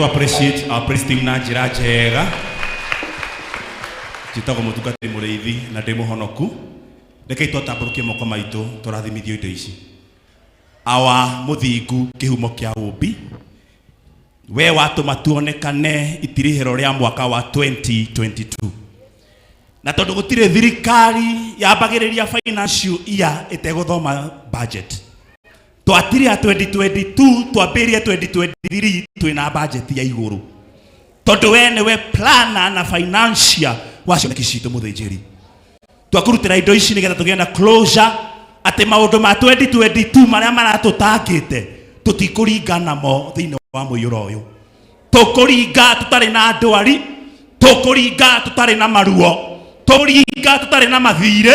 Appreciate our priesting na njira njega jitagwo mutungatiri muriithi na ndi muhonoku rekei twatamburukie moko maitu turathimithio indo ici awa muthingu kihumo kia umbi we watuma tuonekane itirihero ria mwaka wa 2022 na tondu gutire thirikari yambagiriria financial year iteguthoma budget twatire 2022 twambirie 2023 twina budget ya iguru tondu we ni we planner na financial wa cioneki citu muthinjiri twakurutira indo ici nigetha tugie na closure ati maundu ma 2022 maria maratutangite tutikuringana mo thiini wa muiyuro uyu tukuringa tutari na ndwari tukuringa tutari na maruo tukuringa tutari na mathire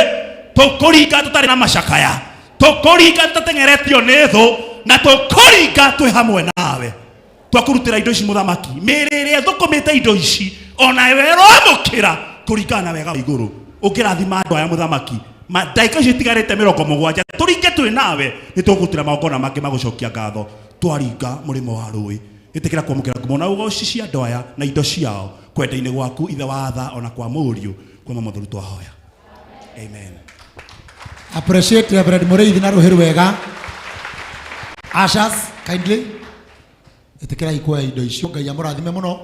tukuringa tutari na macakaya tukuringa tutatengeretio ni thu na tukuringa twi hamwe nawe twakurutira indo ici muthamaki mirire thukumite indo ici ona wero amukira kuringana wega wa iguru ukirathima andu aya muthamaki ndaika citigarite 70 turinge twi nawe nitugutira magongona make magucokia ngatho twaringa murimo wa rui itikira kwamukira kumona ugoci cia andu aya na indo ciao kwenda-ini gwaku ithe wa tha ona kwa muriu kwa mamuthuru twahoya amen. Appreciate Reverend Muriithi na ruhiru wega. Ashas kindly itikira ikuwa indo icio ngai amurathime muno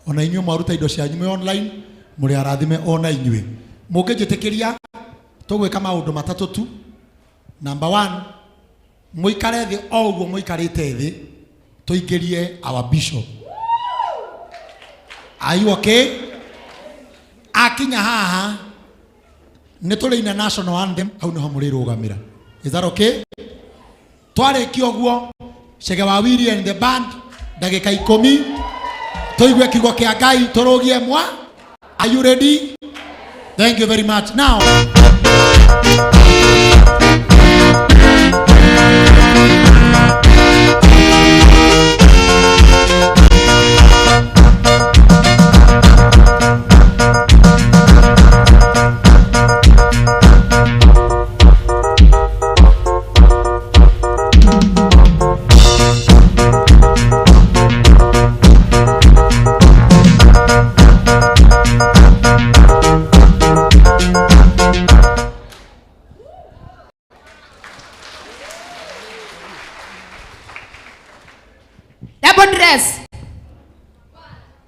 ona inyuĩ mwaruta indo cianyu me online muri arathime ona inyuĩ mungĩnjĩtĩkĩria tũgwĩka maũndũ matatũ tu. Number 1, muikare thĩ o ũguo muikarĩte thĩ tuingĩrie our bishop. Are you okay? Akinya haha nĩtũrĩina national anthem hau nĩho mũrĩrũgamĩra. Is that okay? Twarĩkia ũguo Chege wa Willie and the band ndagĩka 10 tũigue kiugo kĩa Ngai tũrũgie mwa. Are you ready? Thank you very much. Now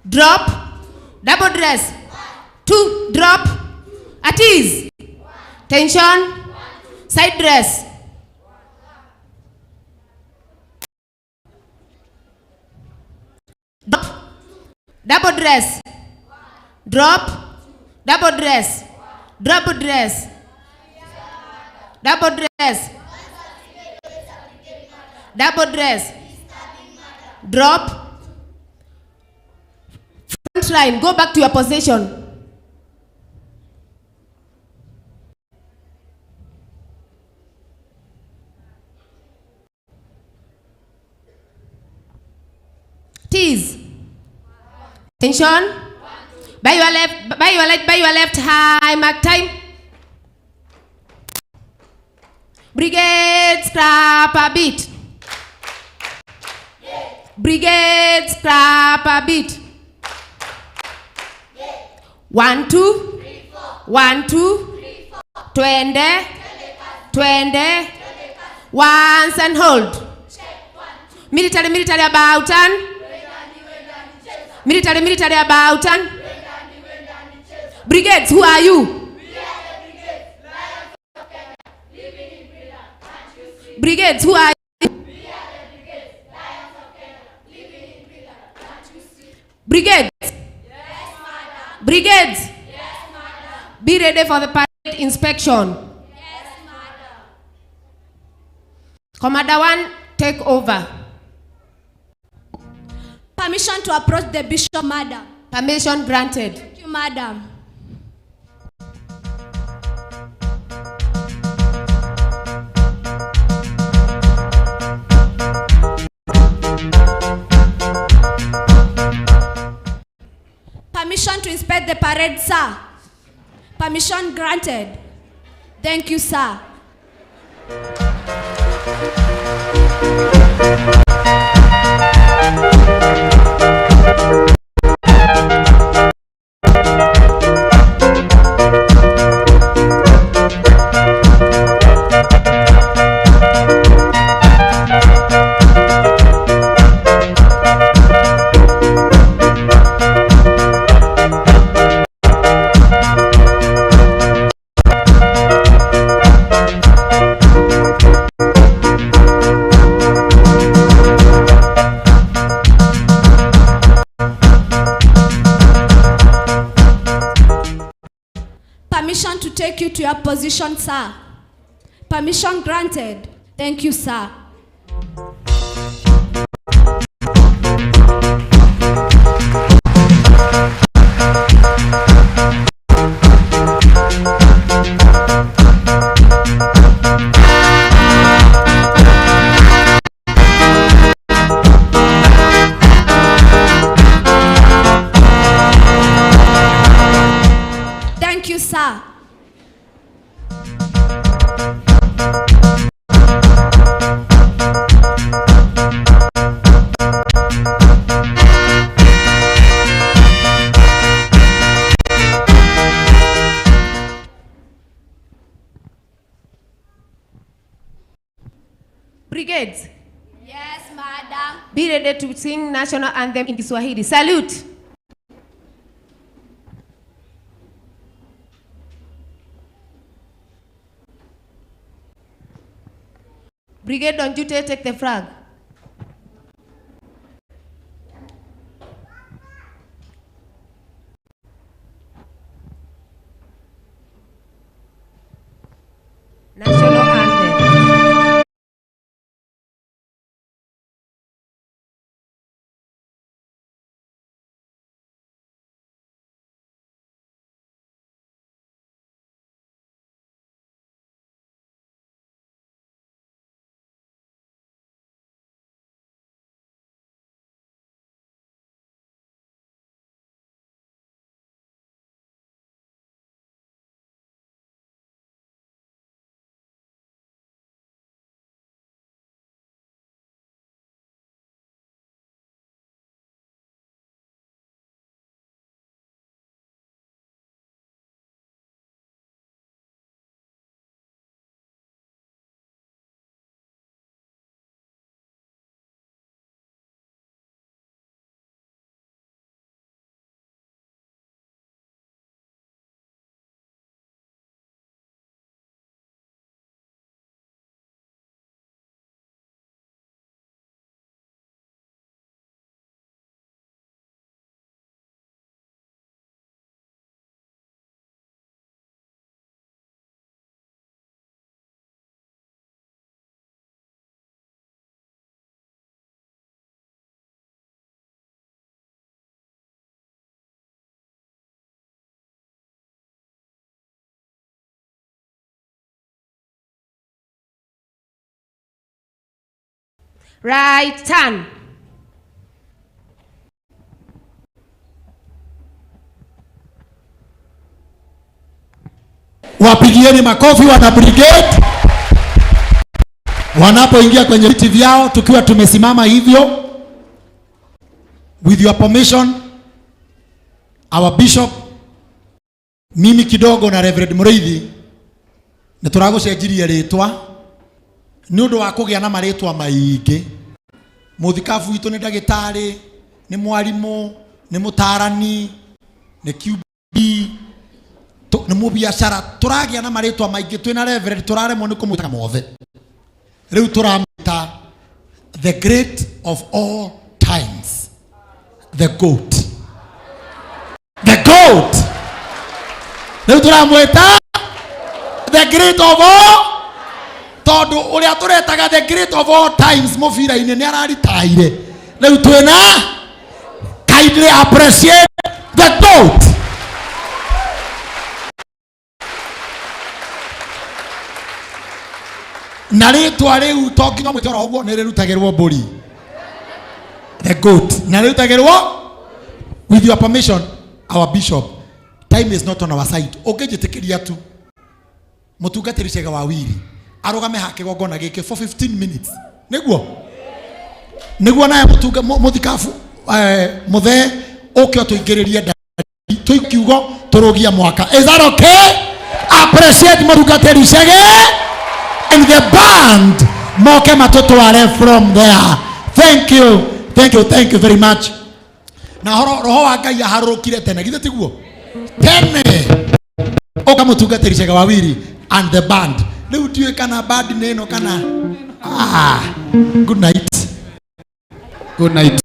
drop, double dress, 2, drop, at ease, tension, side dress, drop, double dress, drop, double dress, double dress, double dress, double dress, drop. Front line, go back to your position. Attention. By your left, high mark time. Brigade, scrap a beat. Brigade, scrap a beat. 1, 2, 1, 2, 20, once and hold. Military about and military about and brigades, who are you? We are the brigades, Lions of Kenya, living in freedom, can't you see? Brigades, who are you? We are the brigades, Lions of Kenya, living in freedom, can't you see? Brigades. Yes, madam. Brigades. Yes, madam. Be ready for the parade inspection. Yes, madam. Commander 1, take over. Permission to approach the bishop, madam. Permission granted. Thank you, madam. Permission to inspect the parade, sir. Permission granted. Thank you, sir. Permission to take you to your position, sir. Permission granted. Thank you, sir. Thank you, sir. Brigades. Yes, madam. Be ready to sing national anthem in Kiswahili. Salute. Brigade on duty, take the flag. National anthem. Right turn. Wapigieni makofi wana brigade wanapoingia kwenye viti vyao, tukiwa tumesimama hivyo. With your permission, our bishop, mimi kidogo na Reverend Mureithi nituragucenjirie ritwa ni undu wa kugia na maritwa maingi. Muthikabu witu ni ndagitari, ni mwalimu, ni mutarani, ni QB, ni mubiashara. Turagia na maritwa maingi, twina Reverend turaremwo ni kumutaka mothe. Riu turamwita the great of all times, the goat. The goat. Riu turamwita the great of all, tondu uria turetaga the great of all times mubira-ini ni araritaire. Riu twina kindly appreciate the goat. Na ritwa riu tonginya mwitara uguo ni rirutagirwo mburi. The goat. Na rirutagirwo with your permission, our bishop. Time is not on our side. Ukijitikiria tu mutungatiri Chege Wawiri arugame hake gongona gike for 15 minutes. Niguo naye muthikabu muthe ukio tuingiririe ndari tuikiugo turugia mwaka. Is that okay? Appreciate mutungatiri Chege and the band moke matutware from there. Thank you very much. Na roho wa Ngai aharurukire tene githe tiguo tene oka mutungatiri Chege Wawiri and the band. Riu ndiwe kana band neno kana good night. Good night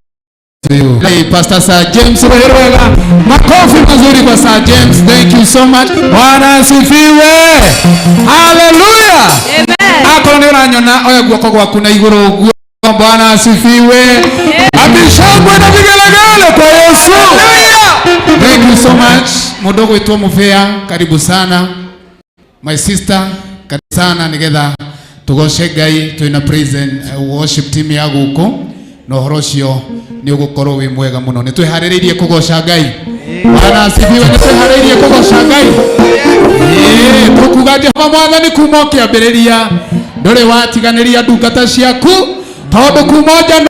to you. Hey, Pastor Sir James Rohirwega. Makofi mazuri kwa Sir James. Thank you so much. Bwana asifiwe. Hallelujah. Amen. Ako ni uranyona oya guoko gwaku na iguru guo. Bwana asifiwe. Abishangwe na vigelegele kwa Yesu. Thank you so much. Mudogo wetu Mufea, karibu sana. My sister, karibu sana nigetha tugoshe Ngai twina praise and worship team ya guko. No horocio ni ugukorwo wi mwega muno. Ni twiharirie kugosha Ngai. Bwana asifiwe. Ni twiharirie kugosha Ngai. Tukuga Jehova Mwathani kuma kiambiriria ndore watiganiria ndungata ciaku tondu kumoja no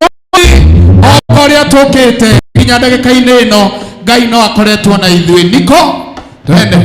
okoria tukite nginya ndagika-ini ino Ngai no akoretwo na ithui. Niko twende.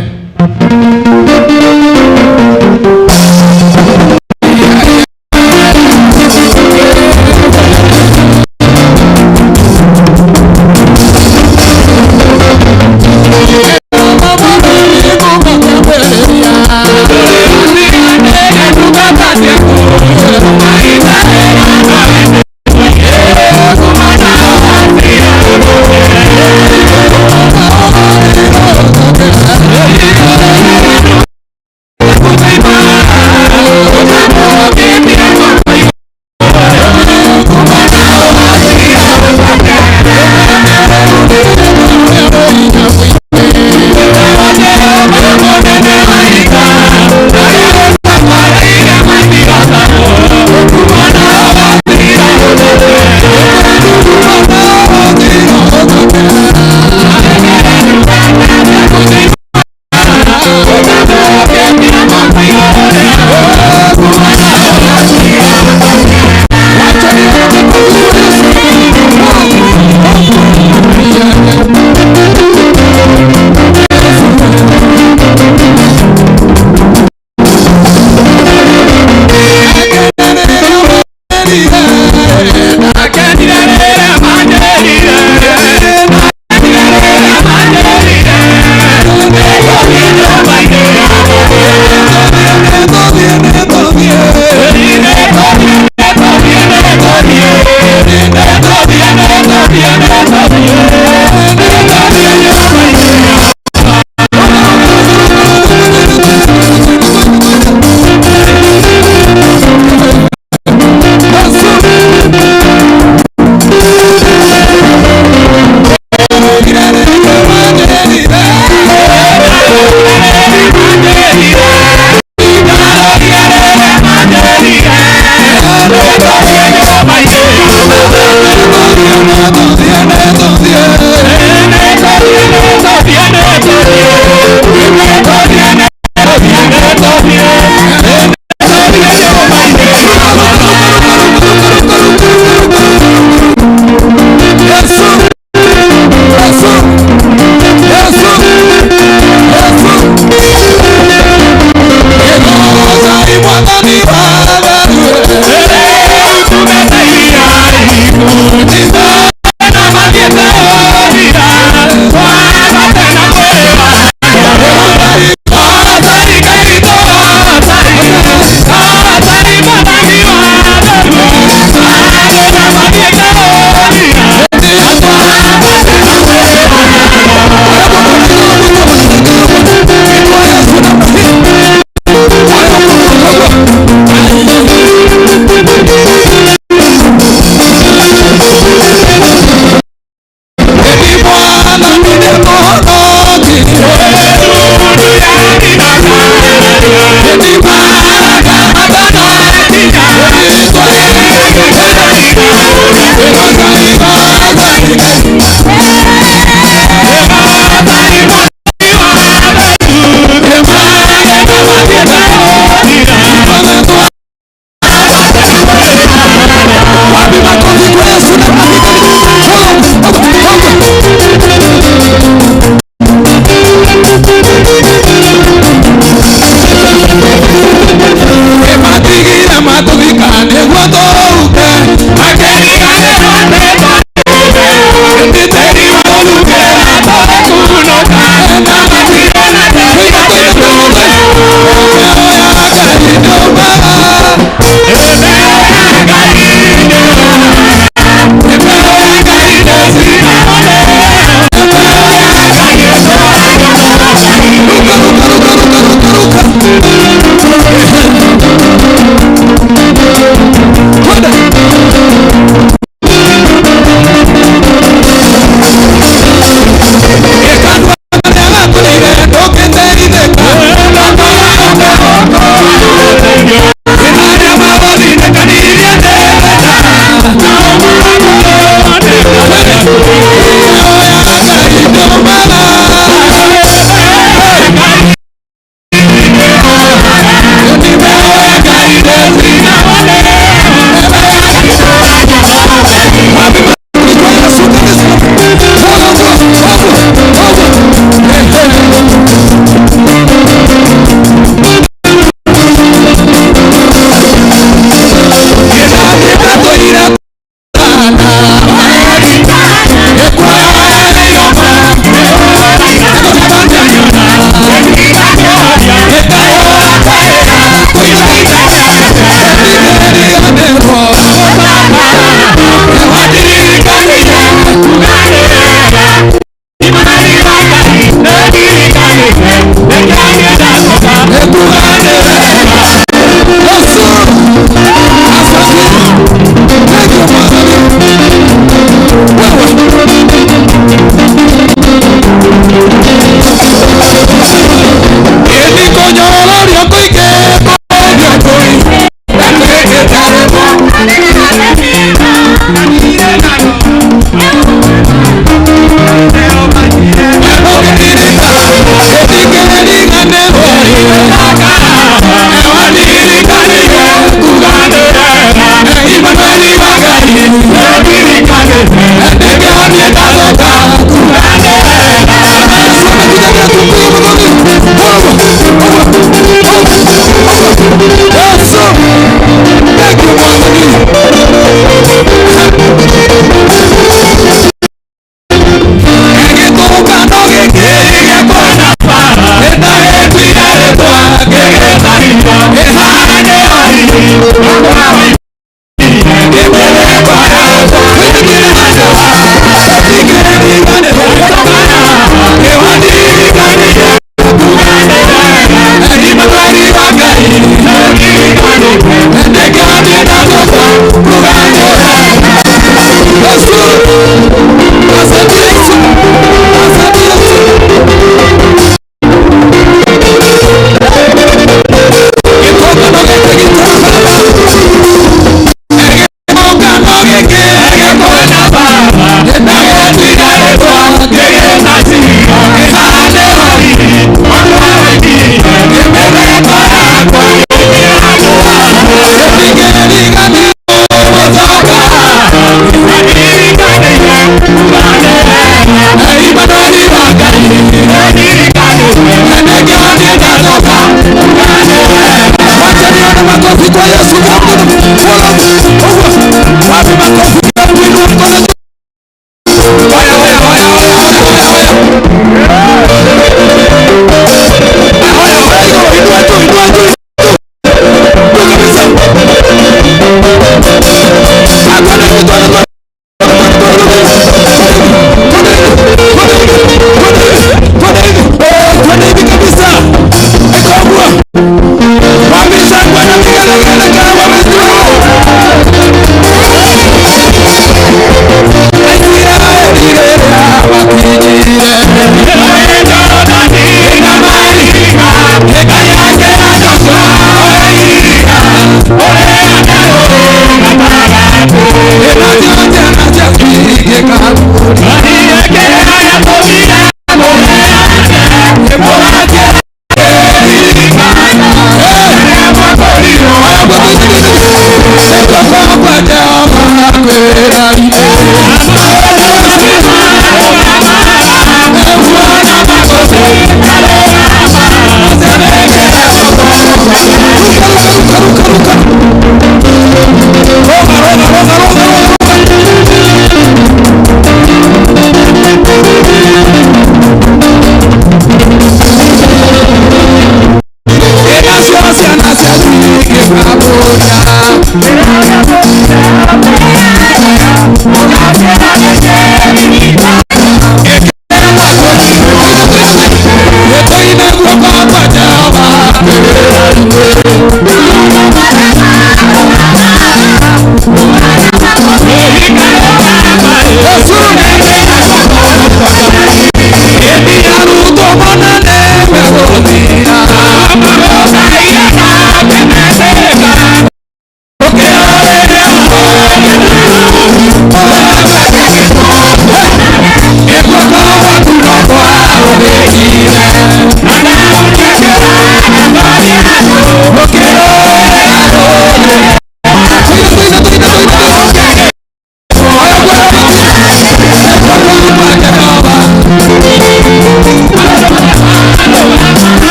Wapi makofi?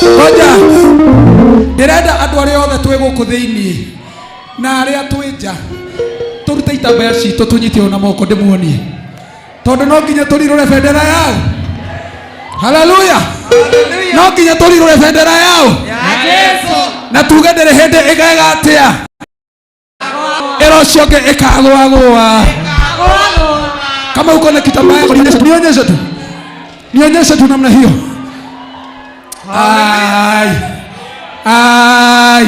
Ngoja. Ndirenda andu aria othe twi guku thiini na aria twinja turute itambaya citu tunyite ona moko ndimuonie tondu no nginya turirure bendera yao. Haleluya. No nginya turirure bendera yao ya Jesu na tuge ndiri hindi igega atia ero cionge ikagwagwa kama uko na kitambaya nionyeshe tu namna hiyo. Ai ai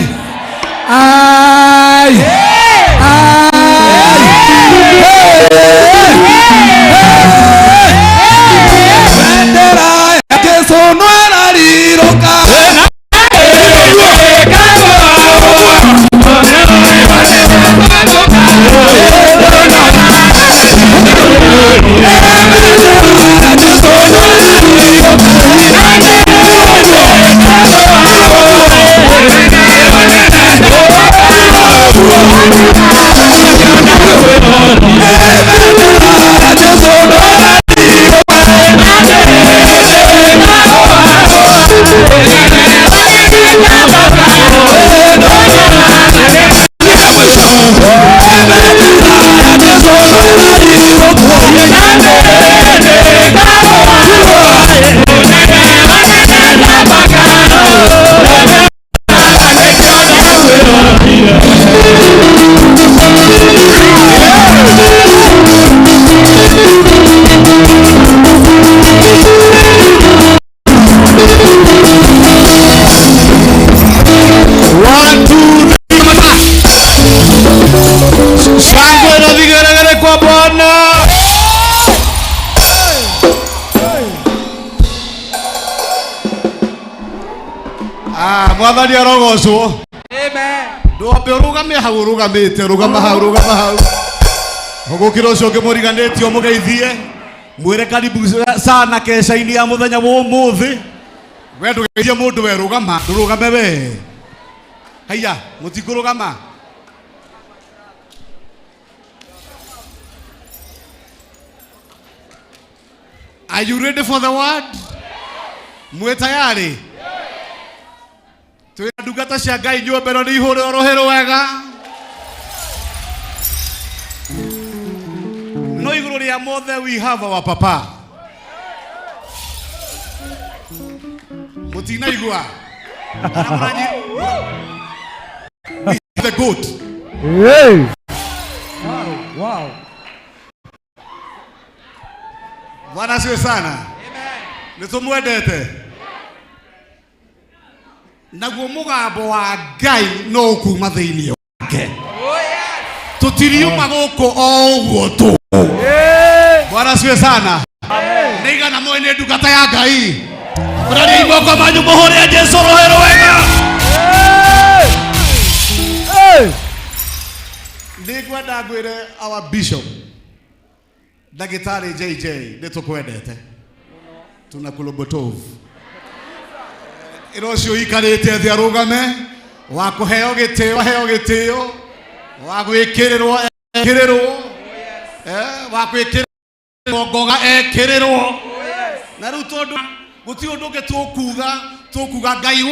ai ai bendera ya Yesu no erariroka Mwathani arogocwo. Amen. Ndobe rugame hau rugamite rugama hau. Ogukira ucio ngimuriganitio mugeithie. Mwire karibu sana kesha-ini ya muthenya wa umuthi. We ndugeithie mundu we rugama. Ndurugame we. Haya, mutikurugama. Are you ready for the word? Mwe tayari? Tuwe ndungata cia Ngai nyumba ĩno nĩ ihũre orohero wega. No igũrũ rĩa mothe we have our papa. Mutinaigua. The goat. Hey. Wow. Bwana asiwe sana. Amen. Nitumwendete. Naguo mugambo wa Ngai no kuma thĩinĩ wake. Tutiriuma gũkũ o ũguo tu. Bwana asiwe sana. Nĩigana mwene ndungata ya Ngai. Mũrani iboko manyu mũhũre Jesũ rohero wega. Nĩngwenda ngwĩre our bishop Ndagĩtarĩ JJ nĩtũkwendete. Tunakulobotovu. Irocio ikarĩte thĩ arũgame wa kũheo gĩtĩo wa gwĩkĩrĩrwo wa gwĩkĩrĩrwo ngoga ekĩrĩrwo. Na rĩu tondũ gũtirĩ ũndũ ũngĩ tũkuga Ngai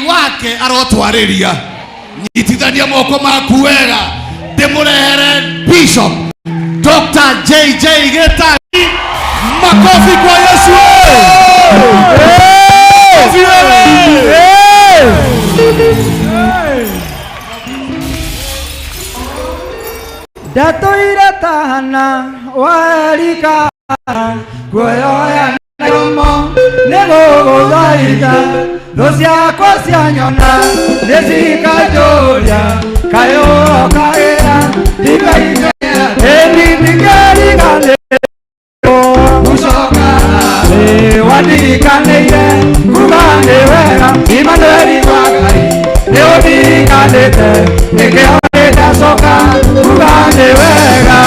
wake arotwarĩria. Nyitithania moko maku wega ndĩmũrehere Bishop Dr. JJ Gĩtahi. Makofi kwa Yesu. Ndatoire tahana warika kuoya nayomo negũgũthaitha thũ ciakwa cianyona nĩcikanjũria kayũ kagĩra ndikaigĩra ndingĩriganĩrwo gũcoka wandikanĩire kuga nĩ wega Imanueli wa Ngai nĩũndiganĩte nĩkĩo ndacoka kuga nĩ wega.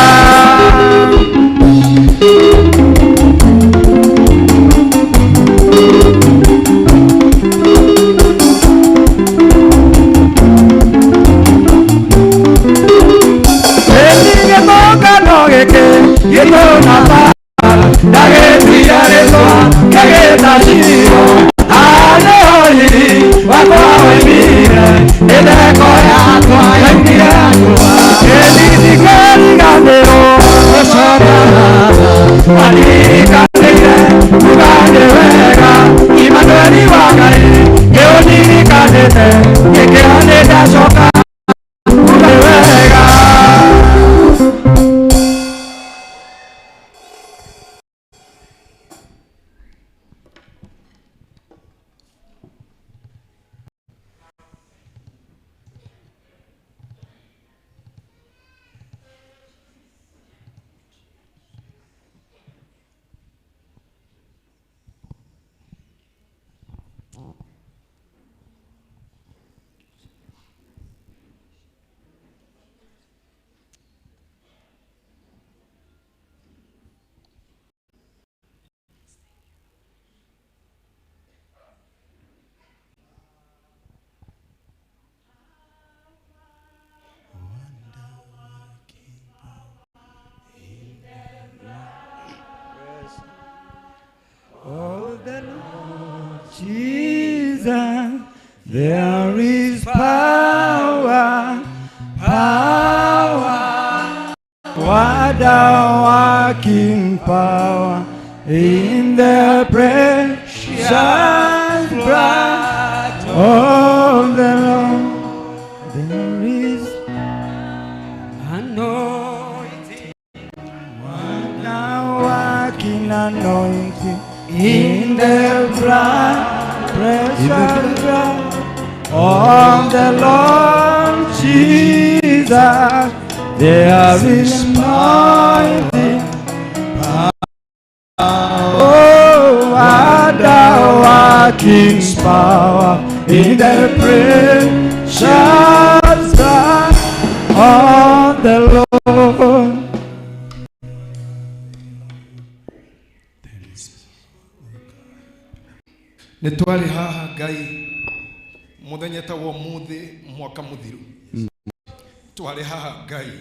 Imanueli wa Ngai nĩũndiganĩte nĩkĩo ndacoka kuga nĩ wega. Jesus, there is power, wonder-working power in the precious blood of the Lord. There is anointing, wonder-working anointing in the blood, precious blood of the Lord Jesus. There is anointing, oh, wonder King's power in the precious blood of the Lord. Nitwari haha Ngai muthenya ta wo muthi mwaka muthiru twari haha Ngai.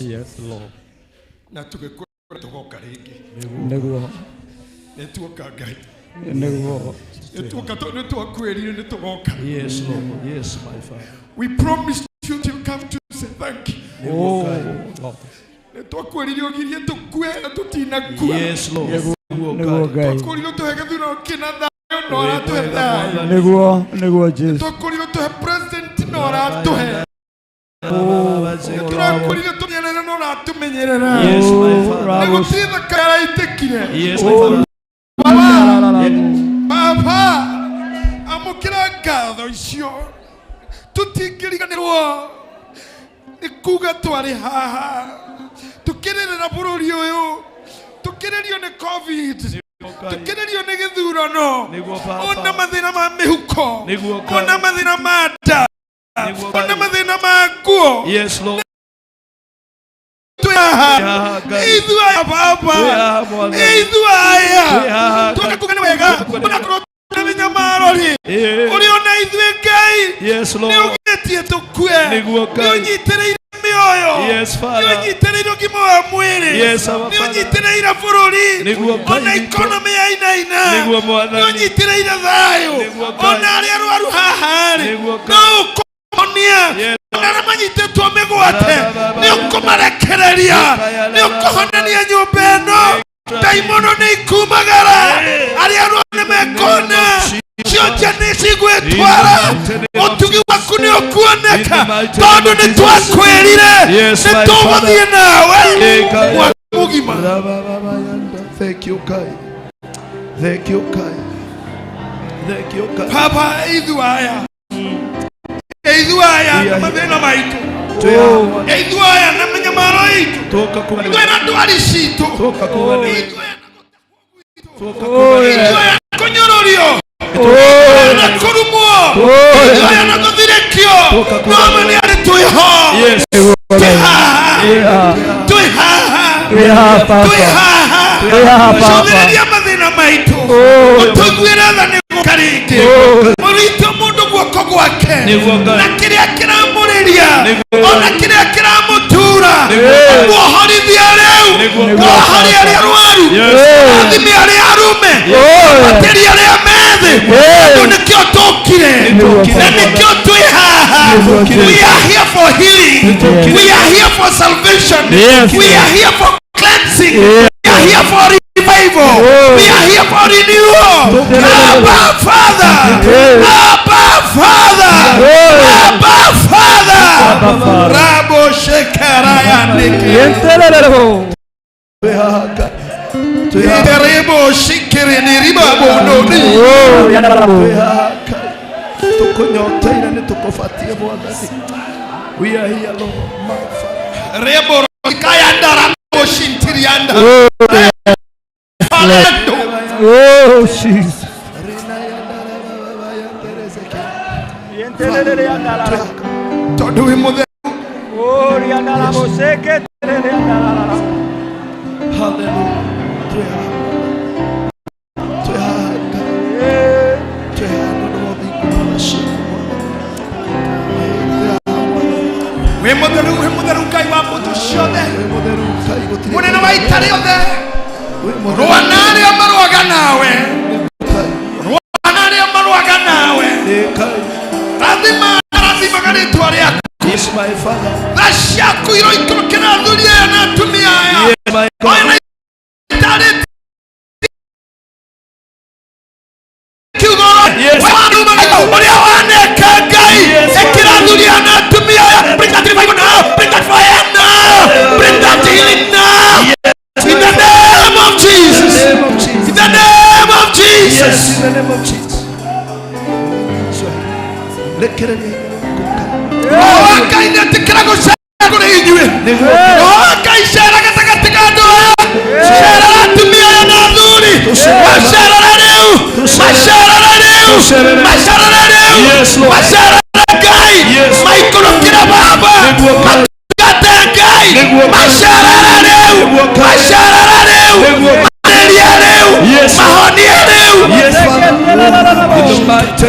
Yes Lord. Na tugikwira tugoka ringi Niguo nituoka Ngai niguo nitwakwirire nitugoka. Yes Lord. Yes my Father. We promised you to come to say thank you. Oh Lord. Nitwakwirire ogirie tukue na tutinakua. Yes Lord. Niguo Ngai. Twakwirire tuhege thuna kina thayo no aratuhe thayo. Niguo Jesus. Twakwirire tuhe president no aratuhe. Twakwirire tumenyerera no aratumenyerera. Yes my Father. Nigutitha kara itekire. Yes my Father. Baba amukira ngatho icio tutingiriganirwo ikuga twari haha tukirerera bururi uyu tukiririo ni covid tukiririo ni githurano ona mathina ma mihuko ona mathina ma nda ona mathina ma nguo. Yes Lord. Idhuaya baba idhuaya tukakugana wega tunakorwo na minyamarori uriona ithuĩ Ngai. Yes Lord. Niũgetie tukue niũnyitĩrĩire mĩoyo niũnyitĩrĩire ũgima wa mwĩrĩ niũnyitĩrĩire bũrũri ona ikonomi ya inaina niũnyitĩrĩire thayũ ona arĩa arwaru haha-rĩ no ũkũhonia ona arĩa manyitĩtwo mĩgwate niũkũmarekereria niũkũhonania nyũmba ĩno daimono nĩ ikumagara arĩa arwaru nĩmekona cionje nĩcigwĩtwara ũtugi waku nĩũkuoneka tondũ nĩtwakwĩrire nĩtũgũthiĩ nawe mwaka mũgima. Thank you Kai. Thank you Kai. Thank you Kai. Baba idhuaya na mathĩna maitũ idhuaya na mĩnyamaro itũ idhuaya na ndwari citũ idhuaya na kũnyũrũrio na kũrumwo idhuaya na gũthirĩkio no nĩ arĩ twĩ ho twĩ haha cũthĩrĩria mathĩna maitũ ũtũiguĩre tha nĩguo rĩngĩ mũrute mũndũ guoko gwake na kĩrĩa kĩramũrĩria ona kĩrĩa kĩramũtura muohorithia rĩu muohori arĩa arwaru athimi arĩa arume abatĩri arĩa methĩ tondũ nĩkĩo tũkire na nĩkĩo twĩ haha. We are here for healing. We are here for salvation. We are here for cleansing. We are here for revival. We are here for renewal. Abba Father. Abba Father. Abba Father. Rabo shekaraya niki. Terebo shikere ni riba bononi. Tukunyotaina ni tukufatia Bwana. We are here Lord. Rebo kaya ndara boshintirianda. Oh Jesus. Todo himode. Oh riandala boseke riandala. Hallelujah. We mutheru Ngai wa mbũtũ ciothe mũnene wa ita rĩothe rũana arĩa marũaga nawe rũana arĩa marũaga nawe rathimaga rĩtwa rĩaku tha ciaku iroikũrũkĩra athuri aya na atumia aya ona itarĩ kiugo ũrĩa waneka Ngai ĩkĩra athuri aya na atumia aya. Bring that revival now. Bring that fire now. Bring that healing now. In the name of Jesus. In the name of Jesus. Yes, in the name of Jesus.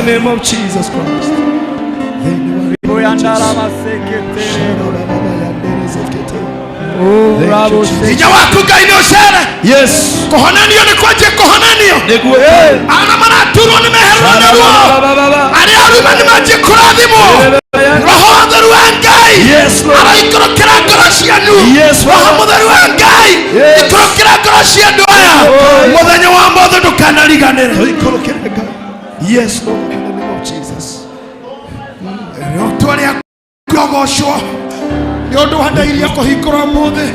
the name of Jesus Christ. Ija waku Ngai ni ucere. Yes. Kuhonanio ni kwaje kuhonanio. Ana mana turu ni meherwa naruo. Ari aruma ni maji kurathimo. Roho theru wa Ngai. Yes, Lord. Araikorokera ngoro cianu. Yes, Lord. Roho mutheru wa Ngai. Ikorokera ngoro cianu aya. Muthenya wa mothe ndukanariganire. Yes, Lord, in the name of Jesus. Rĩotwa kogocwo nĩ ũndũ wa ndairia kũhingũra mũthĩ,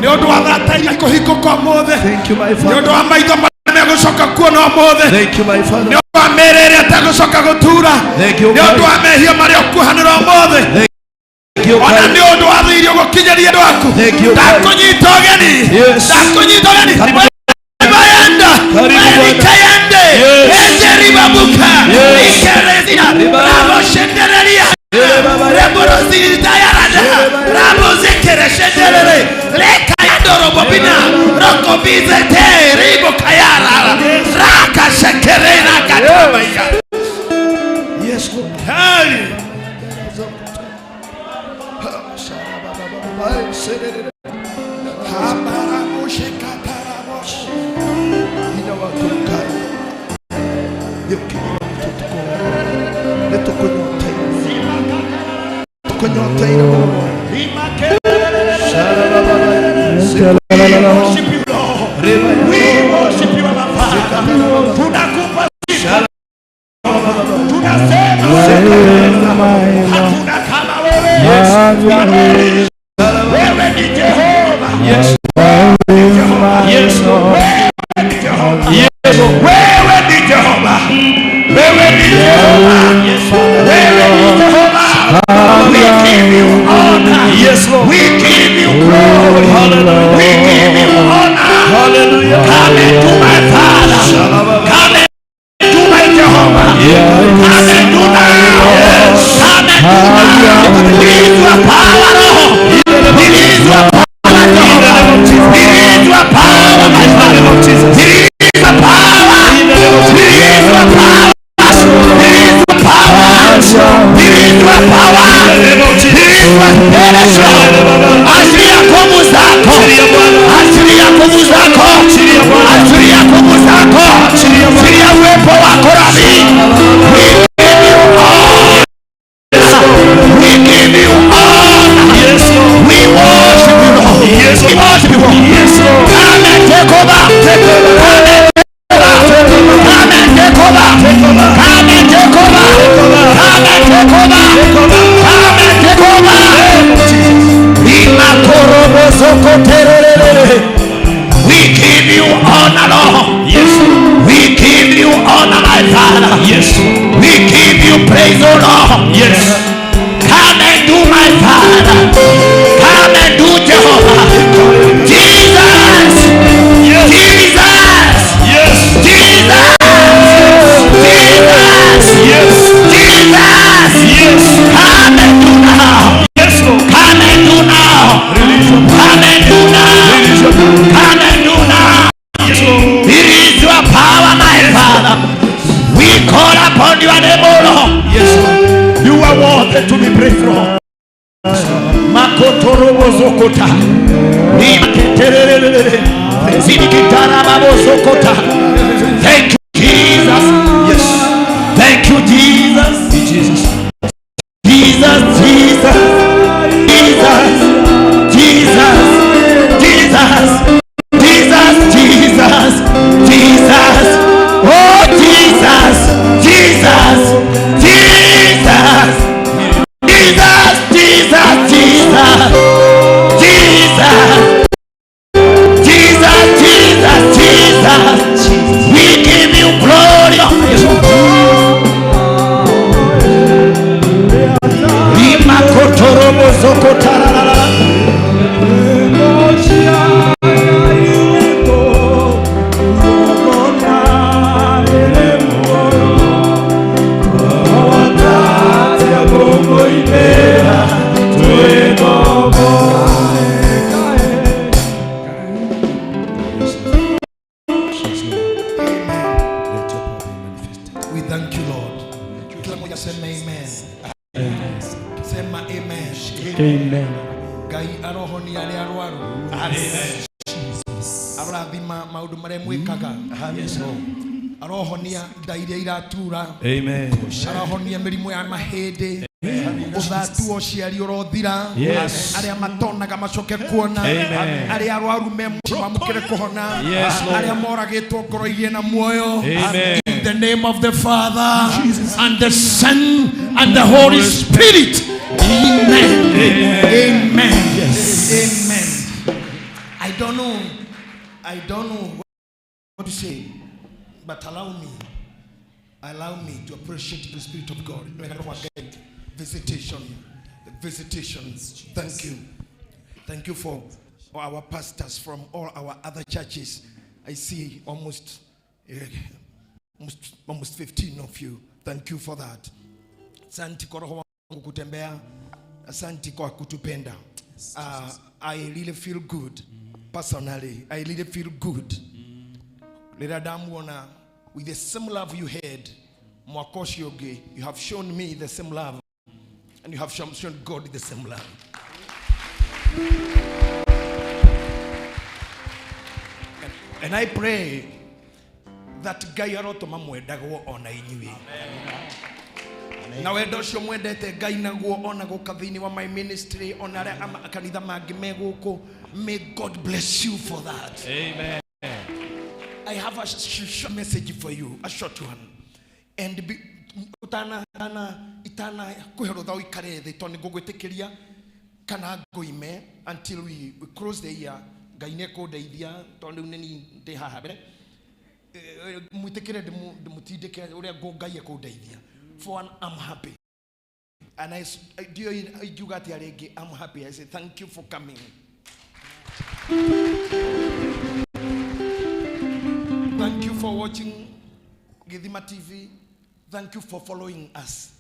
nĩ ũndũ wa thataria kũhingũka mũthĩ, Thank you, my nĩ Father. ũndũ wa maitho marĩa megũcoka kuona mũthĩ, Thank you, my Father. nĩ ũndũ wa mĩĩrĩ ĩrĩa ĩtegũcoka gũtura, Thank you, nĩ ũndũ wa mehia marĩa ũkuhanĩra mũthĩ, Thank you, ona God. nĩ ũndũ wa thĩirio gũkinyeria andũ aku. Thank you, God. Ndakũnyita ũgeni, Yes. ndakũnyita ũgeni. Bayanda, Karibu Bwana. Kayande, Yes. Enderi Babuka, Yes. Ikerezina, Riba. Rabo Shenderelia, Rabo Rosita Yarada, Rabo Zekere Shenderere, Leka Yandoro Bobina, Roko Bizete, Ribo Kayara, Raka Shekerena Katabaya. Yes, Lord. Hey! Yes, Lord. We give you glory. Hallelujah. We give you honor. Hallelujah. Come into my Father. Come into my Jehovah. Come into now. Come into now. Release your power, Lord. Release your power, Lord. Release your power, my Father. Release your power. Release your power. Release your power. Release your power. Achilia nguvu zako, achilia nguvu zako, achilia nguvu zako, achilia uwepo wako Rabi. We give you honor. We worship you, Lord. We worship you, Lord. Come and take over. Come and take over. Come and take over. Come and take over. Come and take over. We give you honor, Lord. Yes. We give you honor, my Father. Yes. We give you praise, O Lord. Yes. Come and do, my Father. Come and do, Jehovah. Jesus. Yes. Jesus. Yes. Jesus. Jesus. Yes. Jesus. Yes. Come and do now. Yes, Lord. Come and do now. Release your power. Come and do now. Release your power. Come and do now. Yes, Lord. Release your power, my Father. We call upon your name, O Lord. Yes, Lord. You are worthy to be praised, Lord. Makotorobo zokota. Nimaketerere. Zinikitarababo zokota. Thank you, Jesus. Yes. Thank you, Jesus. Jesus. Jesus, Jesus. Jesus. Jesus. Jesus. Jesus. Jesus. Jesus. Oh, Jesus. Jesus. Jesus. Jesus. Jesus. Jesus. Jesus. Jesus. Jesus. Jesus. Amen. Ngai arohonia arĩa arwaru. Amen. Arathima maundu marĩa mwĩkaga. Yes, Lord. Arohonia nda iria iratura. Amen. Arohonia mĩrimũ ya mahĩndĩ. Uthatu ũciari ũrothira. Yes. Arĩa matonaga macoke kuona. Amen. Arĩa arwaru mamũkĩre kũhona. Yes, Lord. Arĩa moragĩtwo ngoro igĩe na muoyo. Amen. In the name of the Father and the Son and the Holy Spirit. Amen. Amen. Yes. Amen. I don't know what to say, but allow me to appreciate the Spirit of God. Visitations. Thank you for our pastors from all our other churches. I see almost 15 of you. Thank you for that. Asante kwa roho wangu kutembea. Asante kwa kutupenda. I really feel good. Personally, I really feel good. Let Adam wanna, with the same love you had, Mwakoshoge, you have shown me the same love, and you have shown God the same love. And I pray that Gayaroto Mamwedago on inyui. Na wendo cio mwendete Ngai naguo ona gukathini wa my ministry ona aria kanitha mangi meguku. May God bless you for that. Amen. I have a short message for you, a short one. And itana kuherotha uikare thi toni gugwitikiria kana ngoime until we close the year. Ngai ne kundeithia tondu ni ndi haha mbere. Muitikire ndimutindike uria Ngai kundeithia. For one, I'm happy. And you got here again. I'm happy. I say thank you for coming. Thank you for watching Githima TV. Thank you for following us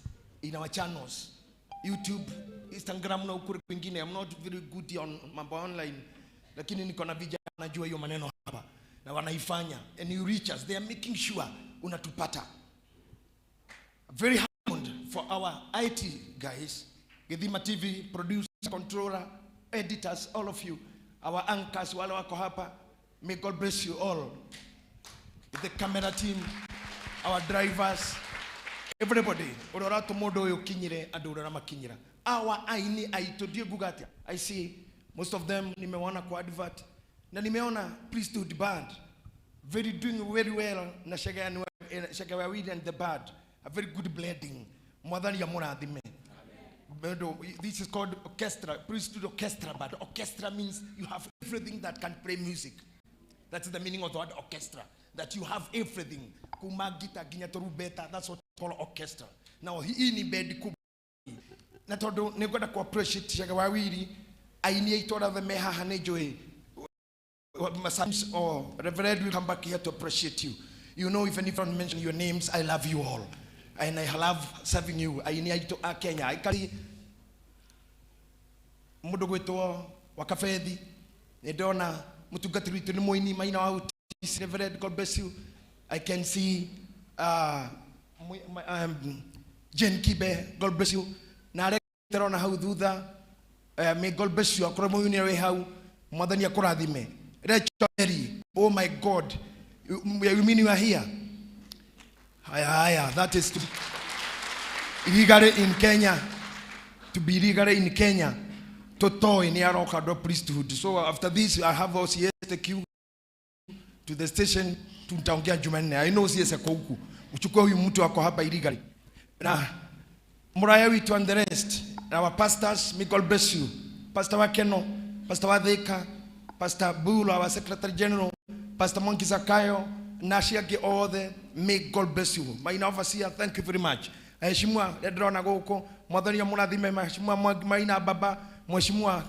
in our channels. YouTube, Instagram na ukuri kwingine. I'm not very good on mambo online. Lakini niko na vijana najua hiyo maneno hapa. Na wanaifanya. And you reach us. They are making sure unatupata. Very happy for our IT guys, Githima TV, producer, controller, editors, all of you, our anchors, wale wako hapa. May God bless you all. The camera team, our drivers, everybody. Orora tomodo yo kinyire adora makinyira. Our aini aitodie gugatia. I see most of them nimeona kwa advert. Na nimeona please do the band. Doing very well na Shagawawidi and the band. A very good blending. Mwadhani ya muradhime. This is called orchestra. Please do the orchestra, but orchestra means you have everything that can play music. That's the meaning of the word orchestra. That you have everything. Kumagita, ginyatoru that's what we call orchestra. Now, hii ni bed kubwa. Na todo negoda ku appreciate Shagawawidi. Aini itora the meha hanejoe. Or Reverend will come back here to appreciate you. You know, even if I don't mention your names, I love you all. And I love serving you. I need to Kenya. I carry Mudogoto, Wakafedi, Edona, Mutugatri to Moini, Maina out, Reverend, God bless you. I can see Jen Kibe, God bless you. Narek Terona, how do that? May God bless you. Akromoyuni how Madania Koradime. Rachel, oh my God. You mean you are here? That is to be legal in Kenya. To be legal in Kenya. Toto in Yarokado priesthood. So after this, I have us here take you to the station to Tangia Jumane. I know CS Koku. Uchukua huyu mtu wako hapa illegally. Na Muraya witu and the rest. Our pastors, may God bless you. Pastor Wakeno, Pastor Wadeka, Pastor Bulu, our Secretary General, Pastor Monkey Zakayo, Nashiaki Ode, may God bless you. My overseer, thank you very much. Mheshimiwa Edrona Goko, Mwadhani ya Muradhime, Mheshimiwa Maina Baba, Mheshimiwa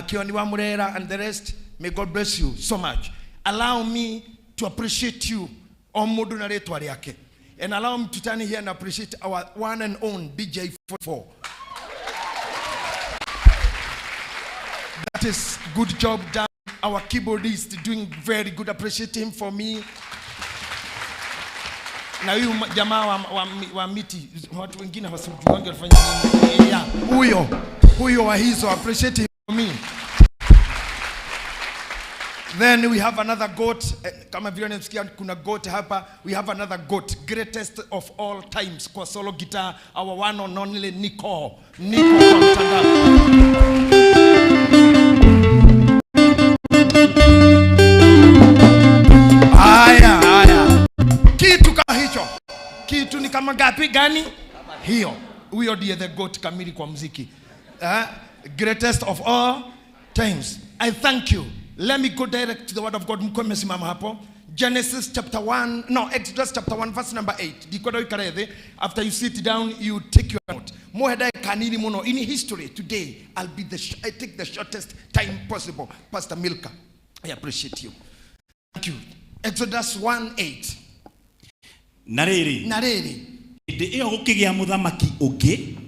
Kioni wa Murera and the rest, may God bless you so much. Allow me to appreciate you on Modunare Twariake. And allow me to turn here and appreciate our one and own DJ 44. That is good job done. Our keyboardist doing very good. Appreciate him for me. Na huyu jamaa wa miti watu wengine wasijuange alifanya nini? Huyo Huyo wa hizo, appreciate him for me. Then we have another goat. Kama vile nimesikia kuna goat hapa. We have another goat, greatest of all times kwa solo guitar, our one and only Nico kwa mtandao. Haya. Kitu kama hicho. Kitu ni kama gapi gani? Hiyo. Huyo ndiye the goat kamili kwa muziki. Greatest of all times. I thank you. Let me go direct to the word of God. Mkome simama hapo. Exodus chapter 1 verse number 8. Dikodo ikarede. After you sit down, you take your note. Moheda kanini mono. In history today, I take the shortest time possible. Pastor Milka, I appreciate you. Thank you. Exodus 1:8. Nareri. Inde iyo gukigia muthamaki ungi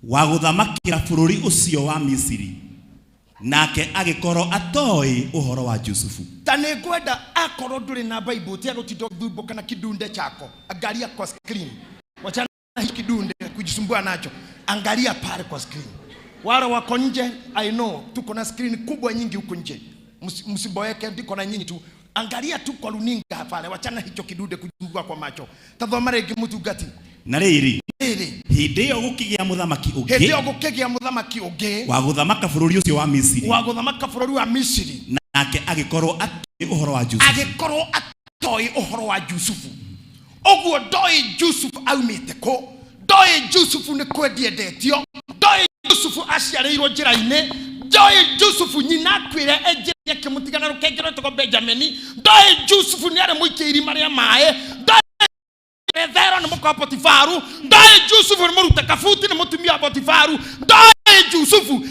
wa guthamakira bururi ucio wa Misiri. Nake agikoro atoi uhoro wa Yusufu. Tane kwenda akoro nduri na Bible tia gutindo thumbo kana kidunde chako. Angalia kwa screen. Wachana hiki kidunde kujisumbua nacho. Angalia pale kwa screen. Wale wako nje, I know tuko na screen kubwa nyingi huko nje. Msiboeke ndiko na nyinyi tu. Angalia tu kwa runinga pale. Wachana hicho kidude kujisumbua kwa macho. Tazama rege mutugati. Nariri. Hinde yo gukigia muthamaki ungi wa guthamaka bururi ucio wa Misiri. Nake agikorwo atoi uhoro wa Yusufu. Oguo ndoi Yusufu aumite ko. Ndoi Yusufu ni kwendiendetio. Ndoi Yusufu aciareirwo njira-ine. Ndoi Yusufu nyina kwire enjire kimutigana rukengero to Benjamin. Ndoi Yusufu ni ari muikiri maria mae. Pedro ni mko Potifaru. Ndoi Yusufu ni muruta kafuti ni mutumia Potifaru. Ndoi Yusufu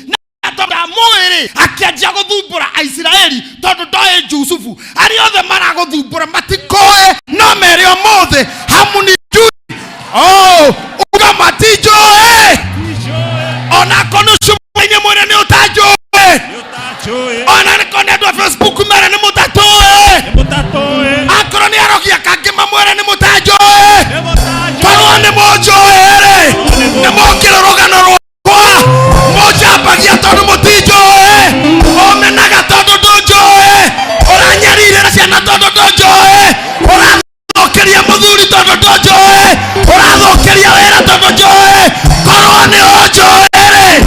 na tonda mwiri akianjia guthumbura Israeli tondu ndoi Yusufu ari othe maraguthumbura matikoe no mere omothe hamuni jui. Uga matijoe ona kono shumenye mwene ni utajoe ona nikone ndo Facebook mere ni mutatoe akoro ni arogia kangima mwene ni mutajoe parwa ni mojoere ni mokiro rogano rwa moja bagia tondu mutijoe omenaga tondu ndojoe oranyarire na ciana tondu ndojoe orathokeria muthuri tondu ndojoe orathokeria wera tondu ndojoe korwo ni ojoere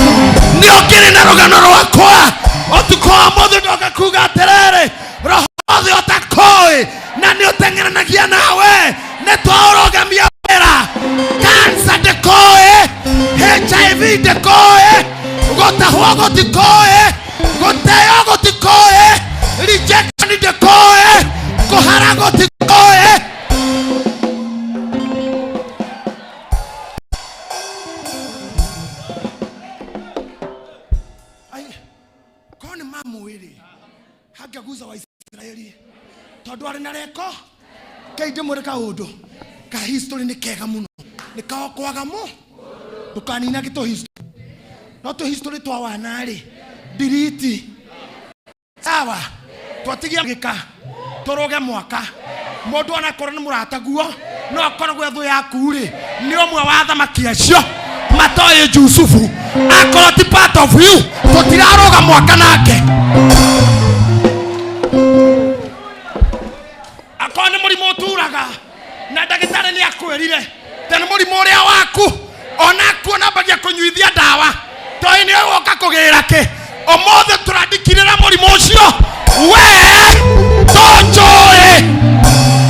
ni okiri na rogano rwakwa otukoa mothe ndoka kuga atiriri roho othe otakoe na ni utengeranagia nawe ne tworogamia wera cancer dekoe HIV dekoe gotahwo gotikoe goteo gotikoe rejection dekoe kohara gotikoe. Koni mamu wili hagaguza wa Israeli tondu ari na reko kaide mureka undu ka history ni kega muno ni ka kwaga mu tukanina gito history no to history twa wanari delete sawa twatigia gika toroge mwaka mundu anakora ni murata guo no akora gwe thu yaku ri ni omwe wa thamaki acio matoe Yusufu akora ti part of you tutiraroga mwaka nake akone murimo uturaga na ndagitari ni akwirire tena murimo uria waku onaku na bagia kunyuithia dawa toi ni woka kugira ke omothe turandikirira murimo ucio we tojoe.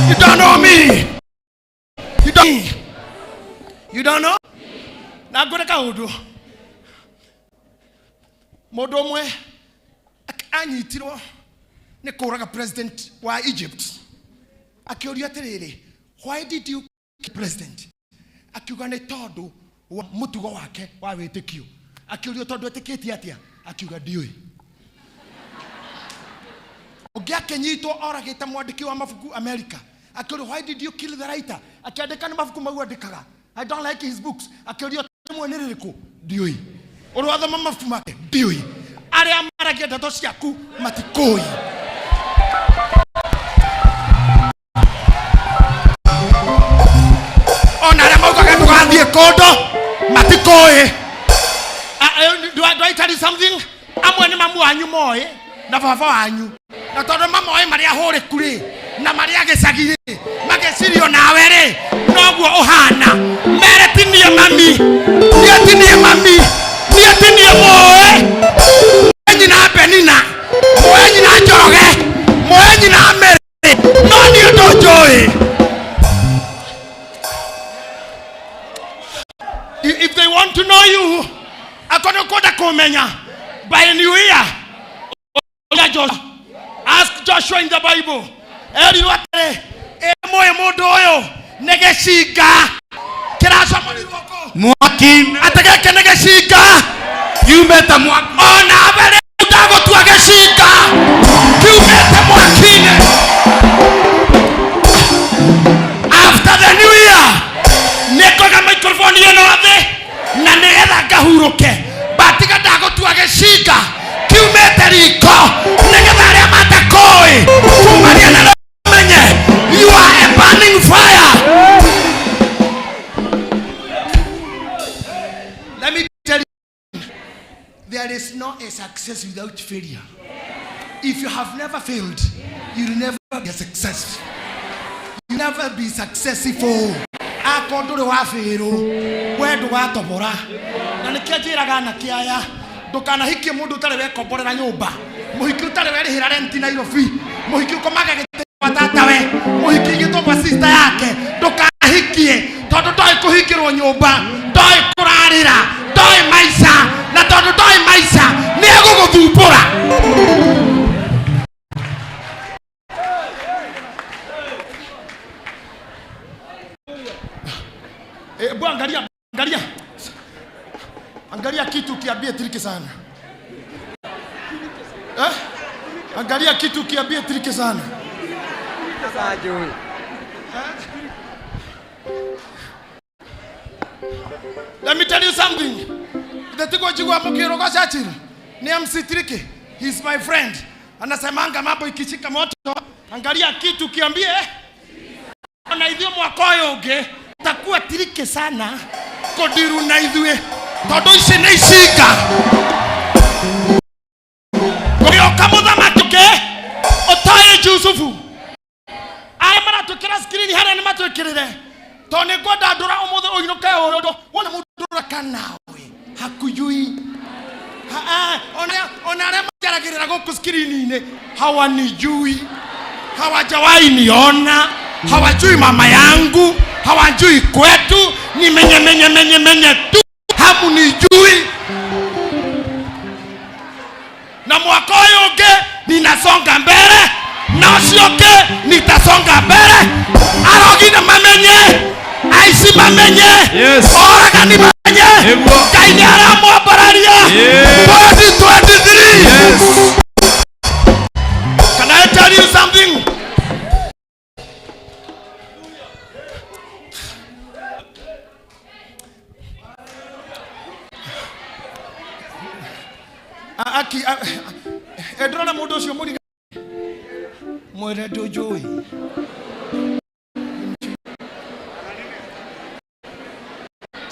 You don't know me. You don't know. Na ngore ka undu mundu umwe anyitirwo ni kuraga president wa Egypt akiuria atiriri, why did you kill president? Akiuga ni tondu wa mutugo wake wa witikio. Akiuria tondu etikiti atia? Akiuga ndioi. Ogia kenyito oragita mwandiki wa mabuku America. Akiuria why did you kill the writer? Akiandika ni mabuku mau andikaga. I don't like his books. Akiuria mwana ririku? Ndioi. Urwatha mabuku make? Ndioi. Aria maragia ndeto ciaku matikoi. Ona aria maugaga ndugathie kondo matikoi. Do tell you something. Amwe ni mamu anyu moe na baba wanyu. Na tondu mama oi maria hore kuri na maria gecagire magecirio nawe ri noguo uhana. Mere tinie mami. Nie tinie mami. Nie tinie moe. Enyi na Benina. Moe enyi na Njoroge. Moe enyi na Mere. No ni ndo joy. If they want to know you, akono koda komenya by New Year. Ask Joshua in the Bible. Eri watere moyo modo oyo negeshiga kirasha muri wako mwaki ategeke negeshiga yumeta mwaki ona bere utago tuageshiga yumeta mwakine. After the New Year nekoga microphone yeno ave na negetha ngahuruke batiga ndago tuageshiga yumeta riko negetha ria matakoi kumaria na menye. You are a burning fire. Let me tell you, there is no a success without failure. If you have never failed, you will never be a success. You will never be successful. Akondore wa fero, wedu wa tobora. Na nikiajiraga na kiaya, ndukana hikie mundu utare we komborera nyumba. Muhiki utare we rihira rent Nairobi. Muhiki ukomaga watata we muhiki gitogwa sister yake ndukahikie tondu ndoi kuhikirwo nyumba ndoi kurarira ndoi maisha na tondu ndoi maisha ni eguguthumbura. Bwana angalia kitu kiambie triki sana. Angalia kitu kiambie triki sana. Let me tell you something. The tigo jigwa mukiro kwa chachiri ni MC Triki. He's my friend. Anasemanga mambo ikichika moto. Angalia kitu kiambie. Na hivyo mwakoyo uge takuwa Triki sana kodiru na hivyo todo isi neishika kwa kama dhama tuke otaye Yusufu ale mara tukira screen hara ni matukirire tone goda ndura umuthe uinuke orodo wona mudura kanawe hakujui ona ale majaragirira goku screen ine hawanijui hawajawahi niona hawajui mama yangu hawajui kwetu ni menye tu hamunijui na mwaka yoge ninasonga mbele na usioke nitasonga mbele arogina mamenye aisi mamenye oraga ni mamenye kaini aramu abararia 2023. Can I tell you something? Edrona mudo sio muri mwere dojoi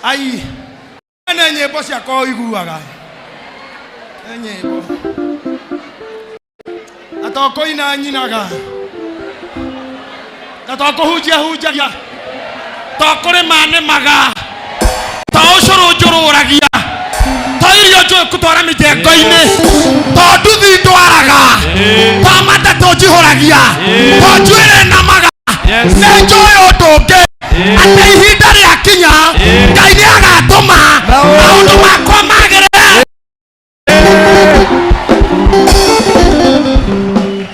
ai ana nyebo cia ko iguaga nyebo atoko ina nyinaga atoko hujagia tokore mane maga taoshoro joruragia irio jo kutwara mitengo-ini tondu thi ndwaraga tamata tonjihoragia tonjwire na maga nĩ njũĩ ũndũ ũngĩ atĩ ihinda rĩakinya Ngai nĩ agatũma maũndũ makwa magĩrĩre.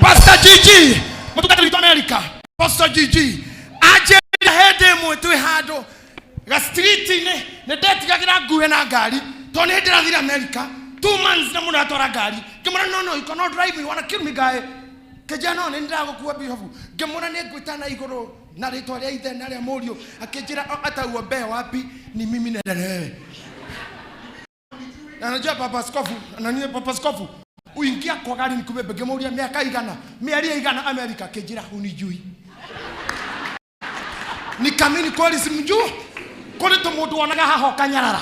Pastor Gigi mũtungata witũ America, Pastor Gigi anjĩrire hĩndĩ ĩmwe twĩ handũ ga street-inĩ nĩ ndetigagira nguhe na ngari tone ndirathire America 2 months na muna atwara ngari ngimura no you cannot drive me, you wanna kill me guy kejana no ndiragokuwa bihofu ngimura ne ngwitana iguru na ritwa ria ithe na ria murio akinjira atauo be wapi ni mimi na wewe na najua Papa Skofu ananie Papa Skofu uingia kwa gari nikubebe ngimuria miaka igana mieri igana America kejira hunijui nikamini kweli simjua kuri to mundu onaga haho kanyarara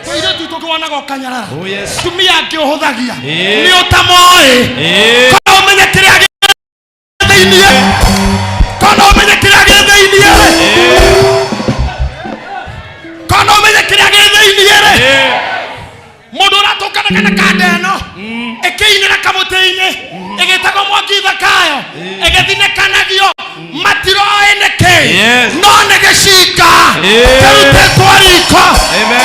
Koire tu tukwana gokanyara. Oh yes. Tumia ngihuthagia. Eh. Ni utamoi. Kono menye kiria theinie. Kono menye kiria theinie. Kono menye kiria theinie. Mundu ratokana kana kadeno. Ekeine kamuteine. Egetago mwaki thakayo. Egethine kanagio. Matiro eneke. No negeshika. Kerute twariko.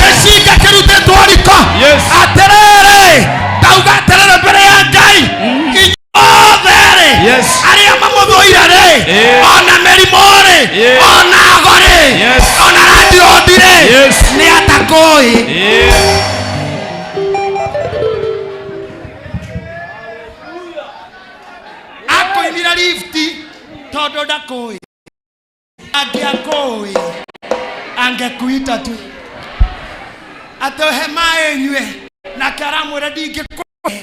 Geshika kerute twariko. Aterere. Tauga aterere mbere ya Ngai. Inyothere. Aria mamuthoirare. Ona merimore. Ona agore. Ona radiondire. Ni atakoi. Akoimira lifti. Todo dakoi. Agiakoi. Angekuita tu. Atohe maenywe. Na karamwere ndingĩkũhe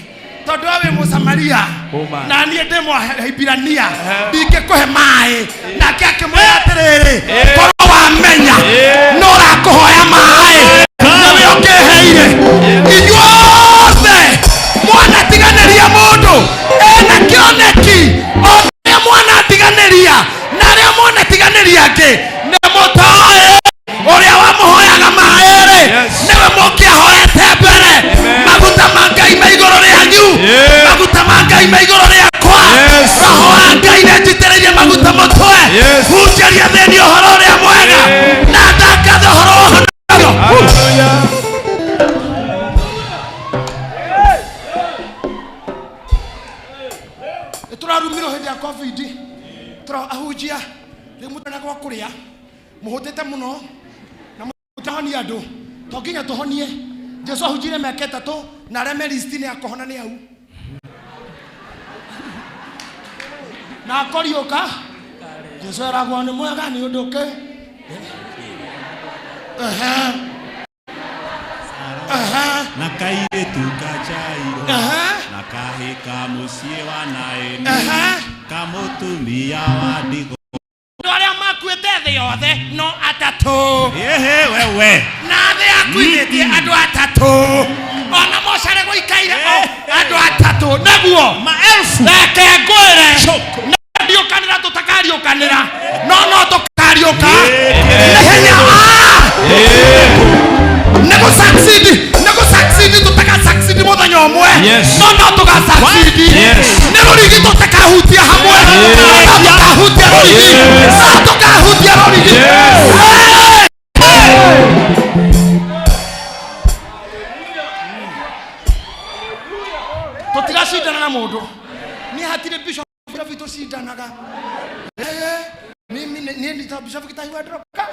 tondũ we Mũsamaria na niĩ ndĩ Mũhibirania ndingĩkũhe maĩ nake akĩmwĩra atĩrĩrĩ korwo wamenya no ũrakũhoya maĩ nawe ũkĩheire inyuothe mwanatiganĩria mũndũ ena kĩoneki ũrĩa mwanatiganĩria na arĩa mwanatiganĩria angĩ nĩ mũtoĩ ũrĩa wamũhoyaga maĩ-rĩ nĩwe mũkĩahoete mbere maguta ma Ngai me igũrũ rĩanyu maguta ma Ngai me igũrũ rĩakwa roho wa Ngai nĩnjitĩrĩirie maguta mũtwe hunjaria thĩinĩ ũhoro ũrĩa mwega na ndangathe ũhoro wa ũhonokio. Nĩtũrarumirwo hĩndĩ ya COVID ahunjia rĩu mũtana gwa kũrĩa mũhũthĩte mũno Honia do. Tokinya tuhonie. Jesu ahujire miaka 3 na areme listi ni akohona ni au. Na akorioka. Jesu aragwa ni mwega ni unduke. Na kaire tukajairo. Na kahika musie wa naeni. Kamutumia wa digo. Aria makuite thĩ yothe no atatũ. Wewe. Na thĩ akuithĩtie andũ atatũ. Ona Mose gũikaire andũ atatũ. Naguo maelfu. Reke ngwĩre. Na ndiũkanĩra tũtakariũkanĩra. No tũkariũka. Nĩhenya. Nego succeed tutaka succeed mũthenya ũmwe. No tũka succeed. Nego rigi tutakahutia hamwe. Tutakahutia rigi. Tutakahutia rigi. Tutigacindana na mũndũ. Ni hatire bishop vitu cindanaga. Mimi ni bishop kitaiwa droka.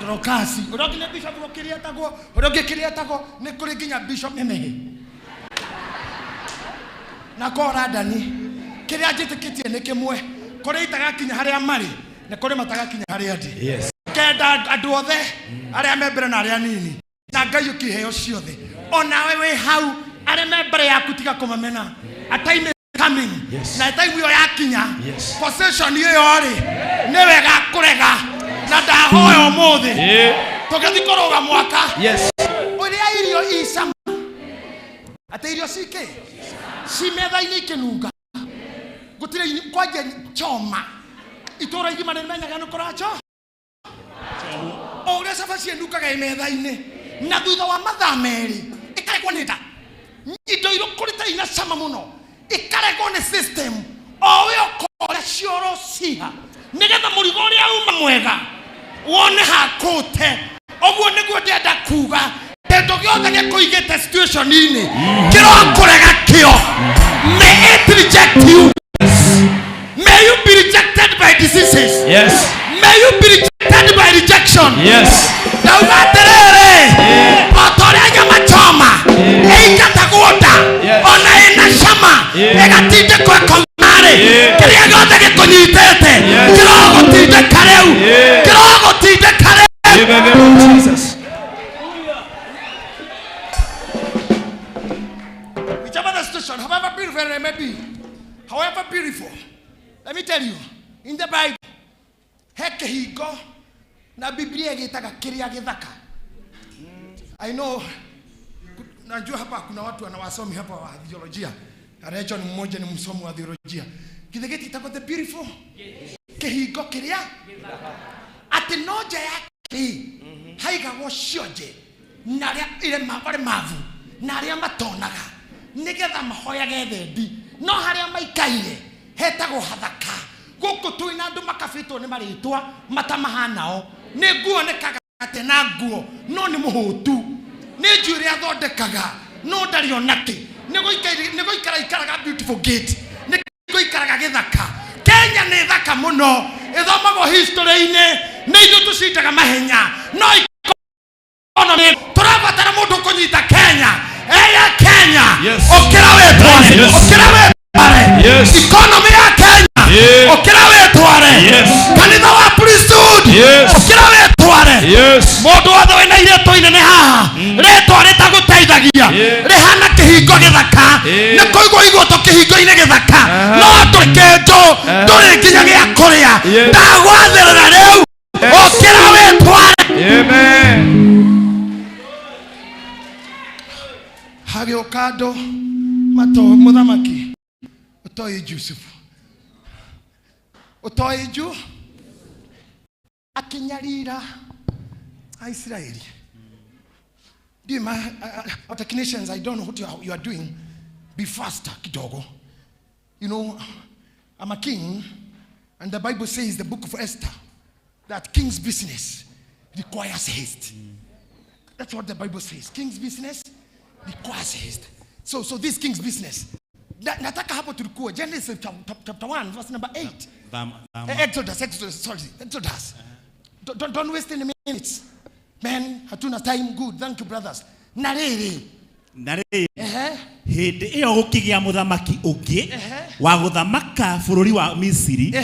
Drokasi. Urogine bishop gokiria tago. Uroge kiria tago ni kuri ginya bishop memehe. Na kora dani. Kiria njitikitie ni kimwe. Kuri itagakinya haria mari. Na kuri matagakinya haria ndi. Yes. Kenda andu othe aria membere na aria nini. Na Ngai ukiheo ciothe. Ona wewe hau aria membere yaku tiga kumamena. A time is coming. Na time yo yakinya. Possession yo yori. Ni wega kurega. Na ndahoya ũmũthĩ tũgĩthiĩ kũrũga mwaka ũrĩa irio icama atĩ irio cike ci metha-inĩ ikĩnunga gũtirĩ kwanja choma itũũra igima nĩmenyaga nĩ kũracho o ũrĩa cabaci ĩnungaga metha-inĩ na thutha wa mathaa merĩ ĩkaregwo nĩ nda indo irũkũrĩte ina cama mũno ĩkaregwo nĩ system o we ũkore cioro ciha nĩgetha mũrigo ũrĩa uma mwega wone hakute oguo niguo ndenda kuga kendo giothe gikuigite situation ini kirokurega kio may it reject you. May you be rejected by diseases. May you be rejected by rejection. Na ugaterere otoria nyama choma eikataguda ona ina shama egatinde kwa komare kiria giothe gikunyitete kirogotinde kareu kirogotinde kareu. Jesus. Whichever the situation, however beautiful it may be, however beautiful, let me tell you, in the Bible, heke higo na Biblia gitaga kiria githaka. I know najua hapa kuna watu wanawasomi hapa wa theolojia. Arecho ni mmoja ni msomi wa theolojia. Kithegeti tako the beautiful. Kihingo kiria ati noja yake haigagwo cionje naria ile mabare mavu naria matonaga nigetha mahoyage thendi no haria maikaire hetagwo hathaka guku tuina andu makabitwo ni maritwa matamahanao ni nguo nekaga ate na nguo no ni muhutu ni njuri athondekaga no ndari onake nigo ikaraga beautiful gate nigo ikaraga githaka. Kenya ni thaka muno ithomagwo history-ine ni ithu tucindaga mahenya no economy turabatara mundu kunyita Kenya eya Kenya okira wetware okira wetware economy ya Kenya okira wetware kanitha wa priesthood okira wetware mundu wothe wina ireto inene haha retware taguteithagia rihana kihingo githaka ni kuigwo igwo to kihingo-ine githaka no tukenjo turi nginya gia kuria ndagwathirira riu okira wetware. Amen. Hagiokado mato muthamaki utoi Yusufu utoi ju akinyarira Israeli. Dear my technicians, I don't know what you are doing. Be faster, kidogo. You know, I'm a king, and the Bible says, the book of Esther, that king's business requires haste. That's what the Bible says. King's business requires haste. So this king's business. Nataka hapo tulikuwa Genesis chapter 1 verse number 8. Exodus. Don't waste any minutes. Man, hatuna time. Good. Thank you, brothers. Narere. Hindi iyo gukigia muthamaki ungi wa guthamaka bururi wa Misiri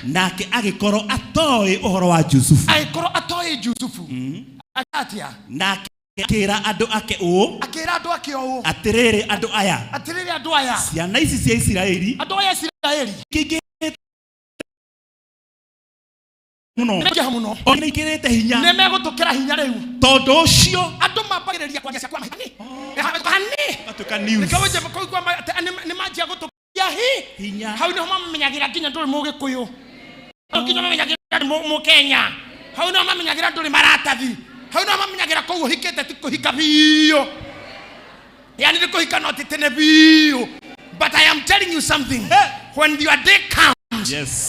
nake agikorwo atoi uhoro wa Yusufu. Agikorwo atoi Yusufu. Akatia. Nake akira andu ake o atiriri andu aya ciana ici cia Isiraeli andu aya Isiraeli muno ona ikirete hinya ne megutukira hinya riu tondu ucio andu mambagiriria kwagia cia kwa mahani atuka news nikaje makoigwa ni majia gutukia hinya hau ni mamenyagira nginya nduri mugikuyu nginya mamenyagira mu Kenya hau ni mamenyagira nduri maratathi hau ni mamenyagira ko uhikete tikuhika biyo yani tikuhika no titene biyo. But I am telling you something. When your day comes,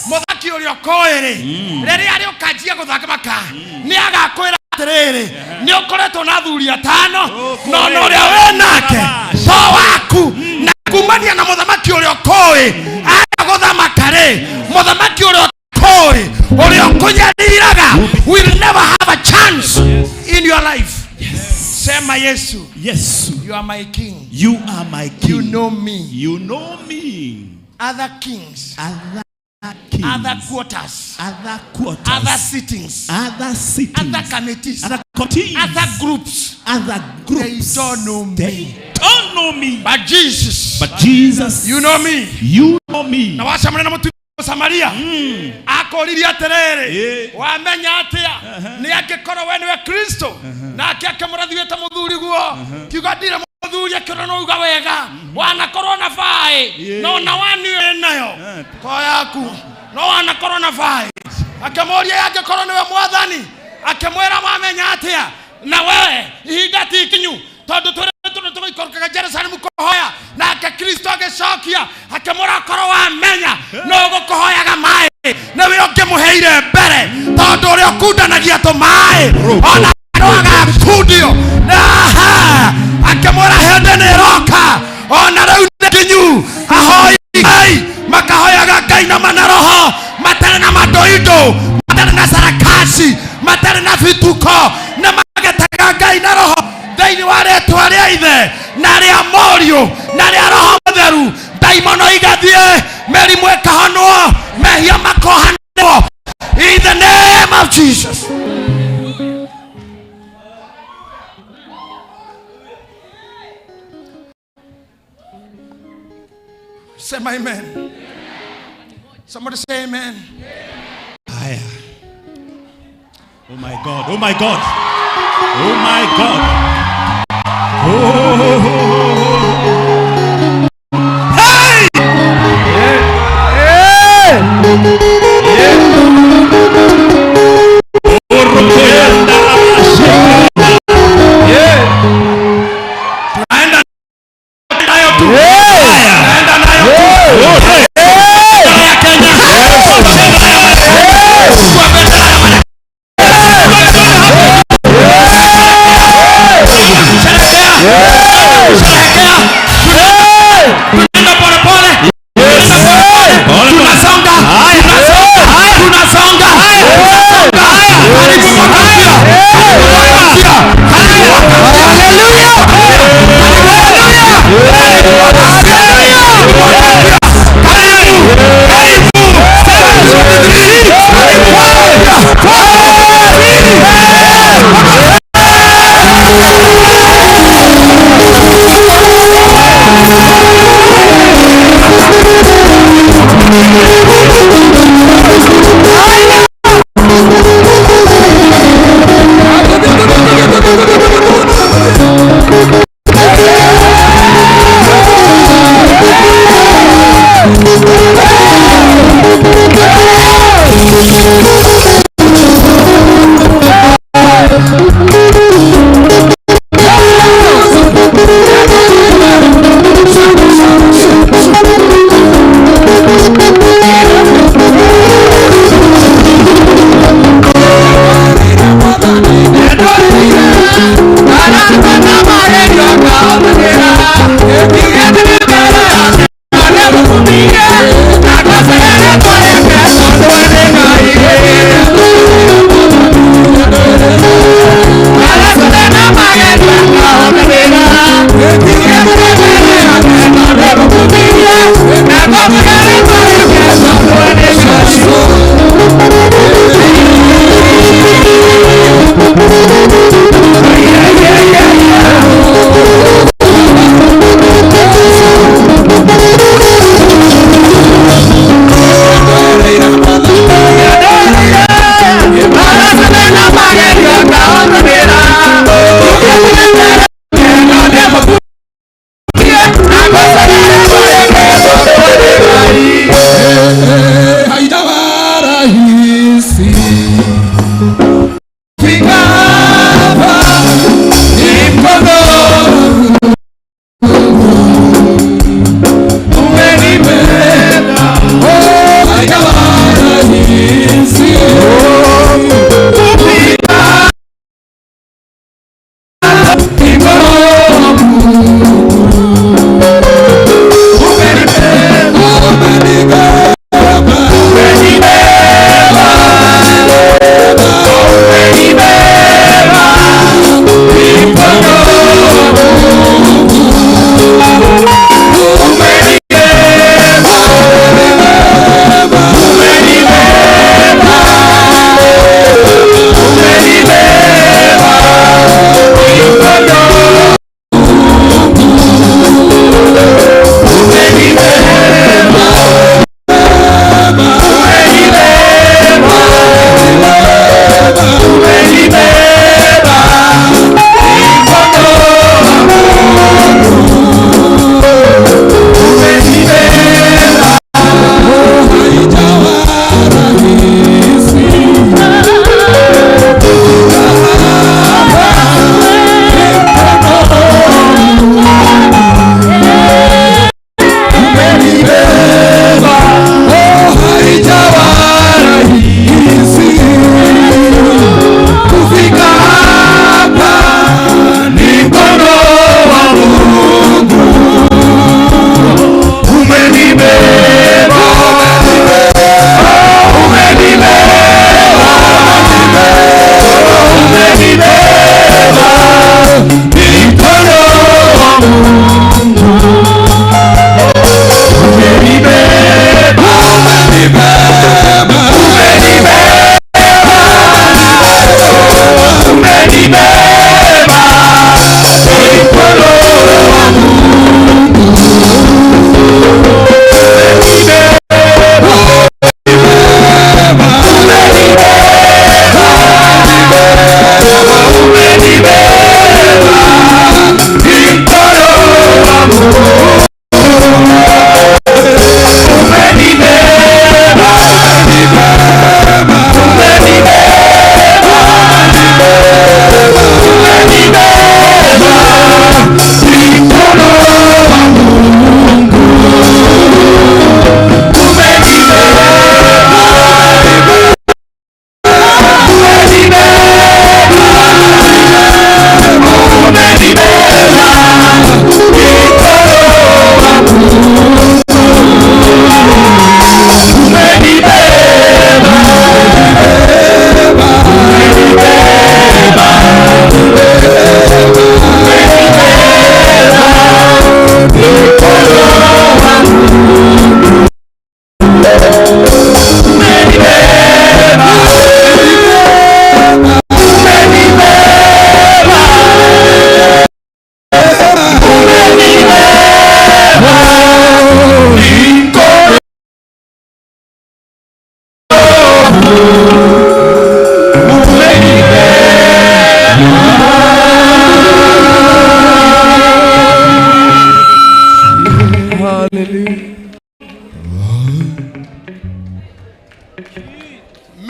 muthaki uri okoere riri ari ukajia guthakamaka ni agakwira atiriri ni ukoretwo na thuri atano no no ria we nake to waku na kumania na muthamaki uri okoi aga guthamaka ri muthamaki uri okoi uri okunyadiraga will never have a chance in your life. Sema Yesu. You are my king. You are my king. You know me. You know me. Other kings. Other quarters. Other sittings. Other committees. Other committees. Other groups. They don't know me. They don't know me. But Jesus. You know me. You know me. Na washa mwana mutu Samaria. Akoriria atiriri. Wamenya atia. Ni akikoro we niwe Kristo. Na akimurathimite muthuri guo. Kiuga ndire muthuri akirona uga wega. Wana corona fai. No na wani nayo. Kwa yaku. No wana corona fai. Akamoria yake corona we mwathani. Akimwera wamenya atia. Na wewe ihinda ti kinyu. Tondu tuikorukaga Jerusalemu kuhoya na ake Kristo agicokia akimura korwo wamenya no gukuhoyaga mai na we ungimuheire mbere tondu uri okundanagia tumai ona roga kundio akimura hende ni roka ona riu kinyu ahoi Ngai makahoyaga Ngai na manaroho matare na madoido matare na sarakasi matare na vituko na magetaga Ngai na roho Daini wale tuwaria ithe na ria morio na ria roho mutheru daimono igathie merimu ikahanwo mehia makohanwo in the name of Jesus. Say my amen. Somebody say amen. Aya. Oh my God. Oh my God. Oh my God. Yeah.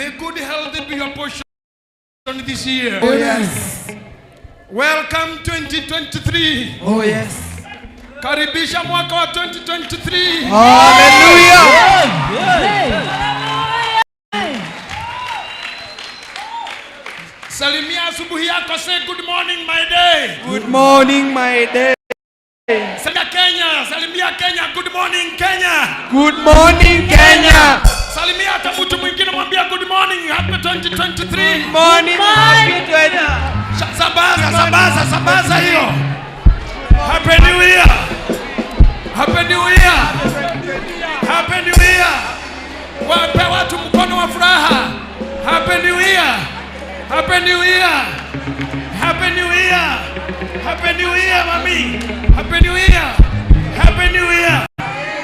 May good health be your portion this year. Oh yes. Welcome 2023. Oh yes. Karibisha mwaka wa 2023. Hallelujah. Salimia asubuhi yako, say good morning my day. Good morning my day. Salimia Kenya, salimia Kenya, good morning Kenya. Good morning Kenya. Salimia hata mtu mwingine, mwambia good morning, happy 2023. Good morning happy 2023. Sambaza hiyo. Happy New Year. Happy New Year. Happy New Year. Wape watu mkono wa furaha. Happy New Year. Happy New Year. Happy New Year. Happy New Year, mami. Happy New Year. Happy New Year.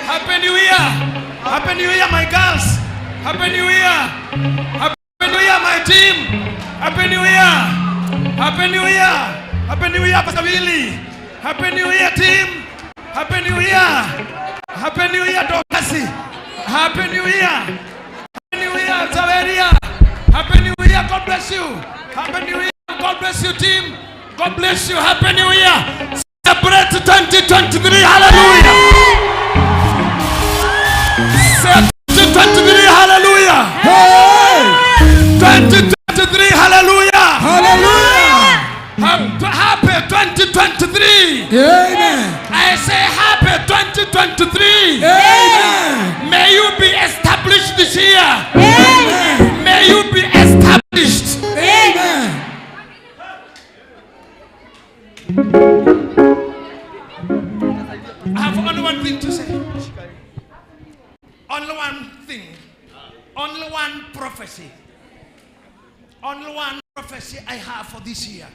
Happy New Year. Happy New Year, my girls. Happy New Year. Happy New Year, my team. Happy New Year. Happy New Year. Happy New Year, Pastor Willie. Happy New Year, team. Happy New Year. Happy New Year, Dokasi. Happy New Year. Happy New Year, Zaveria. Happy New Year, God bless you. Happy New Year, God bless you, team. God bless you. Happy New Year. Celebrate 2023. Hallelujah. Say 2023. Hallelujah. 2023. Hallelujah. Hallelujah. Happy 2023. Amen. I say happy 2023. Amen. May you be established this year. Amen. May you be established. Amen. I have only one thing to say. Only one thing. Only one prophecy. Only one prophecy I have for this year.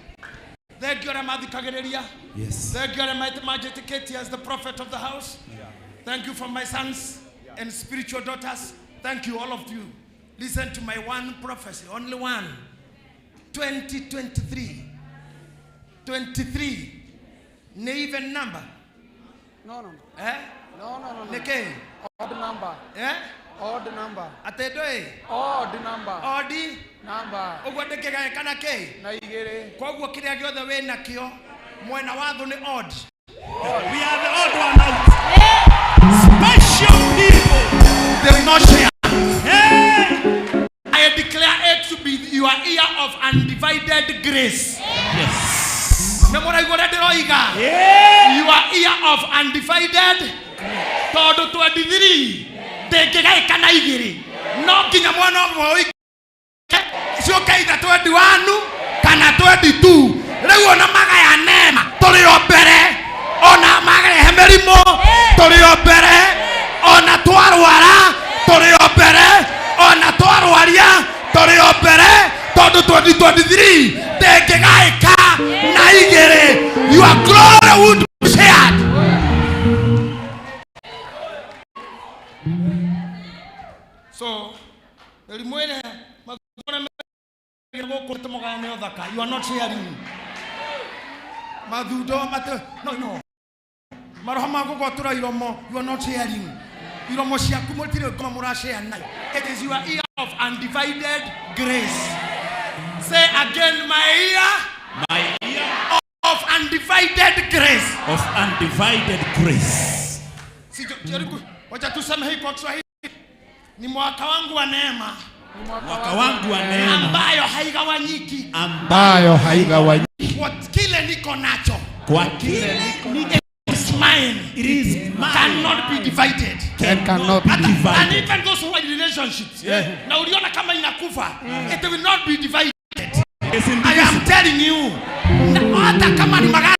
Thank you, Ramadi Kagareria. Yes. Thank you, Ramadi Majete Keti, as the prophet of the house. Yeah. Thank you for my sons and spiritual daughters. Thank you, all of you. Listen to my one prophecy. Only one. 2023. 23. Ne even number. No. Eh? No. Neke. Odd number. Eh? Odd number. Atedoe. Odd number. Odi. Number. Ugwate kega kana ke. Na igere. Kwa guo kiria giothe we nakio. Mwena wathu ni odd. We are the odd one out. Special people. They will not share. Hey. I declare it to be your year of undivided grace. Yes. Memora igore diroiga. Yeah. Your year of undivided. Todo 23. Tegegai kana igiri. No kinya mwana mwe. Sio kaida 21 kana 22. Rĩu ona magaya nema tũrĩ o mbere, ona magaya hemerimo tũrĩ o mbere, ona twarwara tũrĩ o mbere, ona twarwaria tũrĩ o mbere, tondũ 2023 tengĩgaĩka na igĩrĩ. Your glory would be shared. So elimwele you are not sharing. Madudo mate no. Marahama go tura iromo, you are not sharing. Iromo shaku motire koma mura share nai. It is your year of undivided grace. Say again, my year of undivided grace. Of undivided grace. Si jaribu wacha tuseme hii kwa Kiswahili. Ni mwaka wangu wa neema. Mwaka wangu wa neema ambayo haigawanyiki. Ambayo haigawanyiki. Kwa kile niko nacho. Kwa kile niko is mine. It is mine. Cannot be divided. Cannot be divided. And even those who are in relationships. Na uliona kama inakufa. It will not be divided. I am telling you. Hata kama ni magari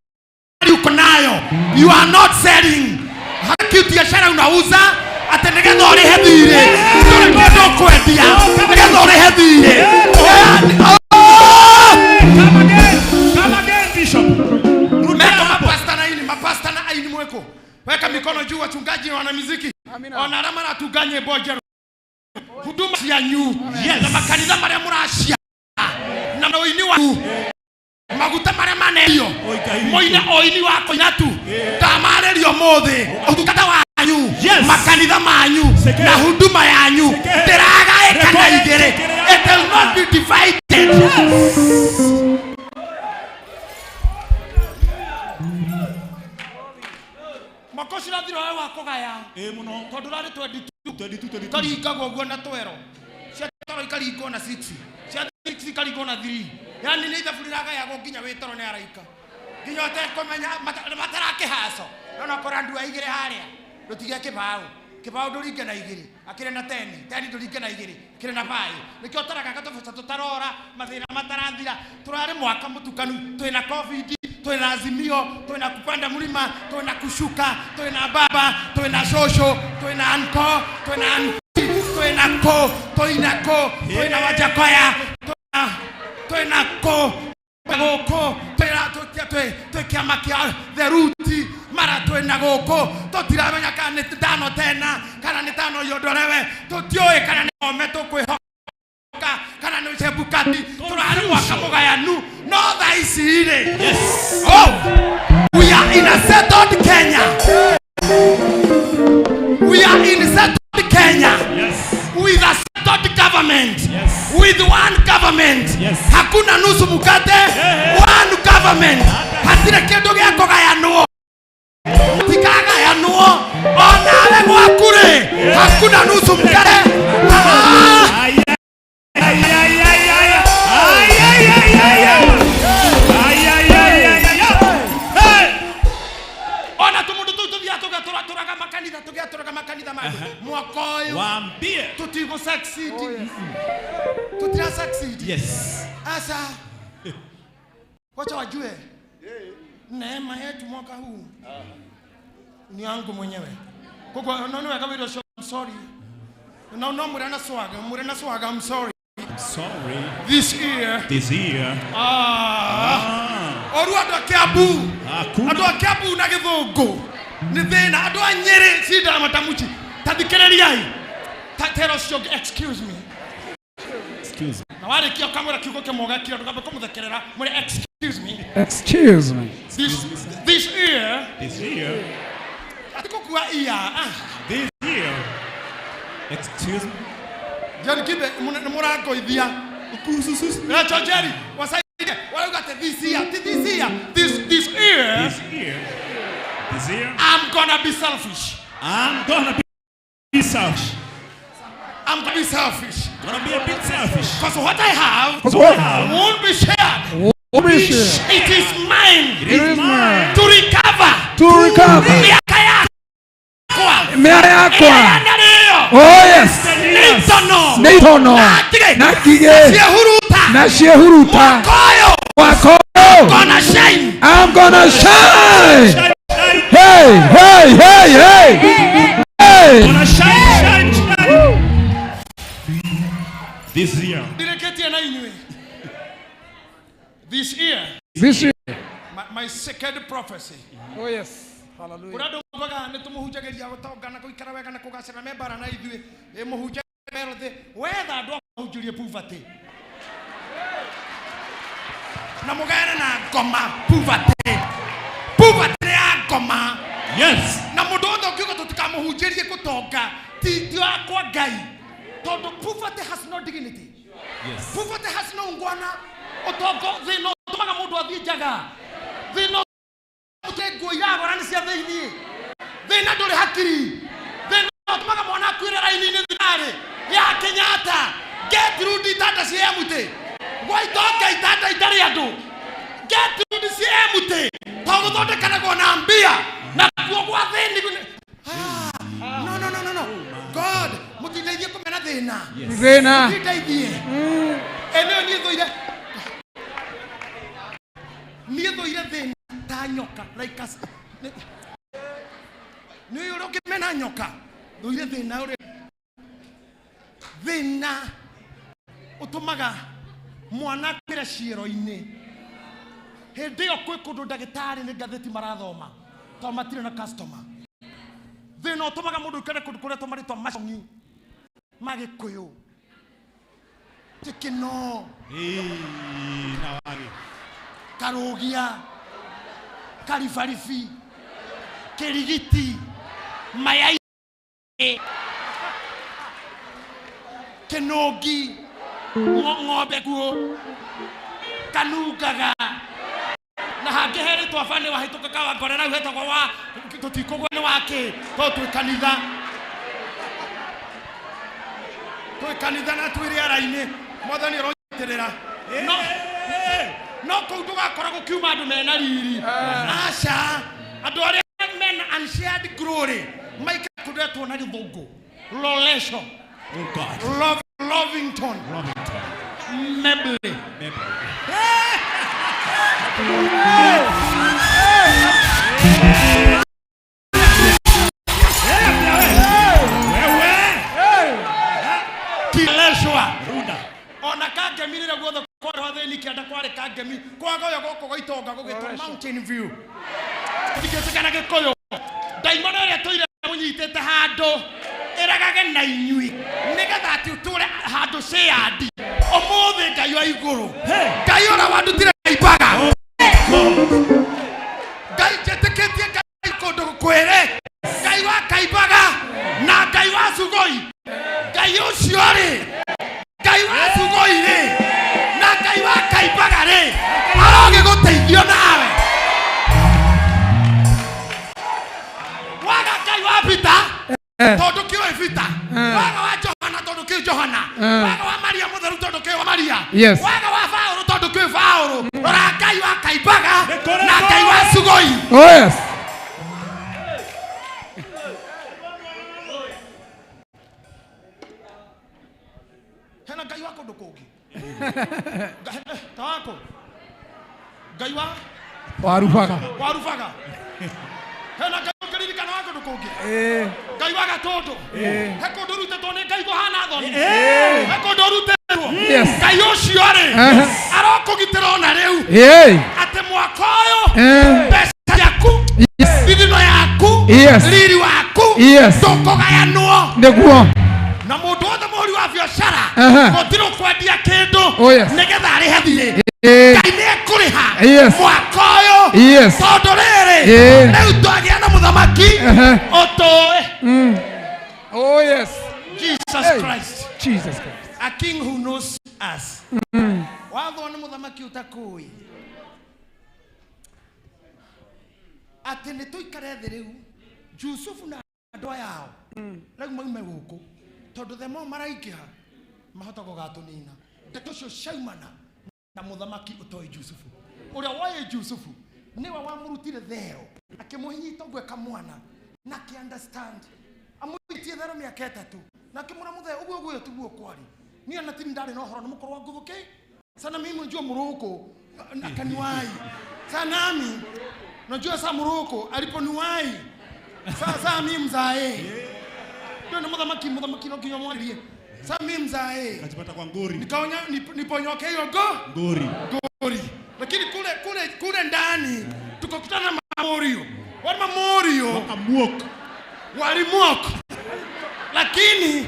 uko nayo, you are not selling. Haki biashara unauza. Atenegeza ore hedire. Ndio bado kwedia. Atenegeza ore hedire. Come again, Bishop. Rumeka mapasta na aini mweko. Weka mikono juu, wachungaji na wanamuziki. Ona rama na tuganye bojero. Huduma ya nyu. Na makanisa mara murashia. Na oini wa maguta mara maneyo. Moina oini wako natu. Tamare rio mothe. Utukata wa manyu, makanitha manyu na huduma yanyu ndiraga ekana igere aya tondu rari 22 karingagwo guo na twero cia toro ikaringwo na 6 cia 6 ikaringwo na 3 yani ni ithabuliraga yago nginya witoro ni araika nginya utekumenya matarakihaco nona korandu aigire haria rutige kibao nduringe na igiri akire na 10 nduringe na igiri akire na 5 nikio taraga gatobeca tutarora mathina matarathira turari mwaka mutukanu twina covid twina azimio twina kupanda mlima twina kushuka twina baba twina shosho twina anko twina twina wajakoya twina ko goko twina makia the root mara twina goko tutiramenya kana ni tano tena kana ni tano yodorewe tutioe kana ni ome tukwihoka kana ni sebukati turari mwaka mugayanu no thaicire. Yes. Oh, we are in a settled Kenya. We are in settled Kenya. Yes. With a settled government. Yes. With one government. Yes. Hakuna nusu mukate. One government. Hatire kindu gia kugayanwo. Tikagayanwo. Onawe gwakure. Hakuna nusu mukate. Waambie tutigo succeed. Tutira succeed. Yes. Asa wacha wajue neema yetu mwaka huu ni yangu mwenyewe. Kwa nono yakabiro sorry. No murana swaga I'm sorry. I'm sorry. This year. Oru adokiabu. Adokiabu na githungu. Ni thina adu anyere sida matamuchi. Tadhikereriai. Tatero shog excuse me. Na wale kio kamera kiugo kemoga kio tukabe kumuthekerera muri excuse me. This year. Atiko kwa iya. This year. Excuse me. Jani kibe murako idhia. Kususus. Na chojeri wasaidie. Wale got this year. I'm gonna be selfish. Gonna be a bit selfish. Because what I have won't be shared. It is mine. To recover. Miaka yako. Oh yes. Nitono. Nakige. Na shehuruta. Wako. I'm gonna shine. Hey. Gonna shine. This year. This year. My second prophecy. Oh yes. Hallelujah. Urado mbaga netumuhujageria gutongana kuikara wega na kugacira membara na ithui muhuje berothe wetha andu ahujurie poverty na mugayana na ngoma poverty ya ngoma. Yes. Na mundu othe ukiuga tutikamuhujirie gutonga tithio akwa ngai tondu poverty has no dignity. Yes. Poverty has no ngwana utongo thino tumaga mundu athie njaga thino utengo yago rani cia thiini thina nduri hakiri thina tumaga mwana akwire raini ni thinari ya Kenyatta get rudi tata cia mute gwaitoka itata itari andu get rudi cia mute tongo thonde kana gona mbia na kuo gwa thini no God mutideithie kumena thina mutideithie eneo ni thoire thina ta nyoka like us ni yoroke mena nyoka thoire thina ure thina utumaga mwana kwira ciero-ini hindi yo kwi kundu ndagitari ni ngatheti marathoma to matire na customer thina utumaga mundu ikare kundu kuria tomaritwa macongi magikuyu tikino na wari karugia karifarifi kirigiti mayai kenogi ng'ombe kuo kanugaga na hangeheri twafane wahituka kawa ngorera uhetagwo wa tutikogwe ni wake to twi kanitha na twiri araini mwathani roiterera no kou tugakoragwo kiuma andu mena riri aca andu aria mena unshared glory maika kudetwo na githungu lolesho Lovington Mebley Kileshwa ona kagemirire guothe kwa watheni kianda kware kagemi kwaga yo goko goitonga gugitwa Mountain View ndigetekana gikoyo daimona ria toire munyitete hando eragage na inyui nigetha ati uture hando ciandi omothe ngai wa iguru ngai ora wandutire ibaga ngai jeteketie ngai kondo kwere ngai wa kaibaga na ngai wa sugoi ngai ucio ri ngai wa sugoi ri na ngai wa kaibaga ri aroge guteithio nawe waga ngai wa Peter tondu kiwe Peter waga wa Johana tondu kiwe Johana waga wa Maria mutheru tondu kiwe Maria waga wa Paulo tondu kiwe Paulo ora ngai wa kaibaga na ngai wa sugoi hena ngai wako ndukungi tawako ngai wa warufaga hena ngai ukiririkana wako ndukungi ngai wa gatondo heko ndurute tone ngai gohana thoni heko nduruterwo ngai ucio ri arokugitira ona riu ati mwaka uyu pesa yaku thithino yaku riri waku ndukugayanwo niguo na mundu wothe muri wa biashara gutiro kwendia kindu nigetha ari hathire ngai ni ekuriha mwaka uyu tondu riri riu twagia na muthamaki otoe Jesus Christ a king who knows us watho ni muthamaki utakui ati ni tuikare thi riu Yusufu na andu yao riu maume guku tondu themo maraikiha mahota gugatunina ndeto cio shaimana na muthamaki utoi Yusufu uria wae Yusufu niwe wamurutire thero akimuhinyita gweka mwana na ki understand amuitie thero miaka 3 na kimura muthe uguo tuguo kwari ni ana tini ndari no horo mukorwa nguthuki sana mimi njua muruko akaniwai sana mimi najua sa muruko aliponiwai sasa mimi mzae ndio muthamaki no kinyo mwalie sasa mimi mzae kajipata kwa ngori nikaonya niponyoke hiyo ngori lakini kule ndani tukakutana na Mamorio walimwok lakini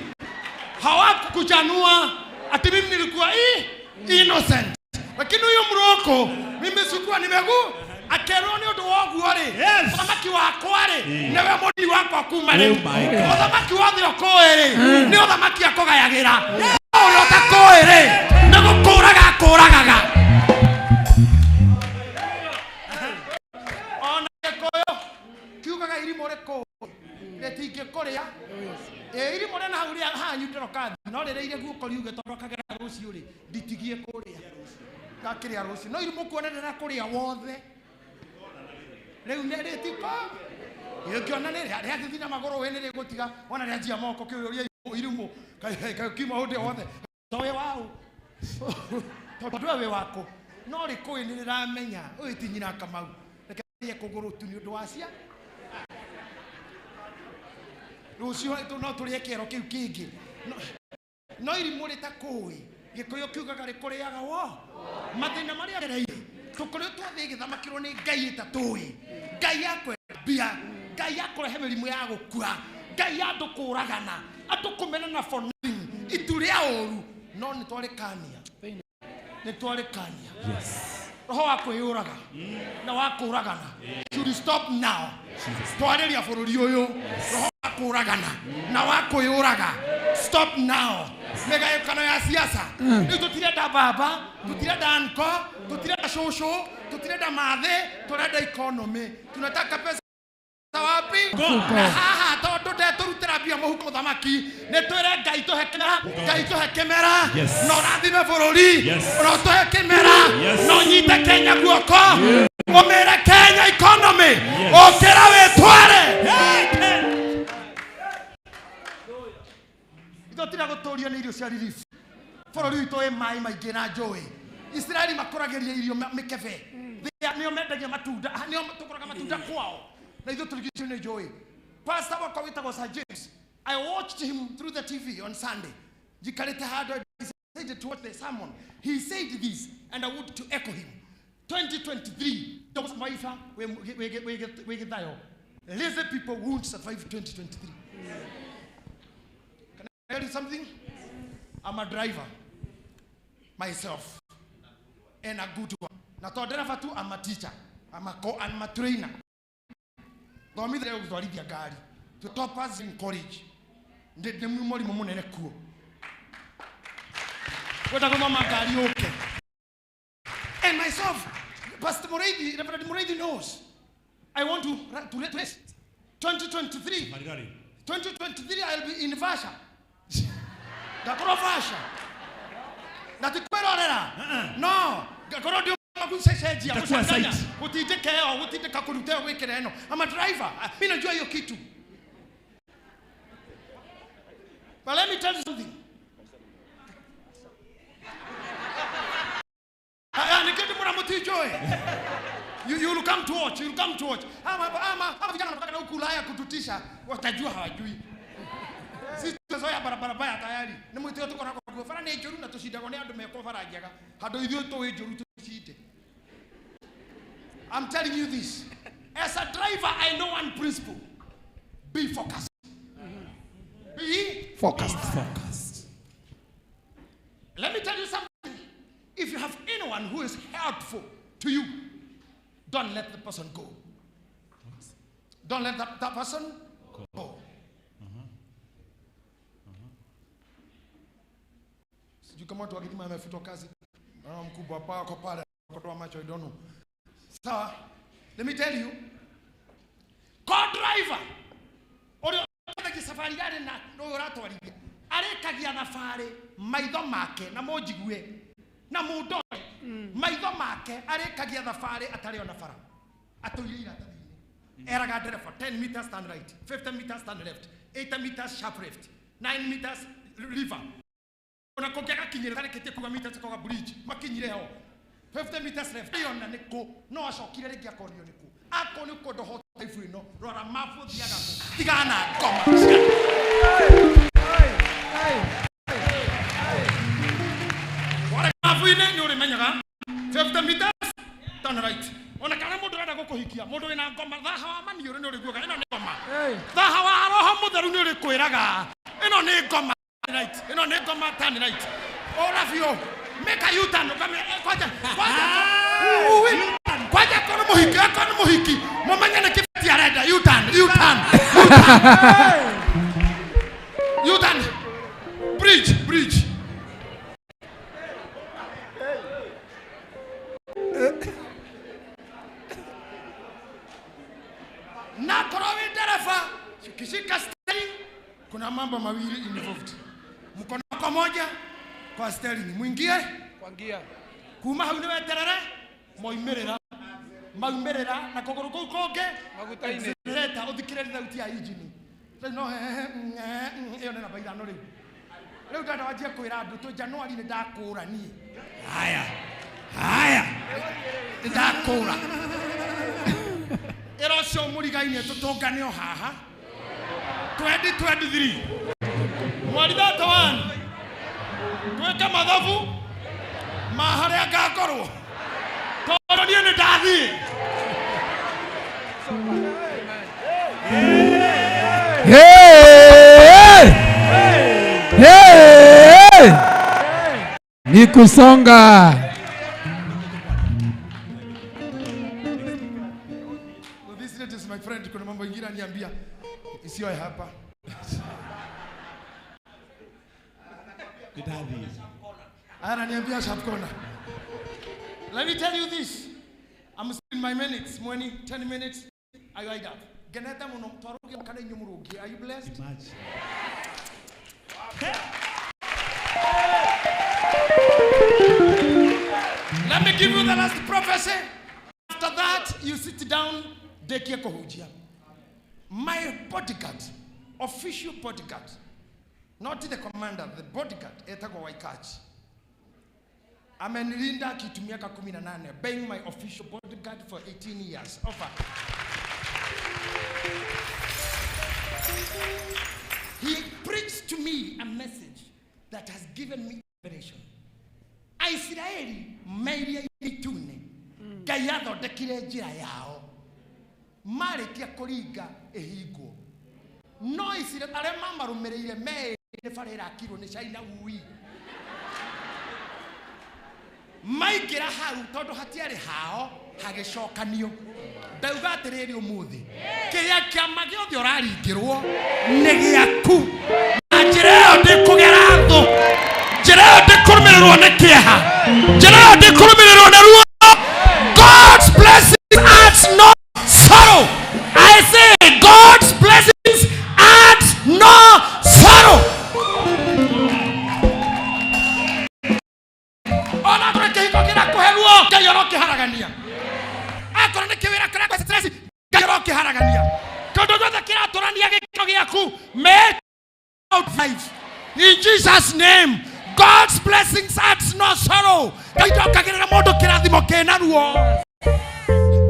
hawakukuchanua ati mimi nilikuwa innocent lakini huyo mroko mimi sikuwa nimegu akeroni ndo wogu ore muthamaki wakwa ri niwe mudi wakwa kuma ri muthamaki wothe okoere ni muthamaki akogayagira uri otakoere nigukuraga ona koyo kiugaga irimo reko retinge korea irimo rena hauria hanyu ndiroka no rireire guko riuge tondokagera rucio ri nditigie korea gakiria rucio no irimo kuonera korea wothe riu ne ritiko yokiona ne ria thina magoro we ne gutiga ona ria jia moko kiuria irimo kai kimo hode wothe towe wao tondu we wako no rikoi ni ramenya uyitinyira Kamau reke kuguru tu ni undu wacia rucio no turie kero kiu kingi no irimo ritakui gikoyo kiugaga rikuriaga wo mathina maria gereire tukore twathe githamakirwo ni ngai itatui ngai yakwe bia ngai yakore hemelimu ya gukua ngai andu kuragana andu kumena na for nothing ituria oru no ni twarekania roho wako yuraga na wako uragana should stop now twariria bururi uyu roho wako uragana na wako yuraga stop now mega yukano ya siasa ni tutirenda baba tutirenda anko tutirenda shosho, tutirenda mathe, turenda economy. Tunataka pesa wapi? Na haha tondu ndeturutira mbia muhuko thamaki ni twire Ngai tuhe kemera no rathime bururi no tuhe kemera no nyite Kenya guoko umire Kenya economy okira wetware itotira guturio ni irio cia relief bururi witu e mai maingi na njui Israeli makurageria irio mikebe nio mendagia matunda nio tukuraga matunda kwao. Pastor Sir James, I watched him through the TV on Sunday. He said towards the sermon. He said this, and I want to echo him. 2023, lazy people won't survive 2023. Can I tell you something? I'm a driver myself, and a good one. Not a driver too, I'm a teacher. I'm a trainer. Domi leo kuzalivia gari. To top us in college. Ndete mwimoli mumune nekuo. Weta kwa mama gari okay. And myself, Pastor Moreidi, Reverend Moreidi knows. I want to rest. 2023. 2023 I'll be in Vasha. Gakoro Vasha. Natikwero orera. No. Gakoro dio I'm a driver. I enjoy your kid too. But let me tell you something. You will come to watch. You'll come to watch. I'm telling you this. As a driver, I know one principle. Be focused. Be focused. Let me tell you something. If you have anyone who is helpful to you, don't let the person go. Don't let that person go. You come out to give my kazi. Mkubwa pa kwa pale kwa macho I don't know. So, let me tell you. Co-driver. Ori otaki safari yale na no ratwari. Arekagia safari maitho make na mojigue na mudo. Maitho make arekagia safari atari ona fara. Atoyira atari. Eraga driver 10 meters stand right, 50 meters stand left, 8 meters sharp left, 9 meters river. Ona kokeka kinyere kare kete kuga meters kwa bridge makinyire ho 50 meters left yona niko no acokire rigi akonio niko ako niko ndo hota ifu ino rora mafu thiaga ko tigana ngoma wala mafu ine ni uri menyaga 50 meters turn right ona kana mundu rada gukuhikia mundu wina ngoma thaha wa mani uri ni uri guoga ino ni ngoma thaha wa roho mutheru ni uri kwiraga ino ni ngoma right. You know, never my turn right. All of you, make a U-turn. Come here, kwaja kono muhiki. Mama nyana kifati ya reda. U-turn. U-turn. Bridge. Na korowe dereva. Kishika steering. Kuna mambo mawili involved. Mkono kwa moja kwa steering, mwingie kwa gia. Kuma haune weterere moimerera. Maumerera na kogoro koge magutaine. Leta uthikire thauti ya engine. No iyo na baira no riu. Riu dada wajia kwira andu to January ni ndakura ni. Haya. Ndakura. Ero cio murigaine tutongane o haha. 2023 mwari data wan tweka mathabu mahare agakorwo toro nie ndathi ni kusonga. This is my friend, kuna mambo ingine aniambia isiyo hapa. Ananiambia sharp corner. Let me tell you this. I'm still in my minutes. 10 minutes. Are you right up? Are you blessed? Let me give you the last prophecy. After that, you sit down. My bodyguard, official bodyguard, not the commander, the bodyguard, Etago Waikachi. I'm in Linda Kitumiaka Kuminanane, being my official bodyguard for 18 years. Offer. He preached to me a message that has given me inspiration. Israeli made itune. Gayado de kirejira yao. Mare kia koriga ehigo. No isire ale mama rumereire me ne farera kiro ne shaina ui. Maikira hau todo hatiare hao hagecokanio. Ndauga atiriri umuthi. Kiria kiama giothe uraringirwo ni giaku. Na njira yo ndikugera thu. Njira yo ndikurumirirwo ni kieha. Njira yo ndikurumirirwo ni ruo. God's blessings adds no sorrow. I say God's blessings adds no sorrow. Ona kore kihiko kira kuheruo kayoro kiharagania. Akora ne kiwira kira kwa stress kayoro kiharagania. Kondo gothe kira torania gikiro giaku make out life. In Jesus' name, God's blessings adds no sorrow. Kaitoka kira mondo kirathimo kena ruo.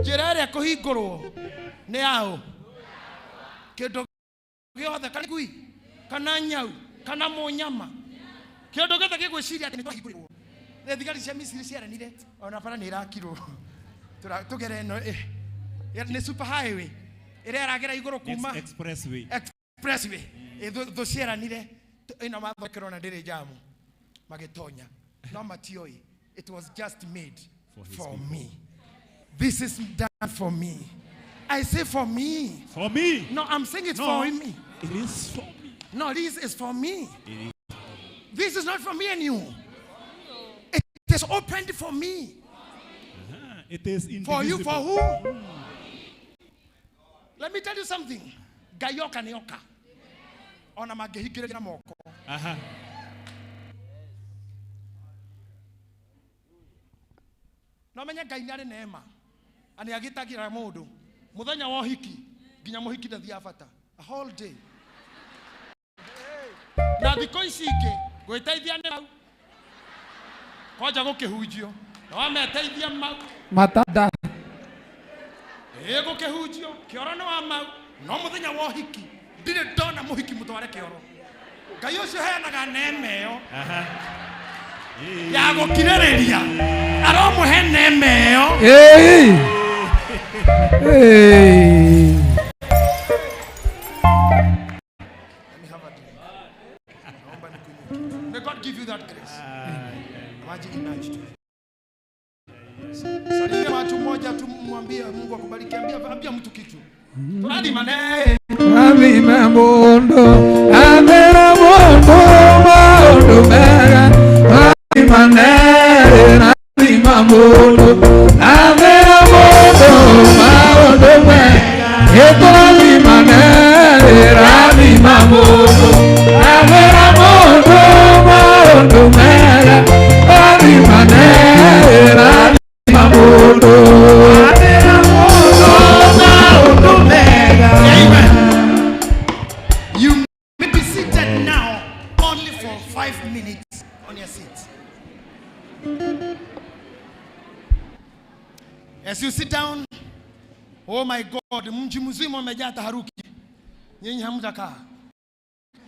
Jerere kuhingurwo ni ao. Kindo giothe kana kui kana nyau kana munyama. Kindo gothe gigwiciria ati ni twahingurwo. Ne thigari cia Misiri ciaranire ona para ni irakirwo. Tugere no ne super highway. Ire aragera iguru kuma expressway. Expressway. Tho ciaranire ina mathokero na ndire jamu. Magetonya. No matioi. It was just made for me. This is done for me. I say for me. For me. No, I'm saying it's for me. It is for me. No, this is for me. This is not for me and you. It is opened for me. It is indivisible. For you, for who? Let me tell you something. Gayoka neoka. Ona magehigire na moko. No menya gainare neema. Ani agitagira mundu. Muthenya wa hiki, ginya muhiki ndathia bata. A whole day. Na thiko icike, gwiteithia ne mau. Koja gukihunjio. No ameteithia mau. Matada. Gukihunjio, kioro no mau. No muthenya wa hiki, ndire ndona muhiki mutware kioro. Ngai ucio heanaga neema iyo. Ya gukirereria. Aromuhe neema iyo. Hey. May God give you that grace. Imagine. Salimia watu mmoja tu, mwambie Mungu akubariki, ambia mtu kitu. Turadi mane. Ami mamondo, amera mondo, mondo mera. Ami mane, ami mamondo, amera mondo, mondo mera. Eto ami mane, ami mamondo, amera mondo, mondo mera. Ami mane, ami mamondo, amera mondo, mondo mera. Amen. You may be seated now only for 5 minutes on your seat. As you sit down, oh my God, mji mzima umejaa taharuki. Nyinyi hamtakaa.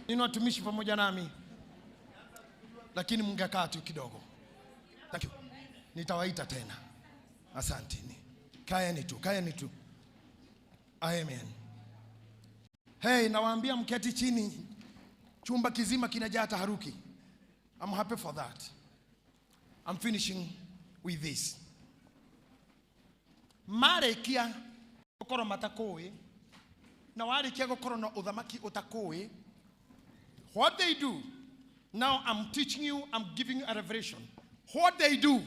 Ni watumishi pamoja nami. Lakini mngekaa tu kidogo. Thank you. Nitawaita tena. Asanteni. Kaeni tu. Amen. Hey, nawaambia mketi chini. Chumba kizima kinajaa taharuki. I'm happy for that. I'm finishing with this. Marekia gukoro matakoi na warekia gukoro na uthamaki utakoi. What they do, now I'm teaching you, I'm giving you a revelation. What they do,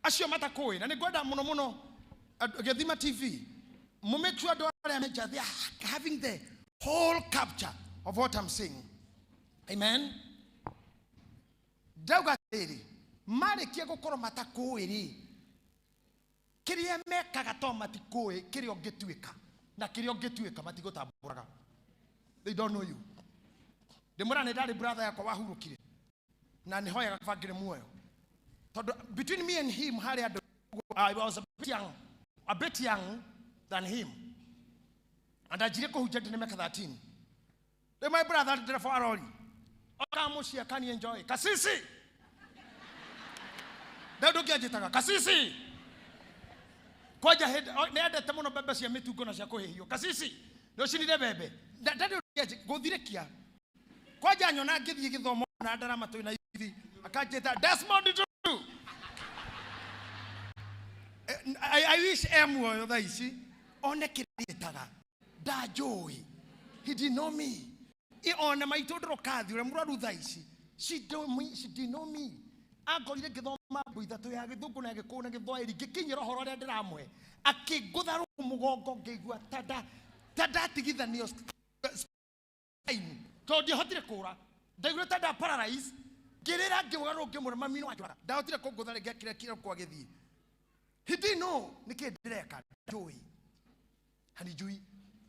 acio matakui na nĩngwenda mũno Gĩthima TV make sure they are having the whole capture of what I'm saying. Amen. Dauga tĩri marĩkia gũkorwo matakũĩ rĩ kĩrĩa mekaga to matikũĩ kĩrĩa ũngĩtuĩka na kĩrĩa ũngĩtuĩka matigũtambũraga. They don't know you. Ndĩmũra nĩ ndarĩ brother yakwa wahurũkire na nĩhoyaga bangĩrĩ muoyo tondũ between me and him harĩ andũ I was a bit young than him and ajire kũhunjia ndĩ nĩmeka 13. My brother did for arori okamucia can enjoy kasisi Dado gĩanjĩtaga kasisi kwaja head nĩendete mũno bebe cia mĩtungo na cia kũhĩhio kasisi nĩ ũcinire bebe Dado gũthirekia kwaja nyona ngĩthiĩ gĩthomo na ndarama twĩ na hivi akanjĩta Desmond Tutu. I wish muoyo thaa ici one kĩrĩtaga ndajũĩ. He didn't know me. On my total card, I'm rather than she didn't know me. I got to get on my boy that we have a book on a corner of boy, kicking your horror at the ramway. I can't go there. Tada to give the news. Told you how to Cora. They were at paradise. Get it up, give her mammy. Doubt the cocoa that I get killed. He didn't know Nicky Dreka, Joey. Honey Joey,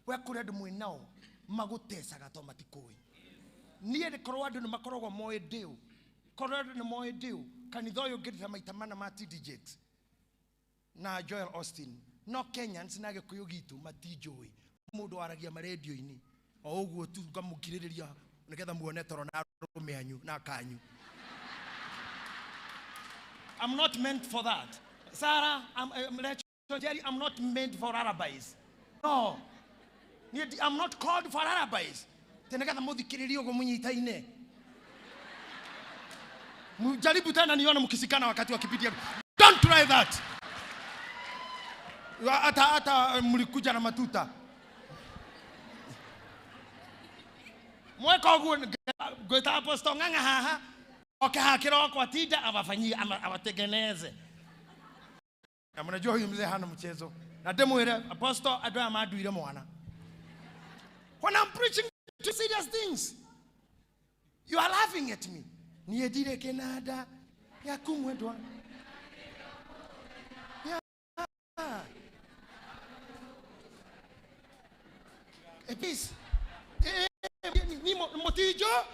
where could I do now? Magote sagatomatikoi. Near the Corrado no Macoro moe deu. Corrado no moe deu. Canidoyo get a maitamana mati digits. Na Joel Austin. No Kenyans naga kuyogito mati joy. Modo aragia radio ini. O go to Gamukiria. Nagada muonetor on Aromeanu, na canyu. I'm not meant for that. Sarah, I'm not meant for Arabis. No. I'm not called for Arabis. Tenagata modi kiririo gomunyita ine. Mujaribu tena niona mkisikana wakati wakipitia. Don't try that. Ata mlikuja na matuta. Mweko gweta aposto nganga haha. Okahakira kwa tida abafanyia abategeneze. Na mnajua huyu mzee hana mchezo. Na demo ile aposto adoya maduire mwana. When I'm preaching to serious things, you are laughing at me. Niedire kenada ya kumwedwa. Yeah. Epis. Ni motijo.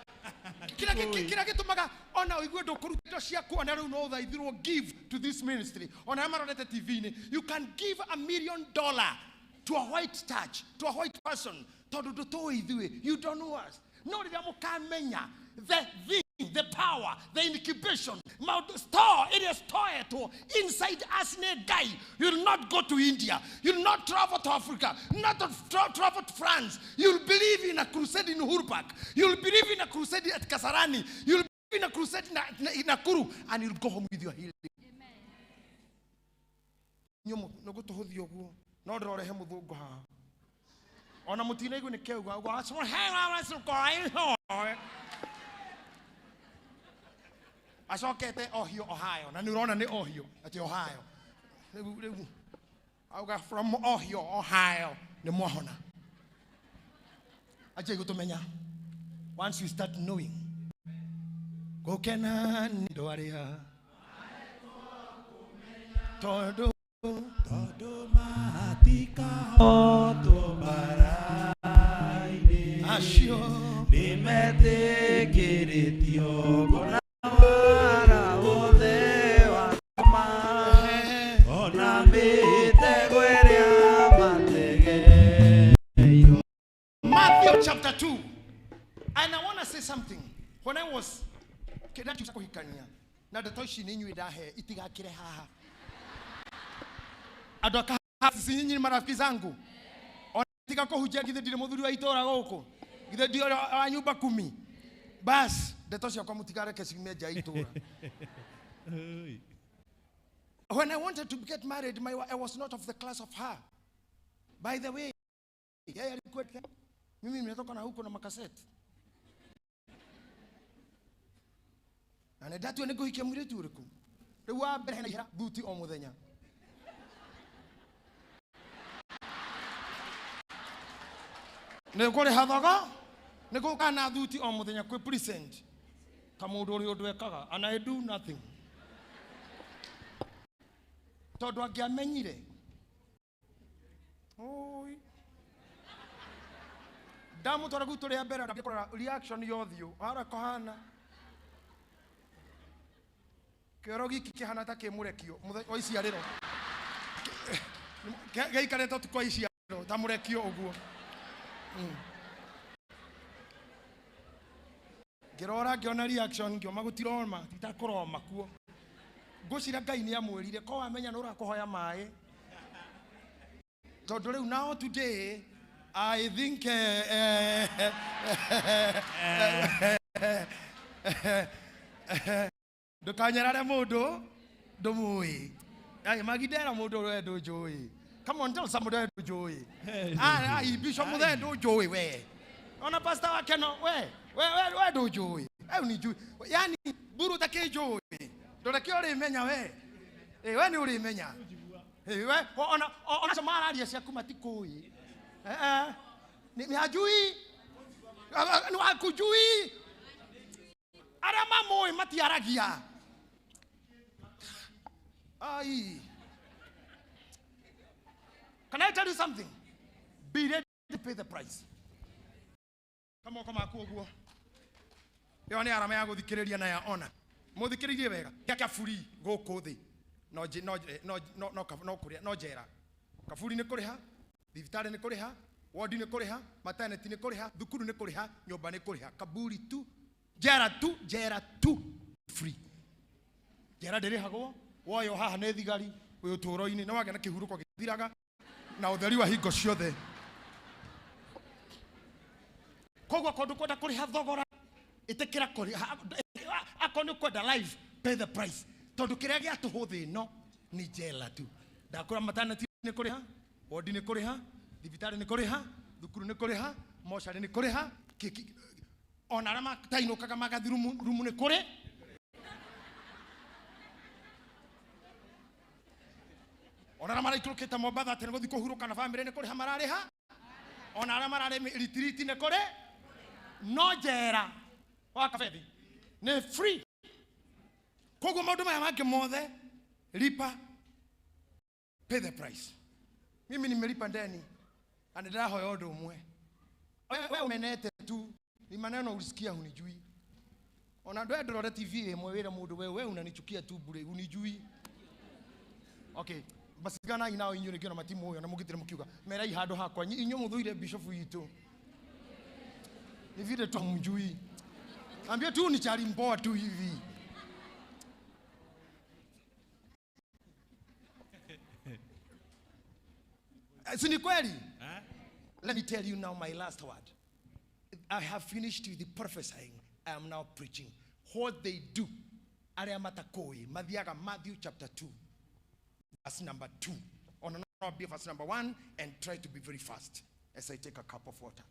Kila kitu maga ona igwedo kuruto ciaku na no tha ithiru give to this ministry. Ona Amarorete TV you can give $1 million to a white church, to a white person. You don't know us. No, the thing, the power, the incubation, store, it is store inside us, guy. You'll not go to India. You'll not travel to Africa. Not travel to France. You'll believe in a crusade in Uhuru. You'll believe in a crusade at Kasarani. You'll believe in a crusade in Nakuru, and you'll go home with your healing. Amen. Ona mutina igu nikeuga ugo aso hang aso koi asokete Ohio Ohio na nirona ni Ohio ati Ohio auga from Ohio Ohio ni mohona aje gutumenya once you start knowing go kena ndo aria todo matika hoto baraide ashio nimete kiritio konawara odewa ma ona mite gweria matege. Matthew chapter 2. And I want to say something. When I was kedatu sakohikania na datoshi ninyu idahe itigakire haha adoka sisi nyinyi marafiki zangu onatika kuhujia githe ndire muthuri wa itora goko githe ndio wa nyumba 10 bas detosha kwa mutigare kesimia itora. When I wanted to get married, I was not of the class of her. By the way, yeye alikuwa mimi nimetoka na huko na makaseti na datu niko hikia mwiretu ureku Rĩu wa mbere hena ihera thuti o mũthenya. Nĩ kũrĩ hathaga nĩ gũka na thuti o mũthenya kwĩ present. Kamũndũ ũrĩa ũndũ ekaga and I do nothing. Tondũ angĩamenyire. Oi. Ndamũtwara gutu rĩa mbere ndakora reaction yothiũ. Ara kohana. Kĩoro gĩkĩ kĩhana ta kĩmũrekio o iciarĩro. Gĩikarĩte ũtukũ iciarĩro ta mũrekio ũguo. Ngĩrora ngĩona reaction ngĩoma gũtiroma titakũroma kuo. Ngũcira Ngai nĩ amwĩrire ko wamenya nĩ ũrakũhoya maĩ. Tondũ rĩu now today I think ndũkanyarare mũndũ ndũmũĩ. Magidera mũndũ ũrĩa ndũnjũĩ. Come on, tell somebody ndũnjũĩ. Bishop mũthee ndũnjũĩ we. Ona pastor wake no we ndũnjũĩ. Unijui. Yani buru takĩnjũĩ. Ndũreke ũrĩmenya we. We nĩ ũrĩmenya. We ona samararia ciaku matikũĩ. Ni hajui. Ni hakujui. Arĩa mamũĩ matiaragia. Can I tell you something? Be ready to pay the price. Come on, kuoguo. Yo ni arama ya guthikiriria na ya ona. Muthikiririe wega. Kaka furi gũkũ thĩ. No jera. Kaburi nĩ kũrĩha, thibitarĩ nĩ kũrĩha, ward nĩ kũrĩha, maternity nĩ kũrĩha, thukuru nĩ kũrĩha, nyũmba nĩ kũrĩha. Kaburi tu, jera tu free. Jera ndĩrĩhagwo, woyo haha nĩ thigari, wĩ ũtũũro-inĩ, no wagĩa na kĩhurũko gĩthiraga na ũtheri wa hingo ciothe. Koguo kũndũ kwenda kũrĩha thogora, ĩtĩkĩra kũrĩha, akorwo nĩ kwenda life, pay the price. Tondũ kĩrĩa gĩatũhũ thĩ ĩno nĩ jela tu. Ndakũra maternity nĩ kũrĩha, ward nĩ kũrĩha, thibitarĩ nĩ kũrĩha, thukuru nĩ kũrĩha, mocarĩ nĩ kũrĩha, ona arĩa matainũkaga magathi rumu nĩ kũrĩ. Ona arĩa maraikũrũkĩte Mombatha atĩ nĩ gũthiĩ kũhurũka na bamĩrĩ nĩ kũrĩha mararĩha. Ona arĩa mararĩ retreat nĩ kũrĩ. No jera wa kabethi nĩ free. Koguo maũndũ maya mangĩ mothe lipa, pay the price. Mimi nimelipa ndeni na ndĩrahoya ũndũ ũmwe. Wewe umenete tu ni maneno ulisikia hunijui. Ona ndio ndorore TV ĩmwe wĩra mũndũ wewe unanichukia tu bure hunijui. Okay, basi gana inao inyuĩ nĩkĩona matimu ũyũ na mũgitĩre mũkiuga mera handũ hakwa inyuĩ mũthũire bishop witũ. Ni vile tu hamjui. Ambia tu ni chari mpoa tu hivi. Sini kweli? Let me tell you now my last word. I have finished with the prophesying. I am now preaching. What they do. Ariamatakoi. Matthew chapter 2. Verse number 2. Or not be verse number 1 and try to be very fast as I take a cup of water.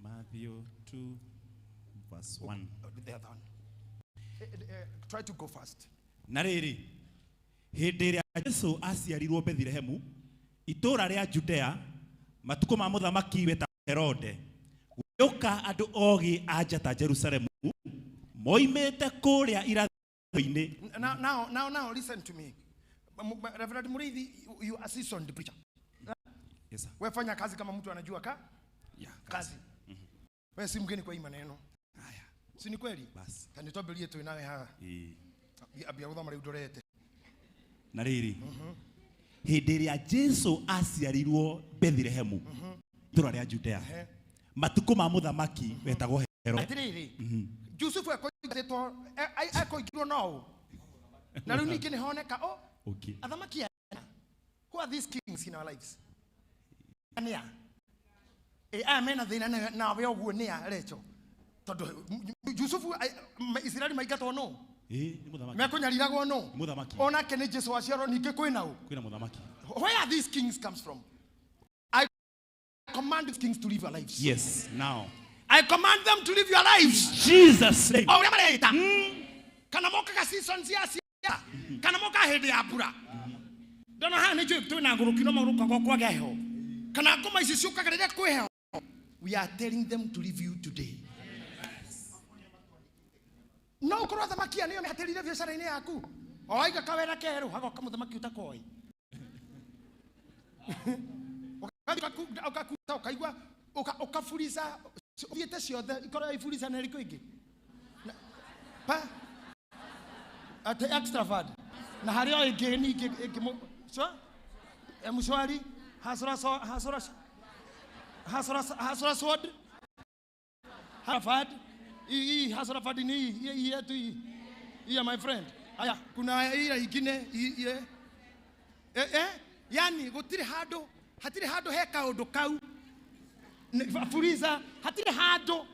Matthew 2 verse 1. The other one. Try to go fast. Nariri. Hĩndĩ ĩrĩa Jesũ aciarirwo Bethlehemu, itũũra rĩa Judea, matukũ ma mũthamaki wetagwo Herode, gũgĩũka andũ ogĩ a njata Jerusalemu, moimĩte kũrĩa irathĩro-inĩ. Now listen to me. Reverend Muriithi, you assist on the preacher. Yes sir. Wewe fanya kazi kama mtu anajua kazi. Wewe si mgeni kwa hii maneno. Haya. Si ni kweli? Basi. Kanitobelie tu nawe haha. Abia gũthoma rĩu ndorete. Na rĩrĩ. Hĩndĩ ĩrĩa Jesũ aciarirwo Bethlehemu, itũũra rĩa Judea, matukũ ma mũthamaki wetagwo Herode. Atirĩrĩ. Yusufu ekoigirwo no. Na rĩu ningĩ nĩ honeka okay. Athamaki who are these kings in our lives? Ania. Amena thĩna nawe ũguo nĩa Rachel. Tondũ Yusufu Israeli maigatwo no. Nĩ mũthamaki. Mekũnyariragwo no. Mũthamaki. Ona kene Jesu aciarwo ningĩ kwĩna ũ. Kwĩna mũthamaki. Where are these kings comes from? I command these kings to live your lives. Yes, now. I command them to live your lives. Jesus name. kana moka ka seasons ya cia kana moka hede ya mbura ndona ha nĩ njũĩ twĩna ngũrũki no maruka kwa geho kana ngoma ici ciũkaga rĩrĩa kwĩheho. We are telling them to leave you today. No ukorwo thamakia nĩyo mĩhatĩrĩire biacara-inĩ yaku oaiga kawera kerũ hagoka mũthamaki ũtakoi ukakuta ukaigua ukafuriza thiĩte ciothe ikorwo ifuriza na rĩko ingĩ pa ate extravagant na harĩa ingĩ ningĩ so mshwari hasura sword Harvard hii Harvard ni hii yetu hii my friend. Aya kuna ile nyingine yani gutire hado heka undu kau furiza hatire hado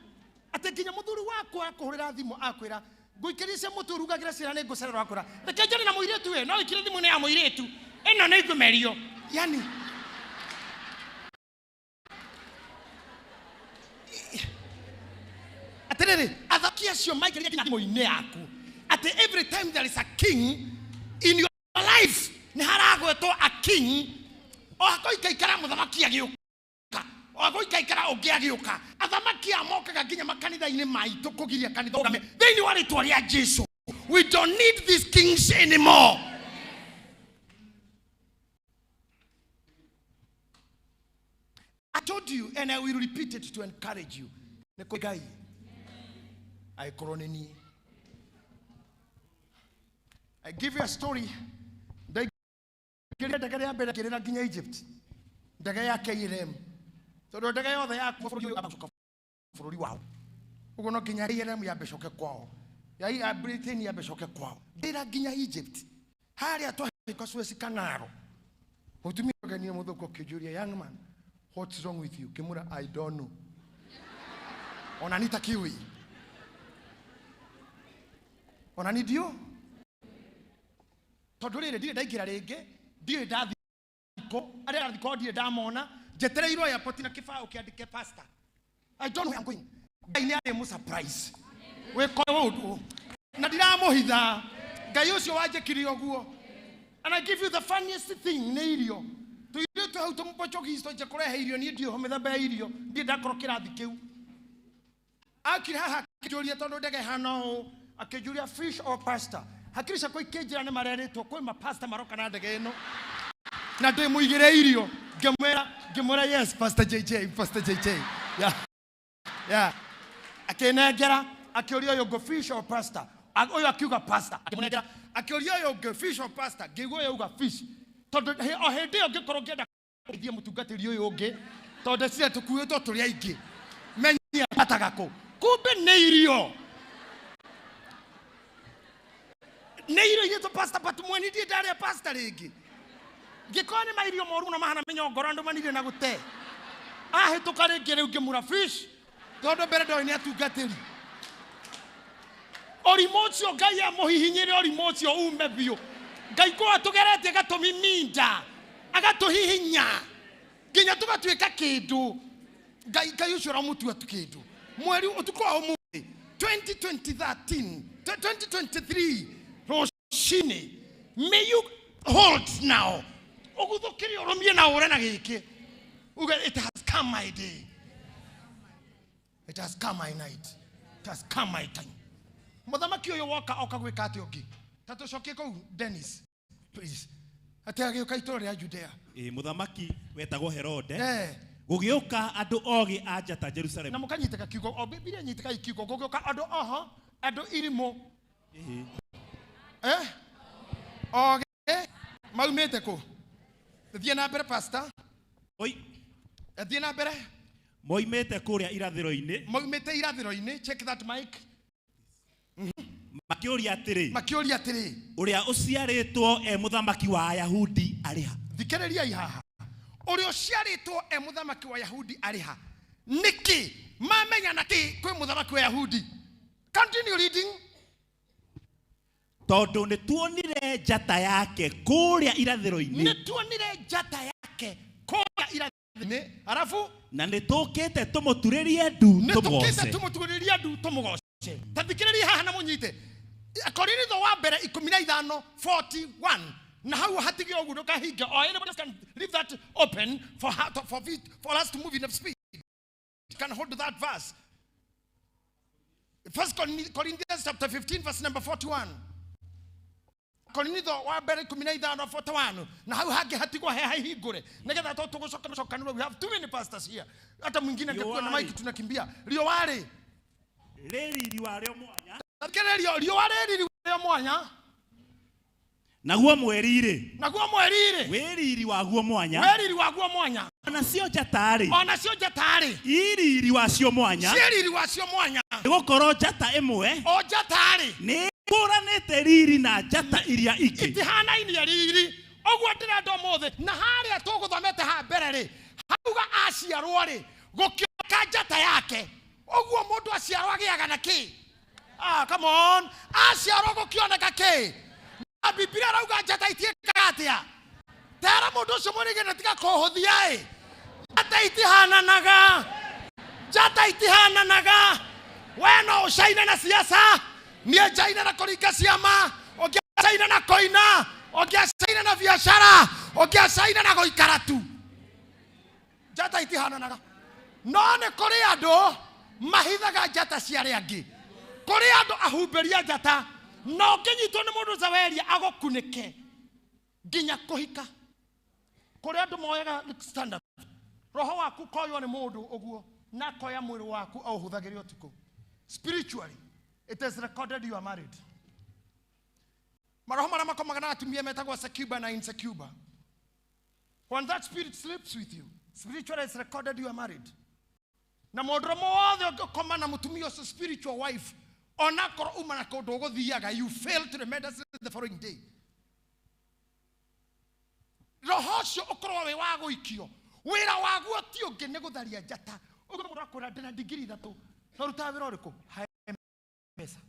atekinya muthuri wako akuhurira thimu akwira nguikiricia mutu rugagira cira ni ngucererwa akura reke njane na muiretu we no ikire thimu ni ya muiretu ino ni ngumerio yani aterere athakia cio maikiria kinya thimu-ini yaku at every time there is a king in your life ni haragwetwo a king o hakoikaikara muthamaki agiuka o hakoikaikara ungi agiuka athamaki amokaga nginya makanitha-ini maitu kugiria kanitha ugame thiini wa ritwa ria Jesu. We don't need these kings anymore. I told you and I will repeat it to encourage you. Nekogai I koroneni. I give you a story. Ndege ya mbere kirira nginya Egypt. Ndege ya KLM. Tondu ndege yothe ya bũrũri wao. Ugo no nginya KLM ya beshoke kwao. Ya Britain ya beshoke kwao. Ndira nginya Egypt. Haria twahika Suez Canal. Mutumia gani muthuko kijuria young man. What's wrong with you? Kimura I don't know. Onanita kiwi. Onanidio. Tondu rĩrĩ ndirĩ ndaingĩra rĩngĩ ndirĩ ndathiko arĩa arathiko ndirĩ ndamona njetereirwo airport na kĩbaũ kĩandĩke pastor. I don't know where I'm going. Ngai nĩ arĩ mu surprise wĩkoe ũndũ na ndiramũhitha Ngai ũcio wanjĩkire ũguo. And I give you the funniest thing nĩ irio tũirĩtu hau tũmũpochokisto njekũrehe irio niĩ ndio mĩthemba ya irio ndirĩ ndakorwo kĩrathi kĩu akire haha akĩnjũria tondũ ndege hana ũũ akĩnjũria fish or pasta. Hakirisha kwa ikejira ni mareretwo kwa mapasta maroka na ndege ino na ndĩ mũigĩre irio ngĩmwĩra yes pastor JJ yeah akenengera akĩũria ũyũ go fish or pasta ũyũ akiuga pasta akĩmũnengera akĩũria ũyũ go fish or pasta ngĩigua ũyũ uga fish tondũ o hĩndĩ ĩyo ngĩkorwo ngĩenda gũthie mũtungatĩri ũyũ ũngĩ tondũ cire tũkuĩtwo tũrĩ aingĩ menyia atagako kumbe nĩ irio Neiro yeto pasta patumwani die dare pasta regi. Gekone mairio moru na mahana menyo gorando manire na gute. He tokare gere ugemura fish. Todo beredo ni atugateri. Orimotio gaya mohihinyere orimotio umebio. Gaiko atugerete gatomi minda. Agatohihinya. Ginya tugatweka kindu. Gayushora mutu atukindu. Mweri utuko omu 2023 Roshini, may you hold now. It has come my day. It has come my night. It has come my time. Mothamaki oyo waka okagwika atioki. Tato shokeko Dennis. Please. Atege ukaitore ya Judea. Mothamaki wetagwo Herode. Gugioka andu ogi ajata Jerusalem. Na mukanyiteka kiugo Biblia nyiteka ikiugo gugioka andu irimo. Okay. Maumete ko. Thie na mbere pastor. Oi. Thie na mbere. Moimete kuria irathiro-ini. Moimete irathiro-ini. Check that mic. Makĩũria atĩrĩ. Ũrĩa ũciarĩtwo muthamaki wa Ayahudi arĩ ha? Thikĩrĩria haha. Ũrĩa ũciarĩtwo muthamaki wa Ayahudi arĩ ha? Niki mamenya naki kwĩ muthamaki wa Ayahudi. Continue reading. Tondu nĩ tuonire njata yake kũrĩa irathiro-ini. Nĩ tuonire njata yake kũrĩa irathiro-ini. Arafu na nĩ tũkĩte tũmũturĩrie ndu tũmũgoce. Nĩ tũkĩte tũmũturĩrie ndu tũmũgoce. Tathikĩrĩria haha na mũnyite. Korinitho wa mbere 15:41. Na hau hatige ogu ndukahinga. Or anybody can leave that open for us to move in the speed. You can hold that verse. 1 Corinthians chapter 15 verse number 41. Korinitho wa mbere 15:41. Na hau hage hatigwo he hahingure. Nigetha tugucokanirwo. We have too many pastors here. Hata mwingine angekuwa na mic tunakimbia. Rio wale. Rĩriri warĩo mwanya. Rio wale rĩriri warĩo mwanya. Naguo mwerire. Naguo mwerire. Wĩriri waguo mwanya. Wĩriri waguo mwanya. Ona cio njatari. Ona cio njatari. Iriri wacio mwanya. Iriri wacio mwanya. Gũkorwo njata ĩmwe. O njatari. Nĩ kũranĩte riri na njata iria ingĩ. Itihanaine riri. Oguo ndĩrenda ũmũthĩ. Na harĩa tũgũthomete ha mbere rĩ. Hauga aciarwo rĩ. Gũkĩoka njata yake. Oguo mũndũ aciarwo agĩaga na kĩ? Come on. Aciarwo gũkĩoneka kĩ? Na Biblia rauga njata itiĩkaga atĩa? Tera mũndũ ũcio mũrigĩte tiga kũhũthia ĩ. Njata itihananaga. Njata itihananaga. We no ũcaine na siasa. Niĩ njaine na kũringa ciama. Ũngĩacaine na koina. Ũngĩacaine na biacara. Ũngĩacaine na gũikara tu. Njata itihananaga. No nĩ kũrĩ andũ mahithaga njata cia arĩa angĩ. Kũrĩ andũ ahumbĩria njata. No ũngĩnyitwo nĩ mũndũ zaweria agũkunĩke nginya kũhika. Kũrĩ andũ moyaga stand up. Roho waku koywo nĩ mũndũ ũguo na koya mwĩrĩ waku auhũthagĩre ũtukũ. Spiritually, it is recorded you are married. Maroho marĩa makomaga na atumia metagwo succuba na insuccuba. When that spirit sleeps with you, spiritually it's recorded you are married. Na mũndũ wothe ũngĩkoma na mũtumia ũcio spiritual wife, ona korwo uma na kũndũ ũgũthiaga, you fail to the medicine the following day. Roho ũcio ũkorwo wĩ wa gũikio. Wĩra waguo ti ũngĩ nĩ gũtharia njata. Ũguo mũndũ akũra ndĩna digiri 3. No rutaga wĩra ũrĩkũ? Mesa.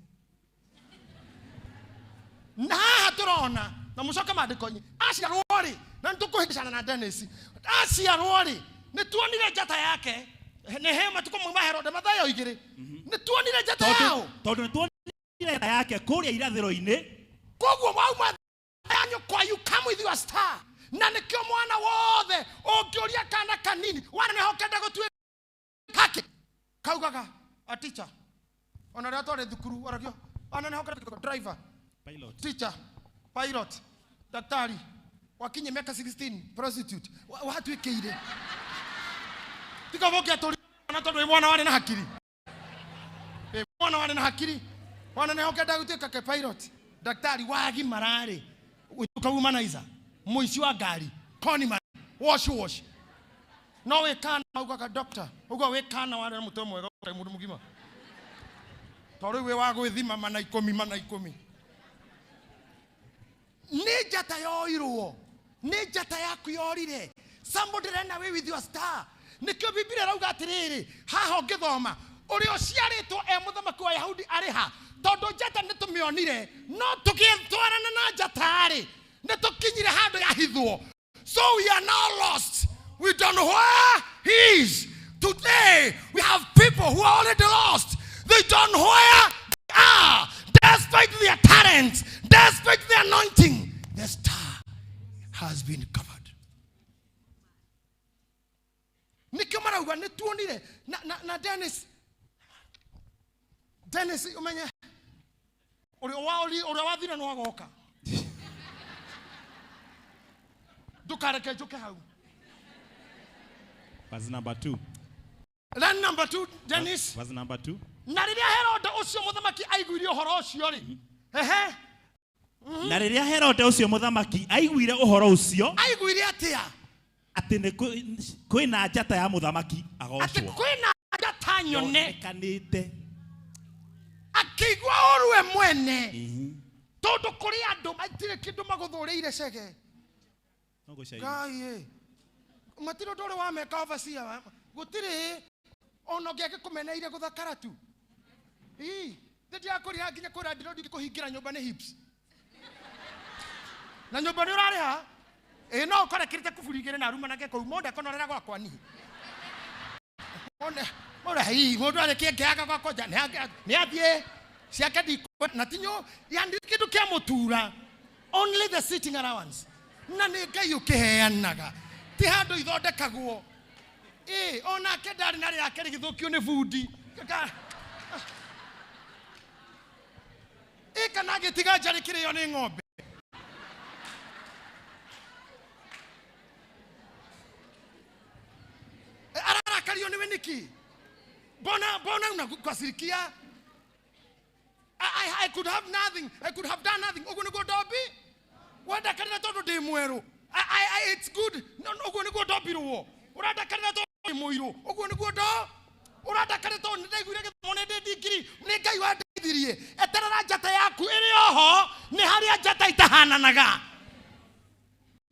Na haha tũrona na mũcoka maandĩko-inĩ. Aciarwo rĩ, na nĩtũkũhĩngĩcana na Dennis. Aciarwo rĩ, nĩtuonire njata yake. Nĩ he matuko mwa Herode Mathayo 2. Nĩtuonire njata yao. Tondũ nĩtuonire njata yake kũrĩa irathĩro-inĩ. Koguo wauma yanyu kwa you come with your star. Na nĩkĩo mwana wothe ũngĩũria kana kanini wana nĩhokenda gũtuĩka kake. Kaugaga a teacher. Ona rĩa twarĩ thukuru waragio. Ona nĩhokenda driver. Pilot. Teacher. Pilot. Daktari. Wakinye miaka 16 prostitute. Watuĩkĩire. Tika voke atori na tondu mwana wale na hakiri. Mwana wale na hakiri. Wana nĩhokenda gũtuĩka ke pilot. Daktari wagi marare. Ukahumaniza. Muici wa ngari. Koni ma. Wash. No we kana ugaga doctor. Uga we kana wale na mũtwe mwega kai mũndũ mũgima. Tori we wa gwĩthima mana 10. Nĩ njata yoirwo. Nĩ njata yaku yorire. Somebody ran away with your star. Nikio Biblia rauga atiriri haha ũngĩthoma ũrĩa ũciarĩtwo mũthamaki wa Yahudi arĩ ha tondũ njata nĩtũmĩonire no tũgĩtwarana na njata rĩ nĩtũkinyire handũ yahithwo. So we are now lost. We don't know where he is. Today we have people who are already lost. They don't know where they are. Despite their talents, despite their anointing, the star has been covered. Nikio marauga nĩtuonire na Dennis umenye ũrĩa wathire no agoka. Ndukareke njuke hau. Verse number 2. Then number 2 Dennis. Verse number 2. Na rĩrĩa Herode ũcio mũthamaki aiguire ũhoro ũcio rĩ. Na rĩrĩa Herode ũcio mũthamaki aiguire ũhoro ũcio. Aiguire atĩa? Atĩ nĩ kwĩna njata ya mũthamaki agocwo. Atĩ kwĩna njata nyone. Kanĩte. Akĩigua ũru we mwene. Tondũ kũrĩ andũ matirĩ kĩndũ magũthũrĩire cege. Ngai matiro ndore wa meka overseer gũtirĩ ona ũngĩake kũmeneire gũthakara tu. Ndia kũrĩha nginya kũrĩa ndĩro ndikũhingĩra nyũmba nĩ hips. Na nyũmba nĩ ũrarĩha? No ũkore kĩrĩte kũburingĩre na aruma nake kũu mũndũ akonorera gwakwa ni. Mũndũ arĩ kĩngĩaga gwakwa nĩ athiĩ Siaka di natinyo yandi kitu kia motura. Only the sitting allowance. Na nega yukeheanaga. Ti hando ithondekagwo. Ona kedari nari akeri githukio ni foodi. Kana gitiga jari kire yo ni ng'ombe. Arara kali yo ni weniki. Bona unakasirikia. I could have nothing. I could have done nothing. Ogone go dobi. Wada kana todo de muero. It's good. No ogone go dobi ro. Urada kana todo muiro. Ogone go do. Urada kana to ndegure ke mone de digiri. Ngai wa dirie. Eterera jata yaku iri oho ni haria jata itahananaga.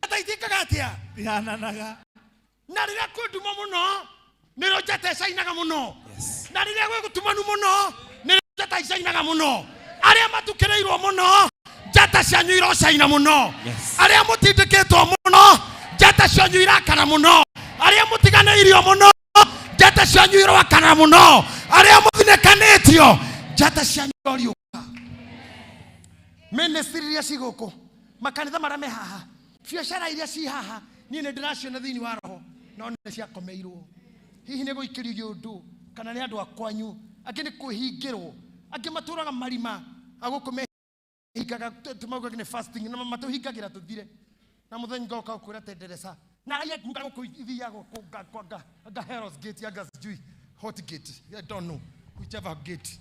Jata itikagatia. Ihananaga. Na rira kuduma muno. Niro jata sainaga muno. Yes. Na rira gwe gutumanu muno. Jata isainaga muno. Aria matukereirwo muno. Jata cianyu irocaina muno. Aria mutindikitwo muno. Jata cianyu irakana muno. Aria mutiganeirio muno. Jata cianyu iroakana muno. Aria muthinekanitio. Jata cianyu iriuka. Ministry iria ciguku. Makanitha maria me haha. Biacara iria ci haha. Nie ne ndiraciona thiini wa roho. No ne ciakomeirwo. Hihi ne guikirio undu kana ni andu akwanyu. Angĩ nĩ kwĩhingĩrwo, angĩ matũraga marima agũkũ mehingaga tumauga nĩ fasting na matũhingagĩra tũthire na mũthenya ngoka ũkwĩra tenderesa na aye guka gũkũ ithiago anga Hell's Gate anga sijui Hot Gate, I don't know whichever gate.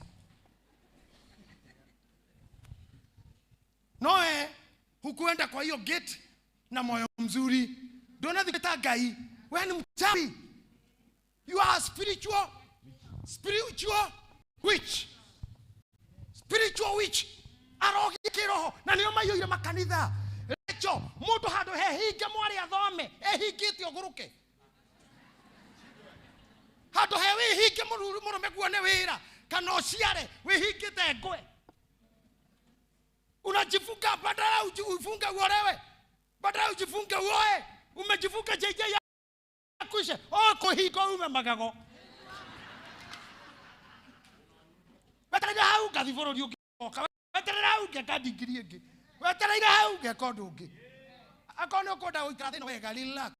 Noe hukuenda kwa hiyo gate na moyo mzuri, ndio thikata Ngai, wewe ni mchawi, you are spiritual witch. Spiritual witch. Arogi kiroho. Na niyo mayoire makanitha. Lecho, mundu handu hehinge mwari athome. Ehingite oguruke. Handu he wihinge murume guone wira. Kana ociare wihingite ngwe. Unajifunga badala ujifunge uolewe. Badala ujifunge uoe. Umejifunga jeje ya kushe. Kuhinga ume magago. Weterera hau gathibũrũri ũngĩ. Weterera hau ngekandingiri ĩngĩ. Wetereire hau ngeka ũndũ ũngĩ. Akorwo nĩ ũkwenda gũikara thĩinĩ wega, relax.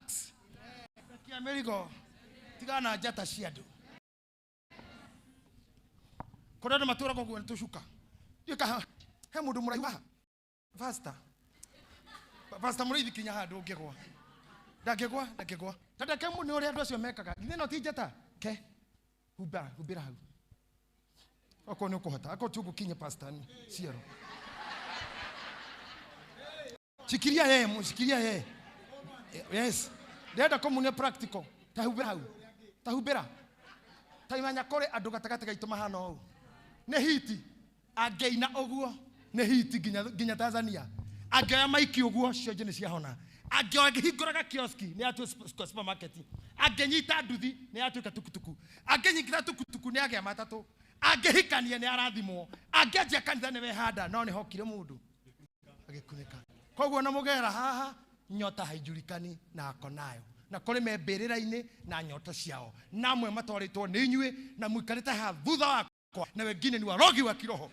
Rekia mĩrigo. Tigana na njata cia andũ. Kũrĩa andũ matũraga ũguo nĩ tũcuka. He mũndũ mũraihu haha. Pastor mũraithi kinya handũ ũngĩgwa. Ndangĩgwa. Tandake nĩ ũrĩa andũ acio mekaga. Githĩ no ti njata? Ke. Humbĩra hau. Ako no kohata. Ako tugu kinye pastor ni. Siero. Shikilia yeye. Yes. Deda komune practical. Tahubera. Taimanya kore andu gatagate gaitu mahana ou. Ne hiti. Ageina oguo. Ne hiti ginya Tanzania. Agea maiki oguo cionje ni ciahona. Agea gihinguraga kioski ni atu supermarket. Agenyita nduthi ni atu katukutuku. Agenyita tukutuku ni agea matatu. Agehikania ni arathimwo. Ageja kanitha ni wehanda no ni hokire mundu. Agekuneka. Koguo na mugera haha nyota haijulikani na akonayo. Na kore mebirira-ini na nyota ciao. Namwe matwaritwo ni inyue na muikarite ha thutha wakwa na wengine ni warogi wa kiroho.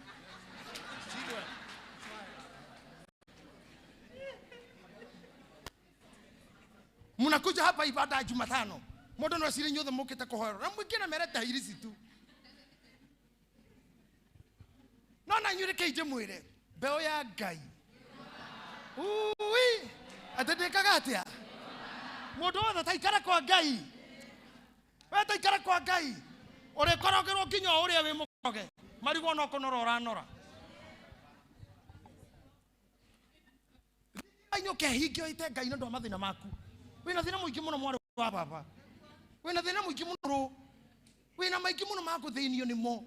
Munakuja hapa ibada ya Jumatano. Mundu no ciri nyothe mukite kuhoera. Na mwingine merete hirisi tu. No na nyure keije mwire. Beo ya Ngai. Ui. Atendekaga atia. Mundu wothe taikara kwa Ngai. We taikara kwa Ngai. Ore korogerwo nginya uria wi mukoge. Marigo no kunora uranora. Ainyo kehingio ite Ngai ndo mathina maku. Wina thina muingi muno mwari wa baba. Wina thina muingi muno. Wina maiki muno maku thiinio nimo.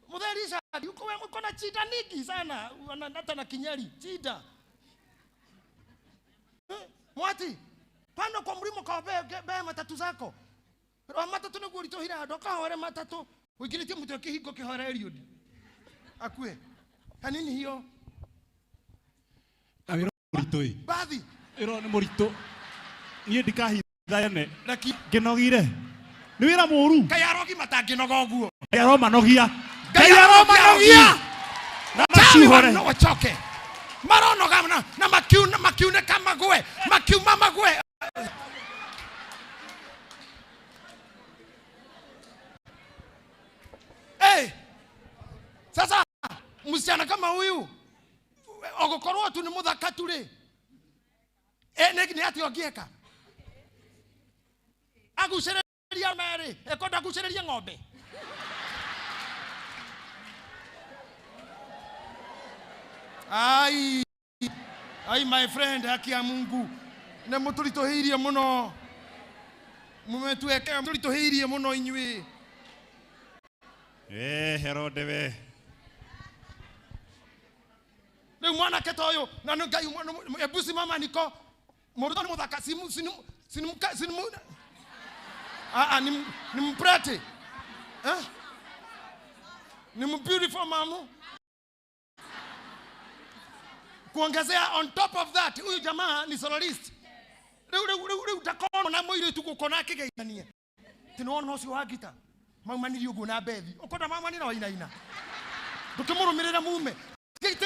Mutherisha uko wewe uko na chida nyingi sana. Hata na kinyari chida. Mwati. Pano kwa mlimo kwa be matatu zako. Matatu niguo ritohira ando kahore matatu. Wigirite mtu kihingo kihore Eliud. Akue. Hanini hiyo? Awiro muritoi. Bathi. Iro ni murito. Nie ndikahithane. Naki nginogire. Ni wira muru. Kaya rogi matanginoga oguo. Kaya ro manogia. Gaya Roma nogia. Na mashuhore. No wachoke. Marono gamna na makiune kama gwe. Makiuma magwe. Hey. Sasa msichana kama huyu ogokorwo tu ni muthaka tu ri ni ati ogieka agucereria meri ekonda gucereria ng'ombe ai my friend haki ya Mungu ne mutulitohirie muno mumetueka mutulitohirie muno inyui Herode we. Ni mwana ketoyo na ngai ebusi mama niko muruto ni muthaka simu ni mprete ni beautiful mamu kuongezea on top of that huyu jamaa ni soloist leo utakono na moyo tu kukona kigeithania tinoona no si wa gita maumanirio ugo na bethi ukonda mama ni na wainaina tukimurumirira mume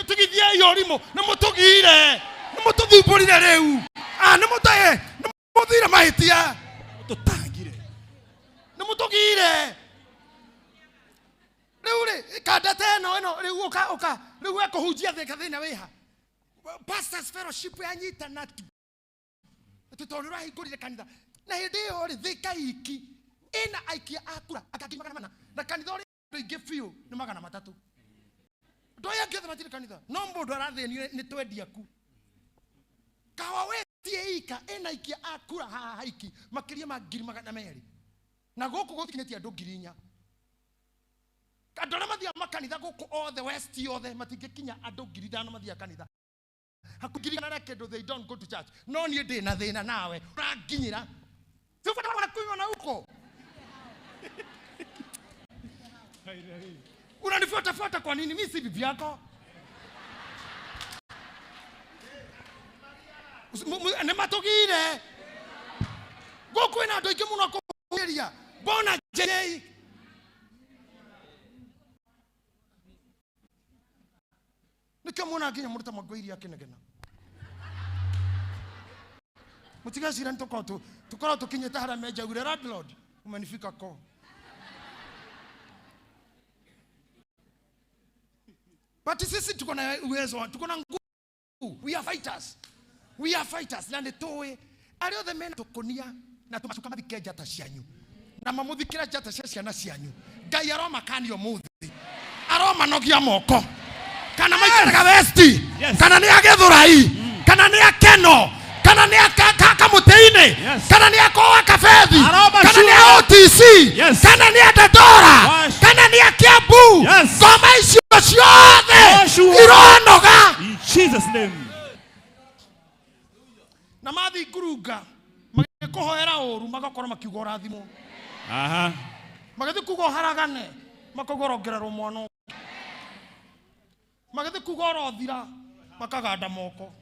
tugithia yorimo na mutugire na mututhumbũrire rĩu na muthire mahitia tutangire na mutugire rĩu rĩ kanda teno ĩno rĩu uka rĩu ekũhunjia thĩna wĩha pastors fellowship yanyita na tutondu rahingũrire kanitha na hĩndĩ ĩyo rĩ thika iki ina aikia akura akakimagana na kanitha ũrĩ ingĩ biũ nĩ 300 Doya getha matire kanitha. No mbodo aratheni ni twendi aku. Kawa wetie ika ena ikia akura haiki makiria ma 200 na goku guthikinetie andu 4,000. Kadora mathia makanitha goku othe west othe matingikinya andu 5,000 mathia kanitha. Hakugirigana na kendo they don't go to church. No ni ndi na thina nawe. Uranginyira. Sifata wana kuiona huko. Unanifuata kwa nini? Mimi si bibi yako. Ne matogire. Goku ina ndo ikimuno kuria. Bona jei. Nikamuna akinya muruta magwiri akinegena. Mutiga shira ntokoto. Tukora tukinyeta hara meja ure Radlord. Umenifika ko. But sisi tuko na uwezo, tuko na nguvu. We are fighters. We are fighters. Na nitoe ario the men tukonia na tumashuka mathike jata cianyu. Na mamuthikira jata ciana cianyu. Ngai aroma kanio muthi. Aroma nogia moko. Kana maikaraga westi. Kana ni agithurai. Kana ni akeno. Kana ni akamuteine. Kana ni akoa kafethi. Kana ni OTC. Kana ni adadora. Kana ni akiabu. Ngoma icio ciothe ironoga in Jesus name. Na mathi nguruga magikuhoera uru magakora makiuga rathimo. Magathi kugo haragane makogorogererwo mwana. Magathi kugo rothira makaganda moko.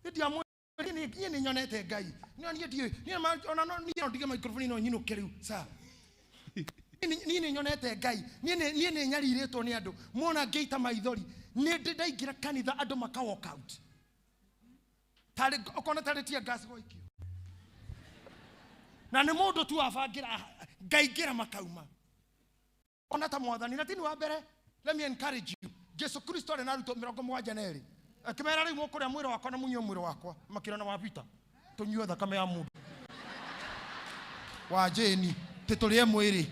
Ndia mwe ni nyonete Ngai. Ni ndige microphone no nyino keriu sa. Ni nyonete Ngai. Ni nyariretwo ni andu. Mona ngeita maithori. Ni ndaingira kanitha andu maka walk out. Tari okona tari tia gas goikio. Na ni mundu tu afangira ngaingira makauma. Ona ta mwathani na tini wa mbere. Let me encourage you. Jesu Kristo ari naruto 72 akimera ri mukuria mwiro wakwa na munyo mwiro wakwa makirana wa vita tunyue thakame ya mundu wa jeni titulie mwiri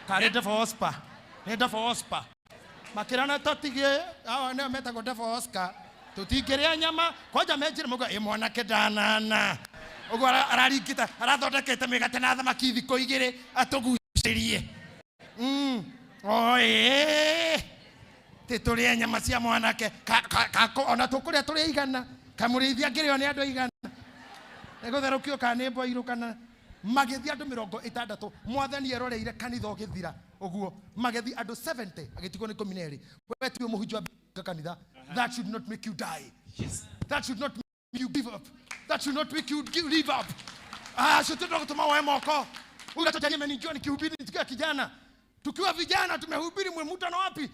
kare defa Oscar ne defa Oscar makirana totigie awa ne metago defa Oscar tutigeria nyama koja mejire mugo imwana kedanana ugo ararikita arathondekete migate na thamaki thiko igire atugucirie oye titulie nyama cia mwanake ona tukuria turi igana kamurithia ngirio ni andu igana egutherukio kana mbo irukana magethia andu 60 mwathani eroreire kanitha ogithira uguo magethi andu 70 agitigwo ni 12 wewe tu muhunjwa kanitha. That should not make you die. That should not make you give up. That should not make you give up. Sio tu kutuma wewe moko. Ule mtoto amenijua nikihubiri nikiwa kijana. Tukiwa vijana tumehubiri mkutano wapi?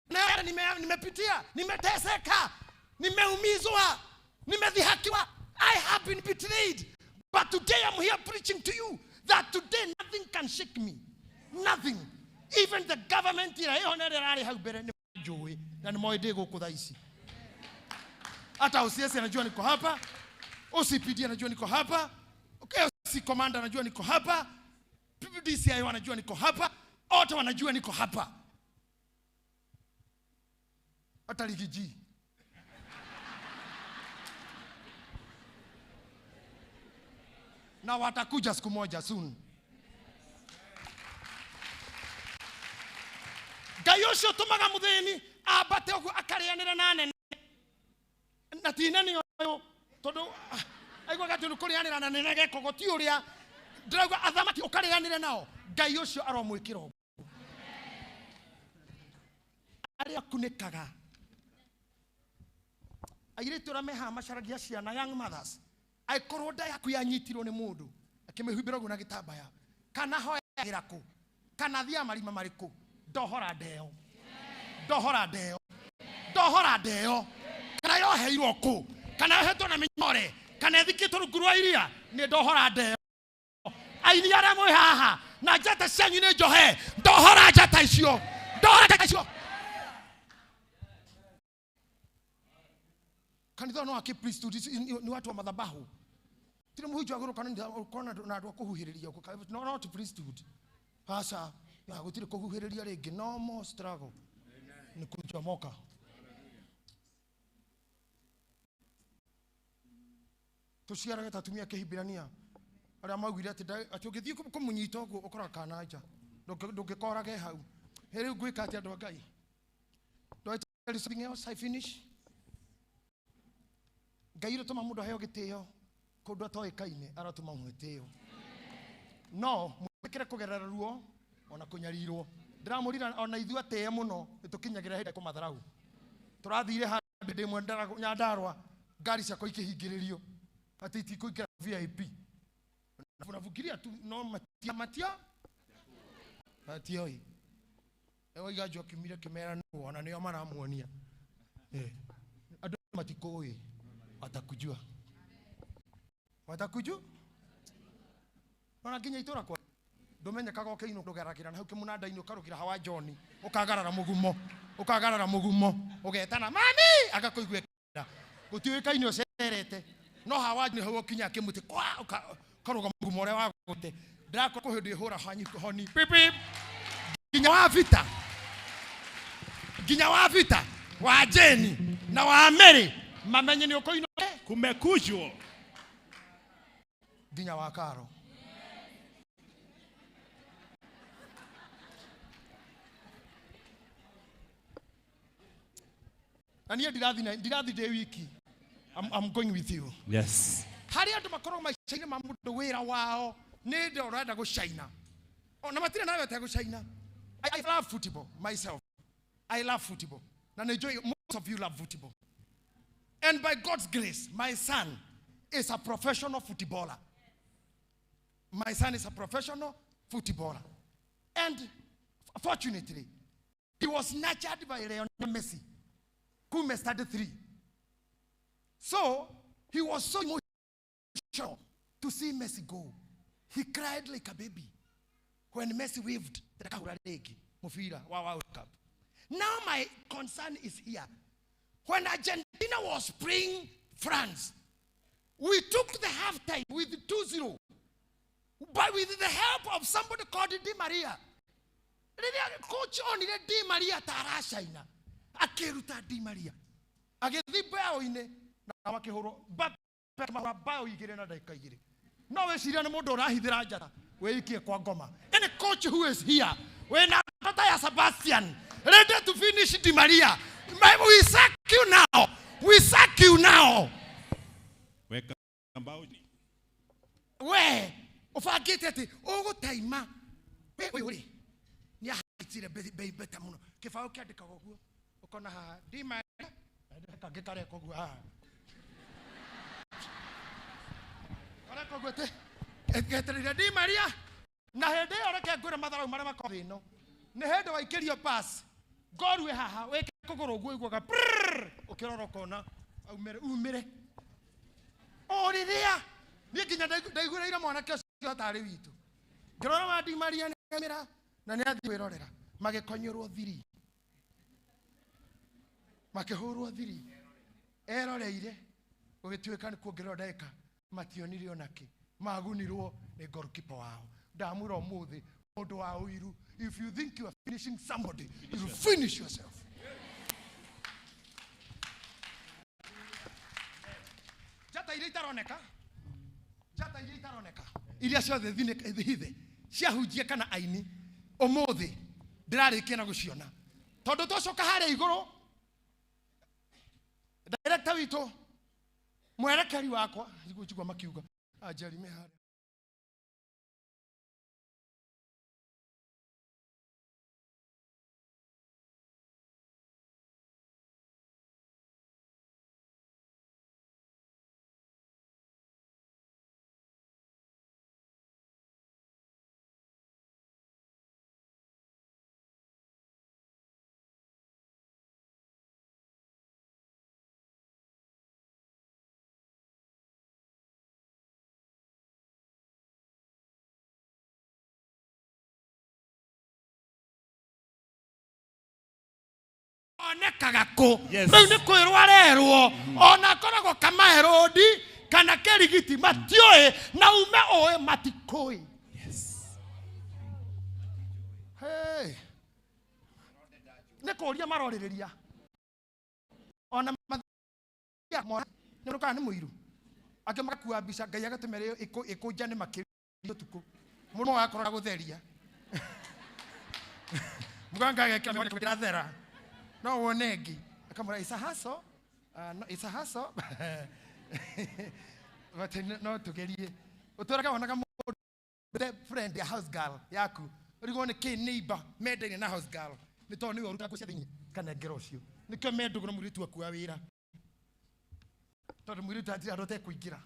Na nimepitia, nimeteseka, nimeumizwa, nimedhihakiwa. I have been betrayed. But today I'm here preaching to you that today nothing can shake me. Nothing. Even the government here, na nimewahi kukudhaisi. Hata OCS anajua niko hapa, OCPD anajua niko hapa, OC commander anajua niko hapa, DCI wanajua niko hapa, wote wanajua niko hapa. Hata ligiji. Na watakuja siku moja soon. Gayosho tumaga mutheni abate ogu akarianira nane na tinani oyo todo aigwa gatu kurianira na nene geko ti uria ndauga athamaki ukarianira nao Gayosho aromwikira ogu aria kunikaga airitura meha masharagia ciana young mothers aikorwo nda yaku yanyitirwo ni mundu akimehubira ogu na gitambaya kana hoyagira ku kana thia marima mariku dohora deo dohora deo dohora deo kana yo heirwo ku kana hetwo na minyore kana thikitwo ngurwa iria ni dohora deo aini ara mwe haha na njata cianyu ni njohe dohora njata icio dohora njata icio kanitha no ake priesthood ni watu wa madhabahu tire muhunjia agoro kana na andu akuhuhiriria no not priesthood hasa ya gutire kuhuhiriria ringi no more struggle ni kujomoka tuciara tatumia kihibirania aria maugire ati ungithie kumunyita ugu ukora kana nja ndungikorage hau heri ngwika ati andu Ngai do I tell you something else I finish Ngai rutuma mundu heo gitio kundu atoikaine aratuma mwitio no mwekere kugerera ruo ona kunyarirwo ndiramurira ona ithu ateye muno nitukinyagira hinde kumatharau turathire handi ndimwe nyandarwa ngari cia ikihingiririo ati itikuikira VIP navugiria tu no matia atioi ewa igajo kimira kimera no ona nio maramuonia andu matikoi watakujua ona kinya itura kwa domenya kago keino ndogerakira na hau kimunanda-ini ukarukira hawa John ukagarara mugumo ugetana mami agakuigwe gutiwikaine ucerete no hawa ni hau kinya kimuti kwa karuga mugumo ore wa gute ndako kuhindi hura honi pipi kinya wa vita wa Jeni na wa Mary mamenye ni uko ino kumekujwo kinya wa Karo Ania dirathi de wiki. I'm going with you. Yes. Hari andu makorwo maicina mamundu wira wao ni ndo urenda gucaina. Ona matire nawe ta gucaina. I love football myself. I love football. Na enjoy most of you love football. And by God's grace, my son is a professional footballer. My son is a professional footballer. And fortunately, he was nurtured by Lionel Messi, who started 3. So, he was so emotional to see Messi go. He cried like a baby when Messi waved the World Cup. Now my concern is here. When Argentina was playing France, we took the halftime with 2-0. But with the help of somebody called Di Maria. Coach on Di Maria tarashaina. Akeruta Di Maria. Agethi bao ine na wakihoro but bao igire na dakika igire. No we siria na mundu urahithira njara we ikie kwa ngoma. Any coach who is here when Tata Sebastian ready to finish Di Maria. We sack you now. We sack you now. Weka mbaoni. We ufagite ati ogo taima. We uri. Ni haitire beta muno. Kifao kia dika goguo. Ukona ha Di Maria. Dika gekare koguo ha. Arako gwete. Eketerire Di Maria. Na hende oreke ngwire matharau maria makothi no. Ni hende waikirio pass. Ngorwe haha weke kuguru guo iguaga. Ukirora kona umire. Oriria. Ni nginya ndaigureire mwana kio atari witu. Ngirora wa Di Maria kamera na ni athi wirorera. Magikonyerwo thiri. Makihurwo thiri. Eroreire. Ugituika ni kuongerera ndeka. Mationire onake. Magunirwo ni goalkeeper wao. Ndamura umuthi mundu wa uiru. If you think you are finishing somebody, you will finish yourself. Jata ile itaroneka. Jata ile itaroneka. Iria ciothe thithe. Ciahunjie kana aini. Umuthi ndirarikia na guciona. Tondu tocoka haria iguru. Director wito. Mwerekeri wakwa. Njigua makiuga. Ajari me haria. Onekaga ku riu ni kwirwa rerwo ona koragwo kama Herodi kana Kerigiti matioi na ume oe matikoi. Hey, nikuria marorireria ona mathia mwana nuka ni muiru akimakua mbica Ngai agatumere ikunjane makiri tuku muno wakora gutheria muganga ageka ni kwira thera. No wonegi akamura it's a hustle. No, it's a hustle. But no tugerie utoraka wona kama friend ya house girl yaku urigo ni ki neighbor mendene na house girl ni to ni uruta kucia thini kana gerocio nikyo mendu no muritu akua wira tondu muritu atira rote kuingira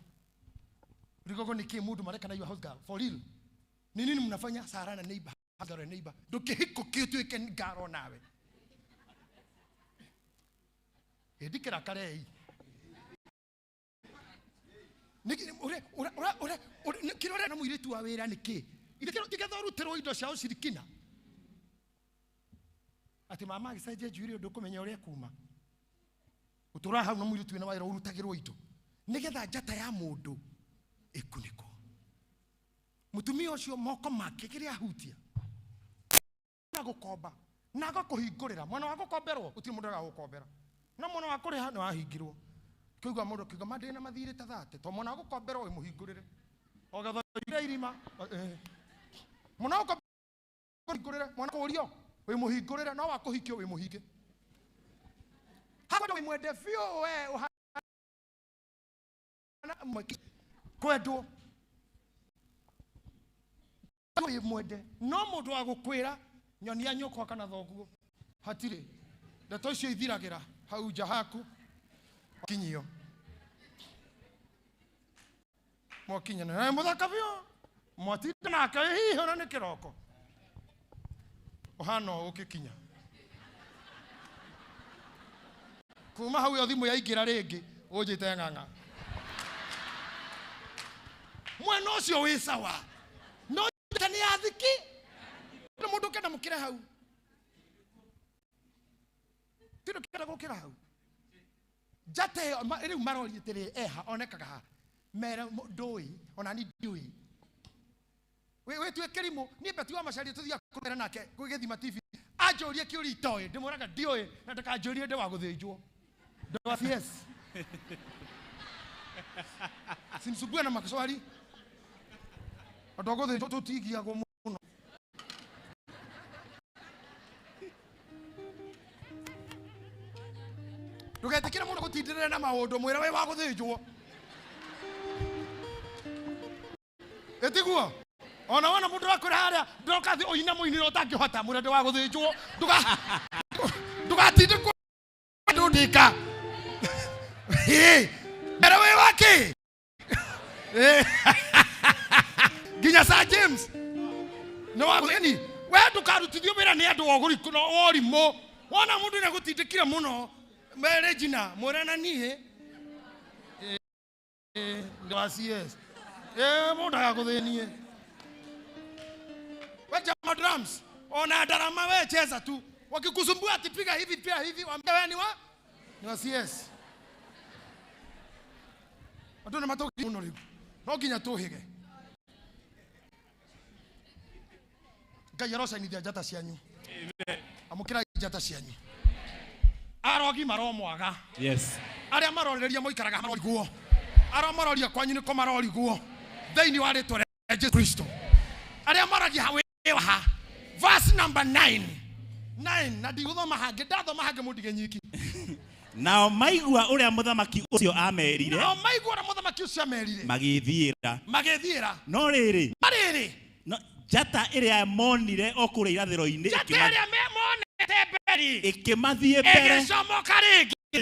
urigo ni ki mundu mareka na house girl for real ni nini mnafanya Sara na neighbor hazara neighbor ndukihiko kitu ikengaro nawe edikira karei niki ore kirore na muiritu wa wira niki idikira tigathoru tero indo cia ucirikina ati mama agicenjia njuri undu kumenya uria kuma utura hau na muiritu na wira urutagirwo indo nigetha njata ya mundu ikuniko mutumia ucio moko make kiria hutia na gukomba na gukuhingurira mwana wa gukomberwo utiri mundu wa gukombera no mwana wa kuriha no ahingirwo kigwa mundu kiga madina mathire ta thate to mwana wa gukomberwo imuhingurire ogathoire irima mwana wa gukomberwo mwana kurio imuhingurire no wa kuhikio imuhinge hapo ndo imwende fio we kwendwo imwende no mundu wa gukwira nyonia nyoko kana thoguo hatire ndeto icio ithiragira hau nja haku kinyio mokinya na muthaka bio motinda nake hiho na nikiroko ohano ukikinya kuma hau yo thimu yaingira ringi unjite nganga mwana ucio wi sawa no tani athiki na mundu kenda mukira hau tino kenda gukira hau jate riu marori tiri eha onekaga ha mera ndoi ona ni ndoi we tu ekerimu ni beti wa macari tuthia kurera nake gwigithima TV ajorie kiuri itoe ndimuraga ndioi na ndakajorie ndi wa guthinjwo ndo yes simsubua na makaswali adogo de tutigia go muno tugetekira mundu gutindirira na maundu mwira we wa guthinjwo etigwo ona wana mundu akura haria ndokathi oina muiniro utangihota mwira wa guthinjwo ndugatinde ku ndundika era we wake Ginya Sir James. No wageni. Wewe tukarutithio wira ni andu oguri kuno orimo. Wona mundu ne gutindikira muno. Regina, morena nie. Gracias. Mundu agakuthenie. Wacha drums. Ona darama wewe cheza tu. Wakikusumbua atipiga hivi pia hivi waambie wewe ni wa? Yes. Adona matoki muno riu. No ginya tuhige. Gayarosa ni jata cianyu. Amukira jata cianyu. Arogi maromwaga. Yes. Aria maroreria moikaraga maroriguo. Aria maroria kwanyu ni ko maroriguo. Theini wa ritwa Jesu Kristo. Aria maragia hawe ha. Verse number 9. 9 na digũthoma hange ndathoma hange mũndige nyiki. Nao maigua ũrĩa mũthamaki ũcio amerire. Nao maigua ũrĩa mũthamaki ũcio amerire. Magĩthiĩra. No rĩrĩ. No njata ĩrĩa monire o kũrĩa irathĩro-inĩ ĩkĩmathiĩ mbere. Ĩgĩcomoka rĩngĩ.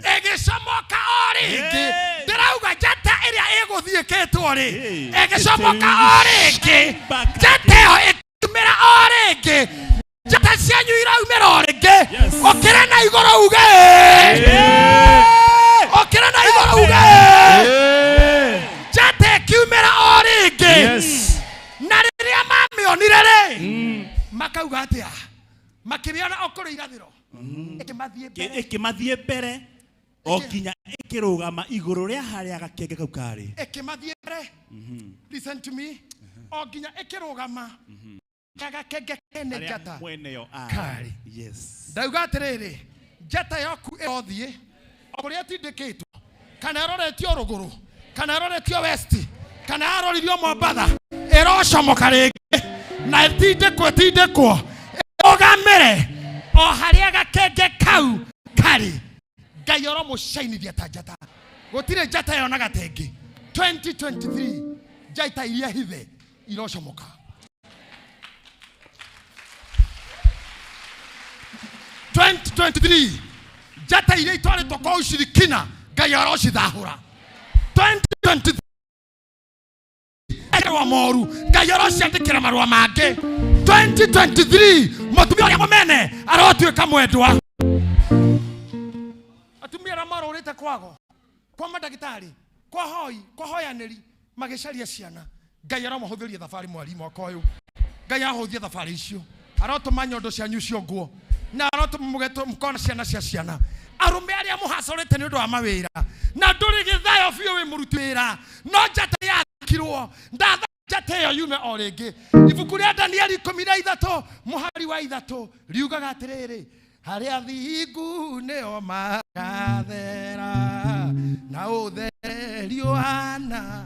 Ĩgĩcomoka o rĩngĩ. Ndĩrauga njata ĩrĩa ĩgũthiĩkĩtwo rĩ. Ĩgĩcomoka o rĩngĩ. Njata ĩyo ĩkiumĩra o rĩngĩ. Jata cianyu iraumĩra o rĩngĩ. Okĩra na igũrũ uge. Okĩra na igũrũ uge. Jata ĩkiumĩra o rĩngĩ. Na rĩrĩa mamĩonire rĩ. Makauga atĩa. Makĩmĩona o kũrĩa irathĩro. Ĩkĩmathiĩ mbere. O kinya ĩkĩrũgama igũrũ rĩa harĩa gakenge kau karĩ. Ĩkĩmathiĩ mbere. Listen to me. O kinya ĩkĩrũgama. Gakenge kene jata. Kari. Yes. Ndauga atĩrĩrĩ. Jata yaku ĩrothiĩ. O kũrĩa tindĩkĩtwo. Kana ĩroretio rũgũrũ. Kana ĩroretio west. Kana aroririo Mombatha. Ĩrocomoka rĩngĩ. Na tindĩkwo. Ogamere. O harĩa gakenge kau kari. Ngai aromũcainithia ta njata. Gũtirĩ njata yonaga tengĩ. 2023 njata iria hithe irocomoka. 2023 njata iria itwarĩtwo kwa ushirikina Ngai arocithahũra. 2023 wa moru Ngai arociandĩkĩra marũa mangĩ. 2023 mũtumia ũrĩa mũmene arotuĩka mwendwa. Atumia arĩa marũrĩte kwago kwa mandagĩtarĩ kwa hoyanĩri magĩcaria ciana Ngai aromahũthĩria thabarĩ mweri mwaka ũyũ. Ngai ahũthia thabarĩ icio arotũma nyondo cianyu ciongwo na arotũma mũgeto mkona ciana. Arũme arĩa mũhacũrĩte nĩ ũndũ wa mawĩra na ndũrĩ gĩthayo biũ wĩ mũruti wĩra no njata yathikirwo njata ĩyo yume o rĩngĩ. Ibuku rĩa Danieli 13 mũhari wa 3 riugaga atĩrĩrĩ. Harĩa thingu nĩo magathera na ũtheri ũhana.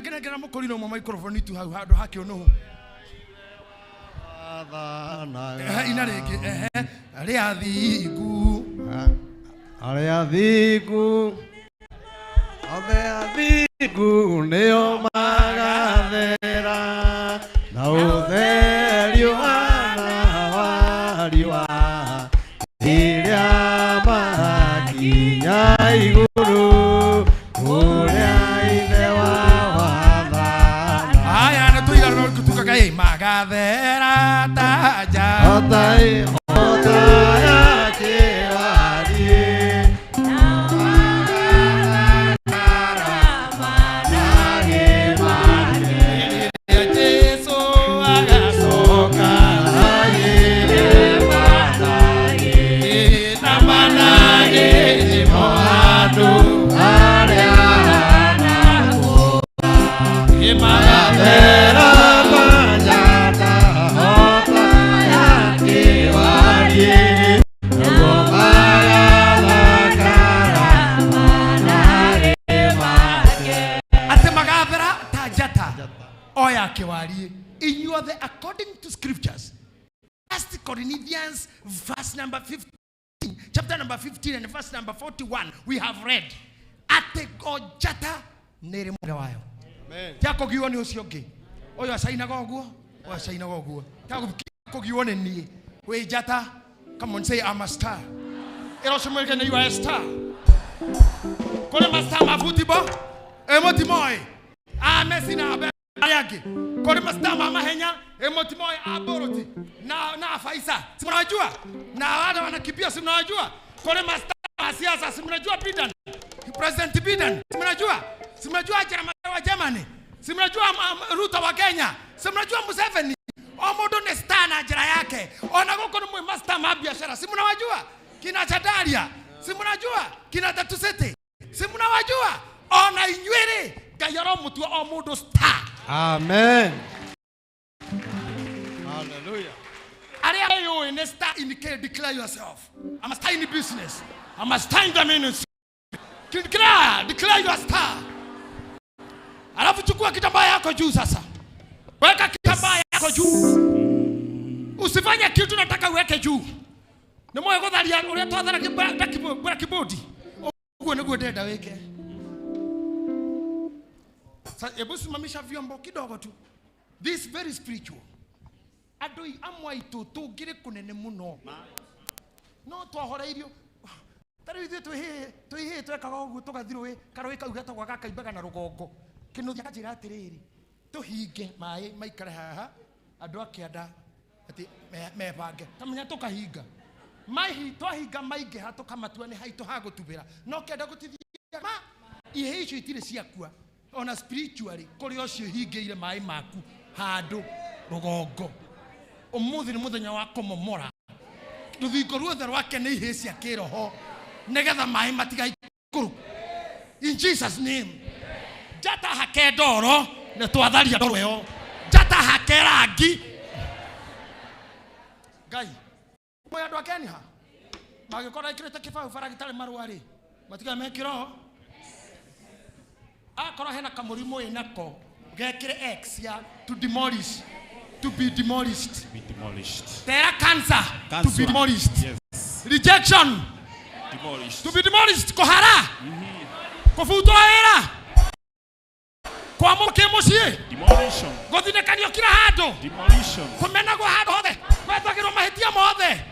Ngĩnengera mũkũrinũ ũmwe microphone tu hau handũ hakĩo nũhu. Ina rĩngĩ. Harĩa thingu nĩo magathera na ũtheri ũhana wa riũa rĩrĩa makinya igũrũ kũrĩa ithe wa wathana. Aya nĩ tũigana no tutukaga magathera ta njata. According to scriptures, 1 Corinthians verse number 15, chapter number 15 and verse number 41, we have read ate jata nere mwayo. Jako giwoni ucio ngi. Oyo asainaga oguo, oyo asainaga oguo. Tako giwoni ni we jata. Come on, say I'm a star. Eroshimweke na you star. Kole master mafutibo. Emotimoy. Messi na abe yake. Kole master mama henya. Emotimoy aboroti. Na Faisa. Si mnajua? Na wale wanakimbia si mnajua? Kole master siasa si mnajua Biden. President Biden. Si mnajua? Si mnajua Jeremy wa Germany. Si mnajua Ruto wa Kenya. Si mnajua Museveni. Omodo ne star na jira yake. Ona goko ni master ma biashara. Si mnawajua? Kina Chadaria. Si mnajua? Kina Tatusete. Si mnawajua? Ona inywere. Gayaro mutu omodo star. Amen. Hallelujah. Area you in a star indicate declare yourself. I'm a star in the business. I'm a star in the ministry. Declare your star. Alafu chukua kitambaa yako juu sasa. Weka kitambaa yako juu. Usifanye kitu nataka uweke juu. Ni moyo godharia ule twadhara kibodi. Ugo nego deda weke. Sasa hebu simamisha vyombo kidogo tu. This is very spiritual. Adoi amwaito tugire kunene muno. No twahora irio. Tari ithu tuihe twekaga uguo tugathirwe karoweka ugata gwa gakaimbaga na rugongo. Kinuthia kanjira atiriri. Tuhinge mai maikare haha. Andu akianda ati mebange. Tamenya tukahinga. Mai twahinga mainge hatukamatua ni haitu hagutubira. No kenda gutithia ma ihe icio itire ciakua. Ona spiritually kuri ocio hingeire mai maku handu rugongo. Umuthi ni muthenya wa kumomora. Ruthingo ruothe rwake ni ihe cia kiroho. Negetha mai matigai kuru. In Jesus name. Jata hake ndoro na twatharia ndoro yo. Jata hake rangi. Ngai. Moya andu akeni ha. Magikora ikirete kibau bara gitari marwari. Matiga mekiro. Akora hena kamurimu inako. Gekire X ya to demolish. To be demolished. To be demolished. There cancer. To be demolished. Yes. Rejection. Demolished. To be demolished. Kohara. Kofutwa era. Kwa moke mucie. Demolition. Gothine kanio kira hando. Demolition. Kumena go hando hothe. Wethagirwo mahitia mothe.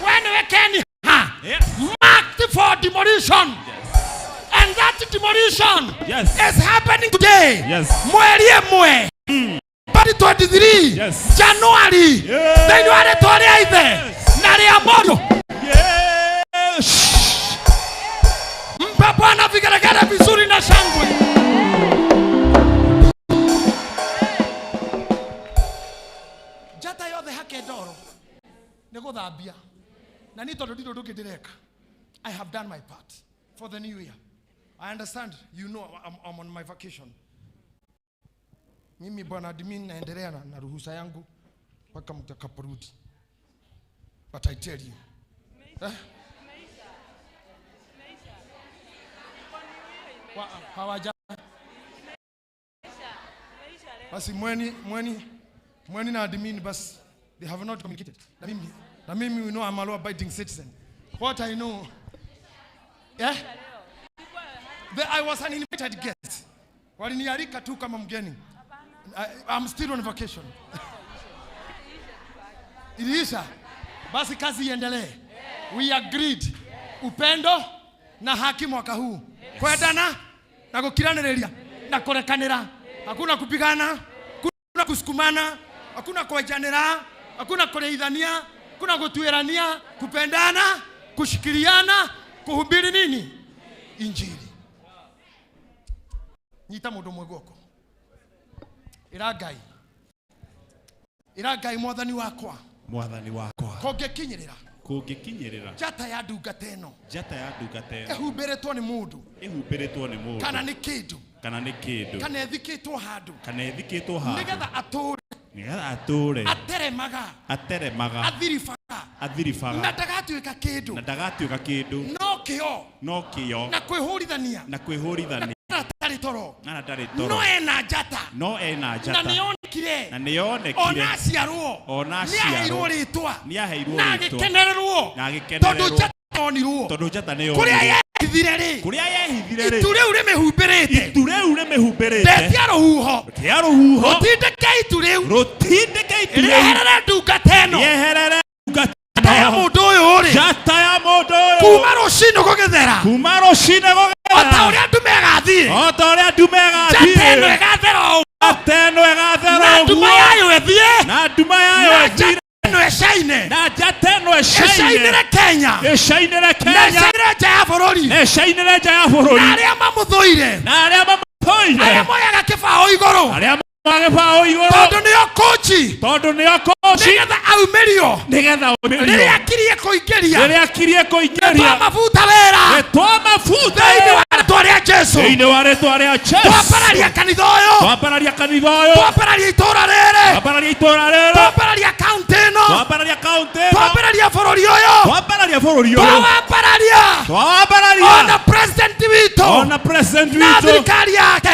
Wene wekeni ha. Yes. Marked for demolition. Yes. And that demolition yes. is happening today. Yes. Mweri emwe. 23 yes. January. Yes. January toria ithe. Na ria morio. Yes. Mpe Bwana vigelegele vizuri na shangwe. Jata yothe hake ndoro ni guthambia. Na ni tondu ndiro ndugidireka. I have done my part for the new year. I understand, you know I'm on my vacation. Mimi bwana admin naendelea na ruhusa yangu mpaka mtakaporudi. But I tell you. Hawaja. Basi mweni na admin basi they have not communicated. Na mimi we know I'm a law abiding citizen. What I know. Yeah? I was an invited guest. Walinialika tu kama mgeni. I'm still on vacation. Iliisha. Basi kazi iendelee. We agreed. Upendo na haki mwaka huu. Kwendana na gukiraniriria na kurekanira. Hakuna kupigana, hakuna kusukumana, hakuna kuejanira, hakuna kureithania, hakuna kutuerania, kupendana, kushikiliana, kuhubiri nini? Injili. Nyita mundu mwegoko. Iragai mwathani wakwa. Mwathani wakwa. Kongekinyirira. Kungikinyirira. Jata ya ndungateno. Jata ya ndungateno. Ehumbiritwo ni mundu. Ehumbiritwo ni mundu. Kana ni kindu. Kana ni kindu. Kana ethikitwo handu. Kana ethikitwo handu. Nigetha ature. Nigetha ature. Ateremaga. Athirifaga. Na ndagatuika kindu. Na ndagatuika kindu. No kio. Na kwihurithania. Na kwihurithania. Ndarĩ toro. Na ndarĩ toro. No ena njata. Na nĩonekire. Na nĩonekire. Ona aciarwo. Nĩaheirwo rĩtwa. Na agĩkenererwo. Tondũ njata onirwo. Kũrĩa yehithire rĩ. Itu rĩu rĩmĩhumbĩrĩte. Ndetia rũhuho. Rũtindĩke itu rĩu. Rĩeherere ndungata ĩno. Jata ya mũndũ ũyũ rĩ. kuma rucini gugithera kuma rucini ota uria ndume igathii jateno igathera ateno igathera na nduma yayo ethie na nduma yayo ethie no eshaine na jateno eshainire Kenya na eshainire nja ya bururi na aria mamuthuire aria moyaga kibao iguru tondu nio kochi nigetha aumirio riria akirie kuingiria mafuta wera thĩinĩ wa rĩtwa rĩa Jesu twambararia kanitha ũyũ twambararia itũra rĩrĩ twambararia kaunti ĩno twambararia bũrũri ũyũ twambararia ona president witũ na thirikari yake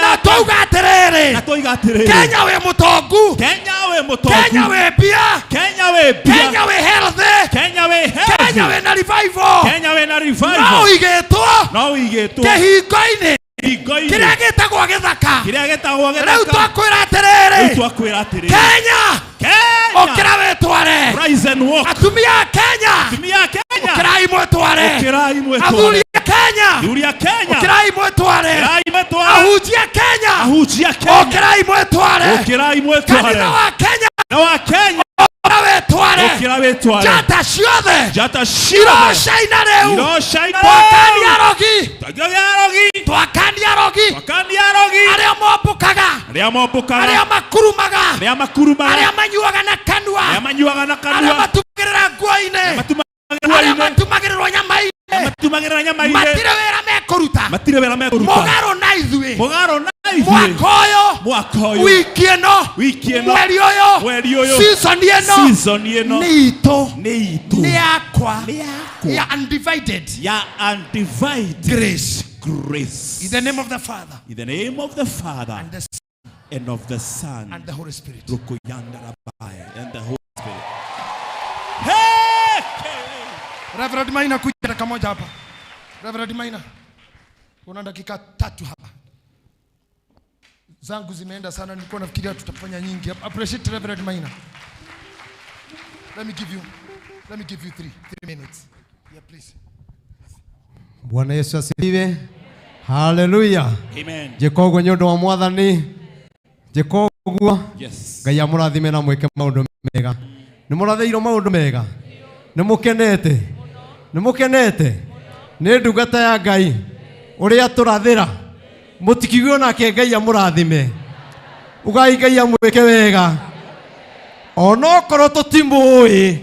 na twauga atĩrĩrĩ Kenya we mutongu Kenya we mbia Kenya we healthy Kenya we na revival no igĩtwo kĩhingo-inĩ kĩrĩa gĩtagwo gĩthaka rĩu twakwĩra atĩrĩrĩ Kenya ũkĩra wĩtware atumia a Kenya ũkĩrai mwĩtware athuri a Kenya ũkĩrai mwĩtware ahunjia Kenya ũkĩrai mwĩtware kanitha wa Kenya ukira wetware jata ciothe irocaina rĩu twakania rogi arĩa mombukaga arĩa makurumaga arĩa manyuaga na kanua arĩa matumagĩrĩra nguo-inĩ arĩa matumagĩrĩrwo nyama-inĩ matirĩ wĩra mekũruta mũgarũ na ithuĩ mwaka ũyũ wiki ĩno mweri ũyũ season ĩno nĩ itũ nĩ yakwa ya undivided grace in the name of the Father and of the Son and the Holy Spirit. And the Holy Spirit. Hey! Reverend Maina kuja dakika moja hapa. Reverend Maina. Una dakika 3 hapa. Zangu zimeenda sana, nilikuwa nafikiria tutafanya nyingi. Appreciate Reverend Maina. Let me give you 3 minutes. Yeah, please. Bwana Yesu asifiwe. Hallelujah. Amen. Jekogo nyondo wa mwathani. Jekogo. Yes. Ngai amurathime na mweke maundu mega. Nimuratheirwo maundu mega. Nimukenete. Ni ndungata ya Ngai. Uria turathira. Mutikigwe nake Ngai amurathime. Ugai Ngai amweke wega. Ono korwo tutimui.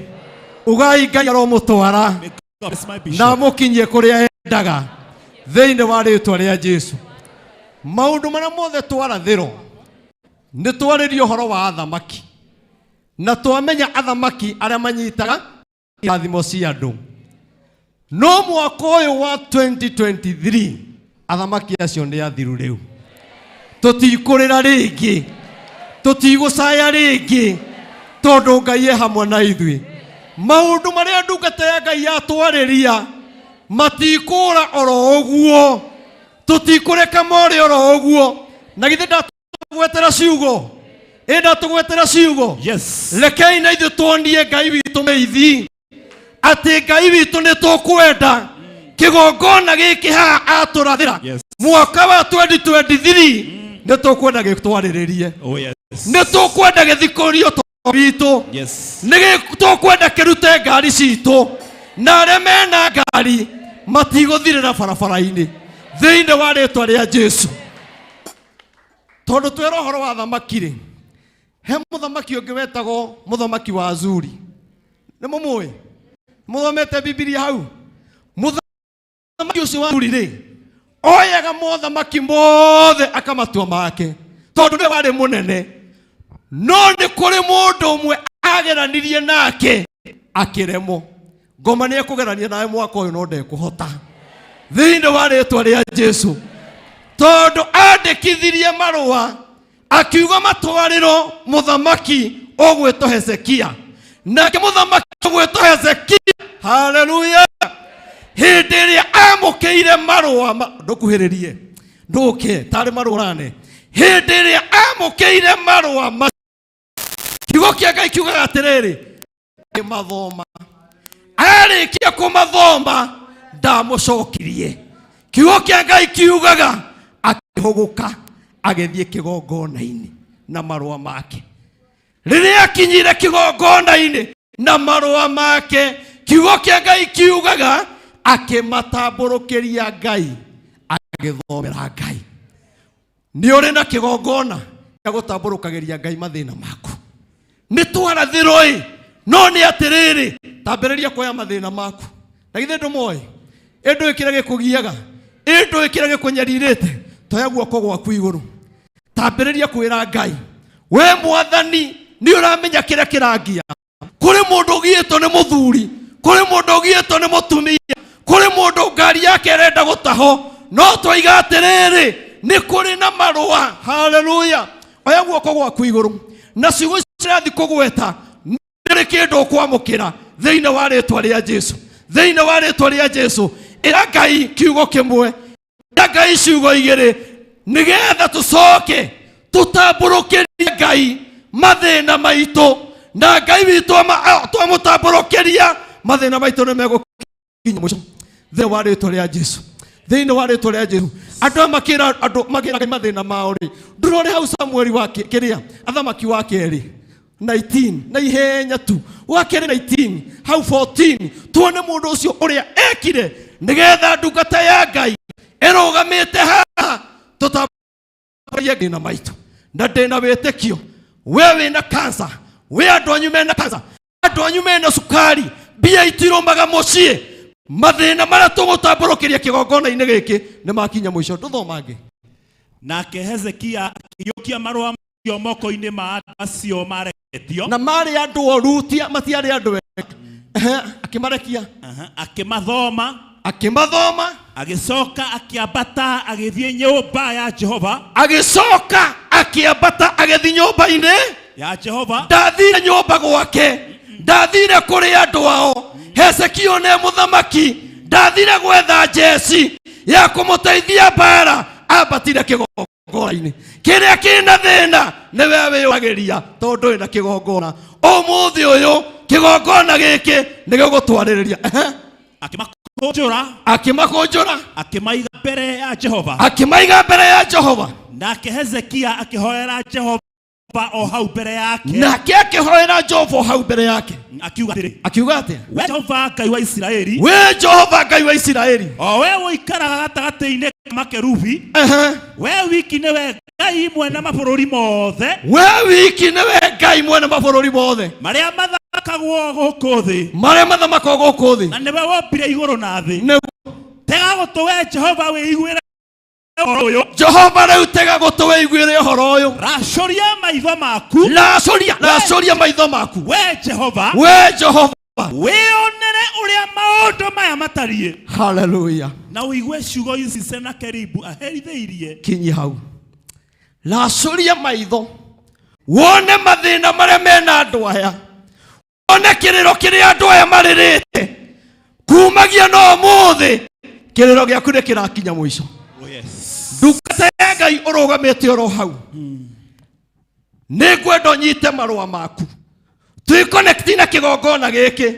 Ugai Ngai aromutwara. Na mukinyie kuria endaga. Thĩinĩ wa rĩtwa rĩa Jesu. Maũndũ marĩa mothe twarathĩrwo nĩ twarĩrio ũhoro wa athamaki. Na twamenya athamaki arĩa manyitaga irathimo cia andũ. No mwaka ũyũ wa 2023 athamaki acio nĩ athiru rĩu. Tũtikũrĩra rĩngĩ. Tũtigũcaya rĩngĩ. Tondũ Ngai e hamwe na ithuĩ. Maũndũ marĩa ndungata ya Ngai yatwarĩria matikũra oro ũguo. Tũtikũreka more oro ũguo. Na githĩ ndatũgwetera ciugo. Ndatũgwetera ciugo. Yes. Rekei na ithuĩ tuonie Ngai witũ meithi. Atĩ Ngai witũ nĩ tũkwenda kĩgongona gĩkĩ haha atũrathĩra. Mwaka wa 2023 nĩ tũkwenda gĩtwarĩrĩrie. Oh yes. Nĩ tũkwenda gĩthikũrio witũ. Yes. Nĩ tũkwenda kĩrute ngari citũ. Na arĩa mena ngari matigũthirĩra barabara-inĩ thĩinĩ wa rĩtwa rĩa Jesu. Tondũ twĩra ũhoro wa athamaki-rĩ, he mũthamaki ũngĩ wetagwo mũthamaki wa Azuri. Nĩ mũmũĩ? Mũthomete Biblia hau? Mũthamaki ũcio wa Azuri-rĩ, oyaga mũthamaki mothe akamatua make. Tondũ nĩ warĩ mũnene. No nĩ kũrĩ mũndũ ũmwe ageranirie nake akĩremwo. Ngoma nĩ ekũgerania nawe mwaka ũyũ no ndekũhota. Thĩinĩ wa rĩtwa rĩa Jesu. Tondũ andĩkithirie marũa akiuga matwarĩrwo mũthamaki ũgwĩtwo Hezekia. Nake mũthamaki ũgwĩtwo Hezekia, haleluya, hĩndĩ ĩrĩa amũkĩire marũa ndũkuhĩrĩrie ndũke tarĩ marũrane. Hĩndĩ ĩrĩa amũkĩire marũa kiugo kĩa Ngai kiugaga atĩrĩrĩ, mathoma Arikia kumathoma ndamucokirie. Kiugo kia Ngai kiugaga akihuguka agithie kigongona-ini na marua make. Riria akinyire kigongona-ini na marua make, kiugo kia Ngai kiugaga akimatamburukiria Ngai agithomera Ngai. Ni uri na kigongona ya gutamburukagiria Ngai mathina maku. Ni twarathiroi no ni atiriri tambiriria kuoya mathina maku. Na githe ndumoi endu ikirage kugiaga endu ikirage kunyaririte toya guoko gwaku iguru tambiriria kwira Ngai we mwathani ni uramenya kira kirangia. Kuri mundu gieto ni muthuri, kuri mundu gieto ni mutumia, kuri mundu ngari yake arenda gutaho, no twiga atiriri ni kuri na marua. Hallelujah. Oya guoko gwaku iguru na ciugo cirathi kugweta nĩ kĩndũ kwamũkĩra thĩinĩ wa rĩtwa rĩa Jesũ, thĩinĩ wa rĩtwa rĩa Jesũ. Ĩra Ngai kiugo kĩmwe, ĩra Ngai ciugo igĩrĩ, nĩgetha tũcoke tũtambũrũkĩrie Ngai mathĩna maitũ, na Ngai witũ twamũtambũrũkĩria mathĩna maitũ nĩ megũkinya mũico thĩinĩ wa rĩtwa rĩa Jesũ, thĩinĩ wa rĩtwa rĩa Jesũ. Andũ makĩra Ngai mathĩna mao rĩ, ndũrore hau Samueli wa kĩrĩa athamaki wa kerĩ 19 na ihenya tu wakere 19 hau 14 tuone mundu ucio uria ekire nigetha ndungata ya Ngai erogamite haha tutabaye gina maitu na ndena wetekio wewe na kansa we andu anyu mena kansa andu anyu mena sukari bia itiromaga mucie mathina mara tugutambũrũkĩria kigongona-inĩ gĩkĩ nĩ makinya mũico. Ndũthomange. Nake Hezekia akĩiyũkia marũa macio moko-inĩ ma acio mareketio na marĩ andũ orutia matiarĩ andũ akimarekia akimathoma agicoka akiambata agithie nyũmba ya Jehova, agicoka akiambata agithie nyũmba-inĩ ya Jehova. Ndathire nyũmba gwake, ndathire kũrĩ andũ ao. Hezekio nĩ mũthamaki, ndathire gwetha njeci ya kũmũteithia mbara, ambatire kĩgongona-inĩ kĩrĩa kĩna thĩna nĩwe wĩyũragĩria tondũ ndũrĩ na kĩgongona. Ũmũthĩ ũyũ kĩgongona gĩkĩ nĩ gĩgũtwarĩrĩria akimakũnjũra akimaiga mbere ya Jehova, akimaiga mbere ya Jehova. Nake Hezekia akihoera Jehova o hau mbere yake, nake akihoera Jehova hau mbere yake, akiuga atĩ we Jehova Ngai wa Isiraeli, we Jehova Ngai wa Isiraeli, o we ũikaraga gatagatĩ-inĩ ka makerubi, we wiki nĩwe Ngai mwene mabũrũri mothe, we wiki nĩwe Ngai mwene mabũrũri mothe marĩa mathakagwo gũkũ thĩ, marĩa mathamakagwo gũkũ thĩ, na nĩwe wombire igũrũ na thĩ. Tega gũtũ we Jehova wĩiguĩre Jehova rĩu tega gũtũ wĩiguĩre ũhoro ũyũ. Racoria maitho maku, racoria maitho maku, we Jehova wĩonere ũrĩa maũndũ maya matariĩ. Hallelujah. Na ũigue ciugo ici Senakeribu aherithĩirie. Kinyi hau, racoria maitho wone mathĩna marĩa mena andũ aya, wone kĩrĩro kĩrĩa andũ aya marĩrĩte kumagia no ũmũthĩ kĩrĩro gĩaku nĩ kĩrakinya mũico. Ndungata ya Ngai ũrũgamĩte oro hau, nĩngwenda ũnyite marũa maku twĩconnect na kĩgongona gĩkĩ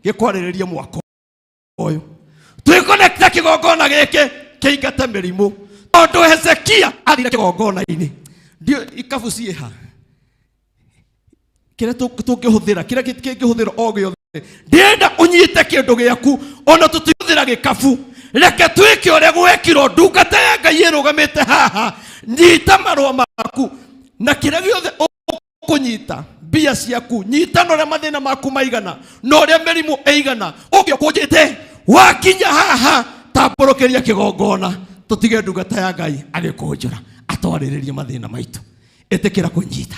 gĩkwarĩrĩrie mwako ũyũ, twĩconnect na kĩgongona gĩkĩ kĩingate mĩrimũ, tondũ Hezekia athire kĩgongona-inĩ. Ndio ikabu ciĩha kĩrĩa tũngĩhũthĩra, kĩrĩa kĩngĩhũthĩra o gĩothe. Ndĩrenda ũnyite kĩndũ gĩaku ona tũtihũthĩra gĩkabu, reke twĩke ũrĩa gwekirwo. Ndungata ya Ngai ĩrũgamĩte haha, nyita marũa maku na kĩrĩa gĩothe ũkũnyita, mbia ciaku nyita, na ũrĩa mathĩna maku maigana, na ũrĩa mĩrimũ ĩigana, ũkũnjĩte wakinya haha tambũrũkĩria kĩgongona, tũtige ndungata ya Ngai agĩkũnjũra atwarĩrĩrie mathĩna maitũ. Ĩtĩkĩra kũnyita,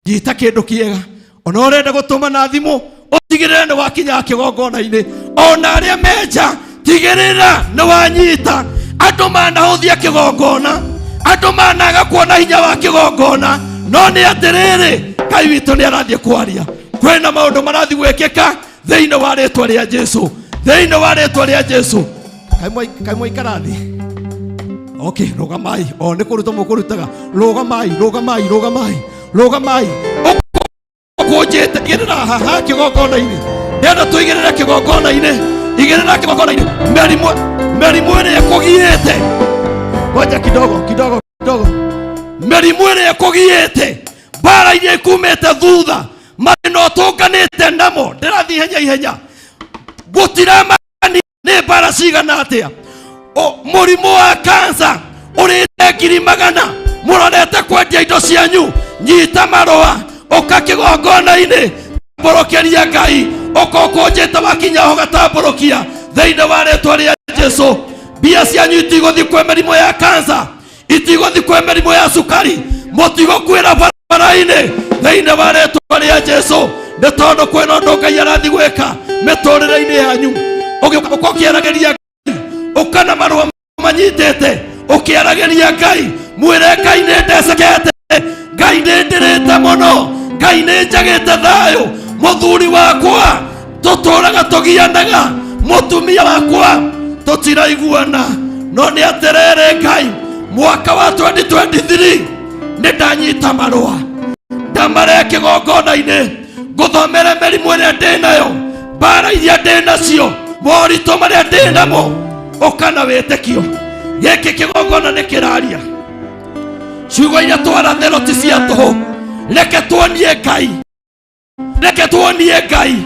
nyita kĩndũ kĩega, ona ũrenda gũtũma na thimũ ũtigĩrĩre nĩ wakinya kĩgongona-inĩ, ona arĩa menja tigĩrĩra nĩ wanyita. Andũ manahũthia kĩgongona, andũ managa kuona hinya wa kĩgongona, no nĩ atĩrĩrĩ Ngai witũ nĩ arathiĩ kwaria. Kwĩna maũndũ marathiĩ gwĩkĩka thĩinĩ wa rĩtwa rĩa Jesũ, thĩinĩ wa rĩtwa rĩa Jesũ. Kaĩ mwaikara thĩ? Okay, rũgamai. O nĩ kũruta mũkũrutaga. Rũgamai. Ũkũnjĩte gĩrĩra haha kĩgongona-inĩ, Ndĩrenda tũigĩrĩre kĩgongona-inĩ, igĩrĩra kĩgongona-inĩ. Mĩrimũ ĩrĩa ĩkũgiĩte, ngoja kidogo. Mĩrimũ ĩrĩa ĩkũgiĩte, mbara iria ikumĩte thutha, mathĩna ũtũnganĩte namo, ndĩrathiĩ ihenya. Gũtiramani nĩ mbara cigana atĩa. Mũrimũ wa kansa ũrĩte ngiri magana, mũrorete kwendia indo cianyu, nyita marũa, ũka kĩgongona-inĩ, tambũrũkĩria Ngai, ũka ũkũnjĩte wakinya ho gatambũrũkia thĩinĩ wa rĩtwa rĩa Jesũ. Mbia cianyu itigũthiĩ kwĩ mĩrimũ ya kansa, itigũthiĩ kwĩ mĩrimũ ya cukari, mũtigũkuĩra barabara-inĩ thĩinĩ wa rĩtwa rĩa Jesũ. Nĩ tondũ kwĩna ũndũ Ngai arathiĩ gwĩka mĩtũrĩre-inĩ yanyu. Ũgĩũka ũkĩaragĩria Ngai, ũka na marũa manyitĩte, ũkĩaragĩria Ngai, mwĩre Ngai nĩ ndecekete, Ngai nĩ ndĩrĩte mũno, Ngai nĩ njagĩte thayũ, mũthuri wakwa tũtũraga tũgianaga, mũtumia wakwa tũtiraiguana. No nĩ atĩrĩrĩ Ngai, mwaka wa 2023 nĩ ndanyita marũa, ndamare kĩgongona-inĩ, ngũthomere mĩrimũ ĩrĩa ndĩnayo, mbara iria ndĩnacio, moritũ marĩa ndĩnamo, ũka na wĩtĩkio. Gĩkĩ kĩgongona nĩ kĩraria, ciugo iria twarathĩrwo ti cia tũhũ. Reke tuonie Ngai, reke tuonie Ngai.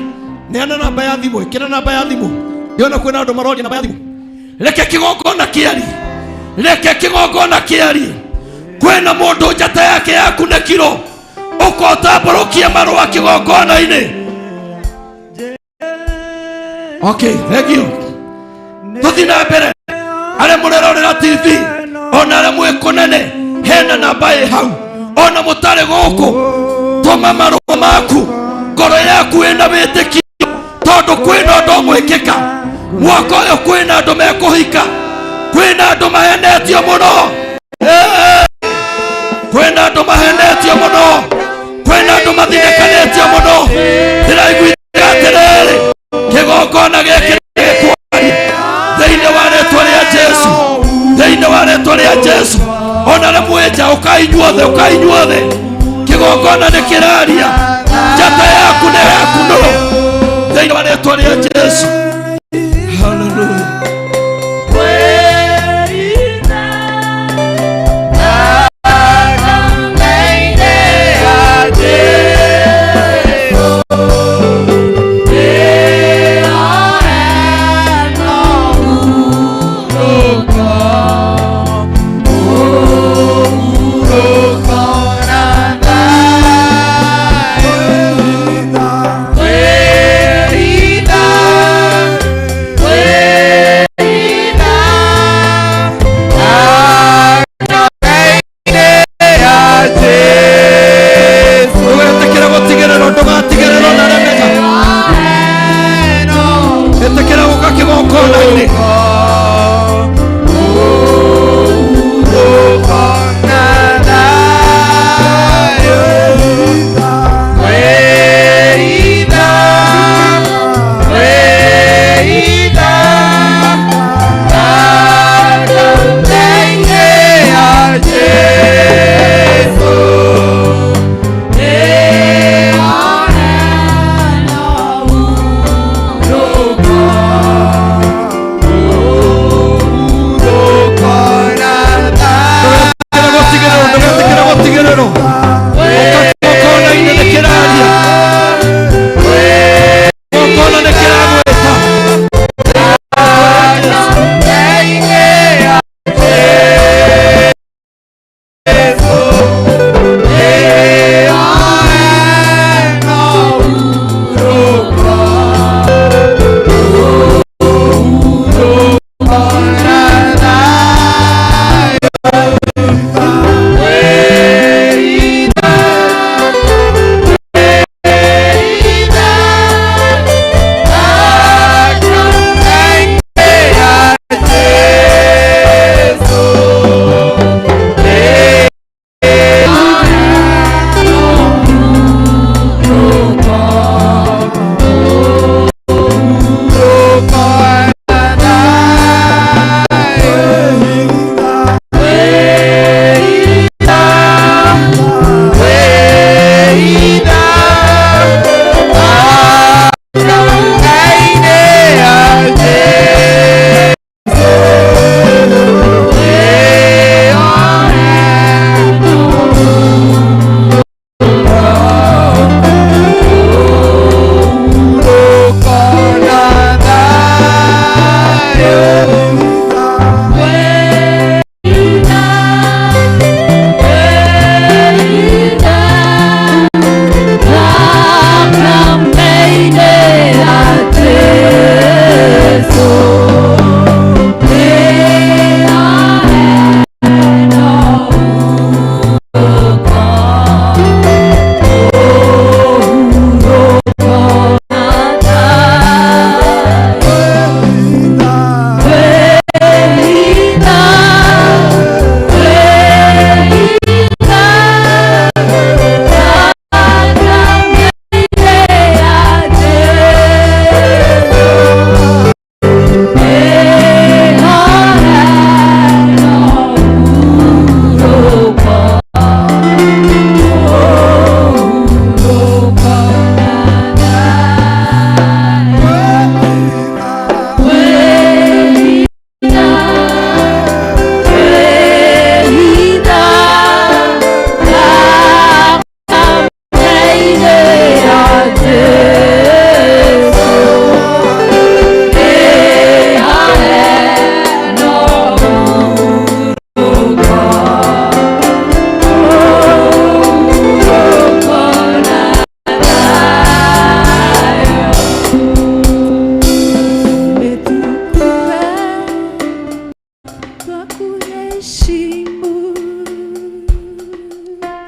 Neana namba ya thimũ, ĩkĩra namba ya thimũ, ndiona kwĩna andũ maroria namba ya thimũ. Reke kĩgongona kĩarie, reke kĩgongona kĩarie. Kwĩna mũndũ njata yake yakunĩkirwo, ũka ũtambũrũkie marũa kĩgongona-inĩ. Okay, thank you. Tũthiĩ na mbere. Arĩa mũrerorera TV, ona arĩa mwĩ kũnene, hena namba ĩ hau. Ona mũtarĩ gũkũ, tũma marũa maku, ngoro yaku ĩna wĩtĩkio, tondũ kwĩna ũndũ gwĩkĩka. Mwaka ũyũ kwĩna andũ mekũhika, kwĩna andũ mahenetio mũno, kwĩna andũ mahenetio mũno, kwĩna andũ mathinĩkanĩtio mũno. Ndĩraiguithia atĩrĩrĩ, kĩgongona gĩkĩ gĩkwaria thĩinĩ wa rĩtwa rĩa Jesũ, thĩinĩ wa rĩtwa rĩa Jesũ. Ona rĩmwe nja ũkainyuothe, kĩgongona nĩ kĩraria, njata yaku nĩ yaku no, thĩinĩ wa rĩtwa rĩa Jesũ. Hallelujah. Querida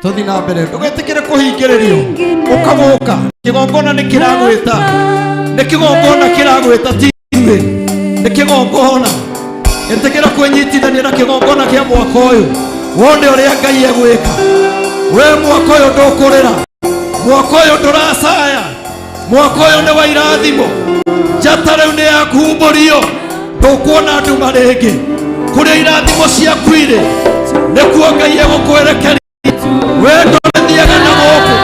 tuthi na mbere ndugetikire kuhingiririo ukagoka kigongona ni kiragwita tiwe ni kigongona etekera kwenyitithania na kigongona kia mwaka uyu wone uria Ngai egwika we mwaka uyu ndukurira mwaka uyu nduracaya mwaka uyu ni wa irathimo njata riu ni yakumbũrio ndukuona nduma ringi kuria irathimo ciaku iri nikuo Ngai egũkwerekeria we ndũthiaga na gũkũ.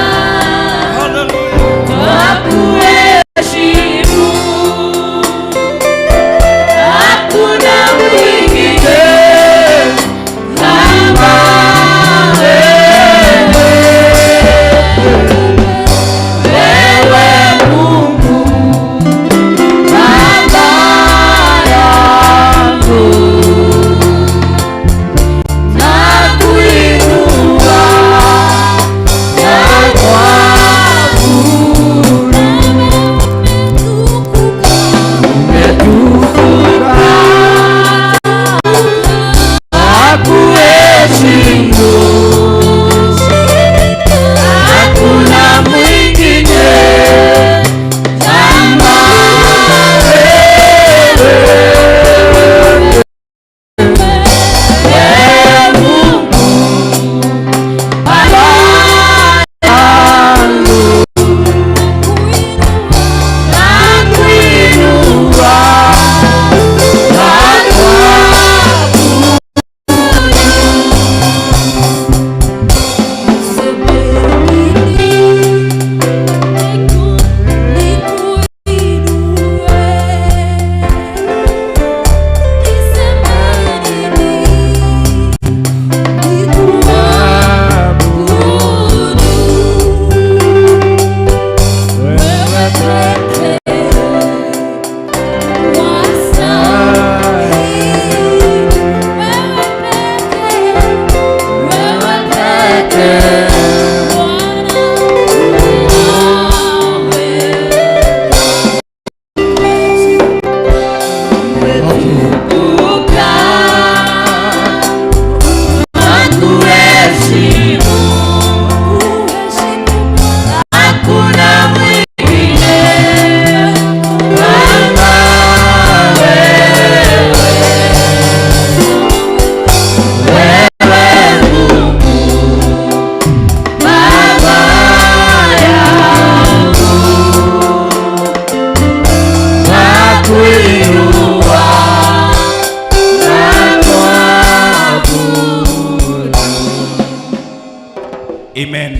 Amen.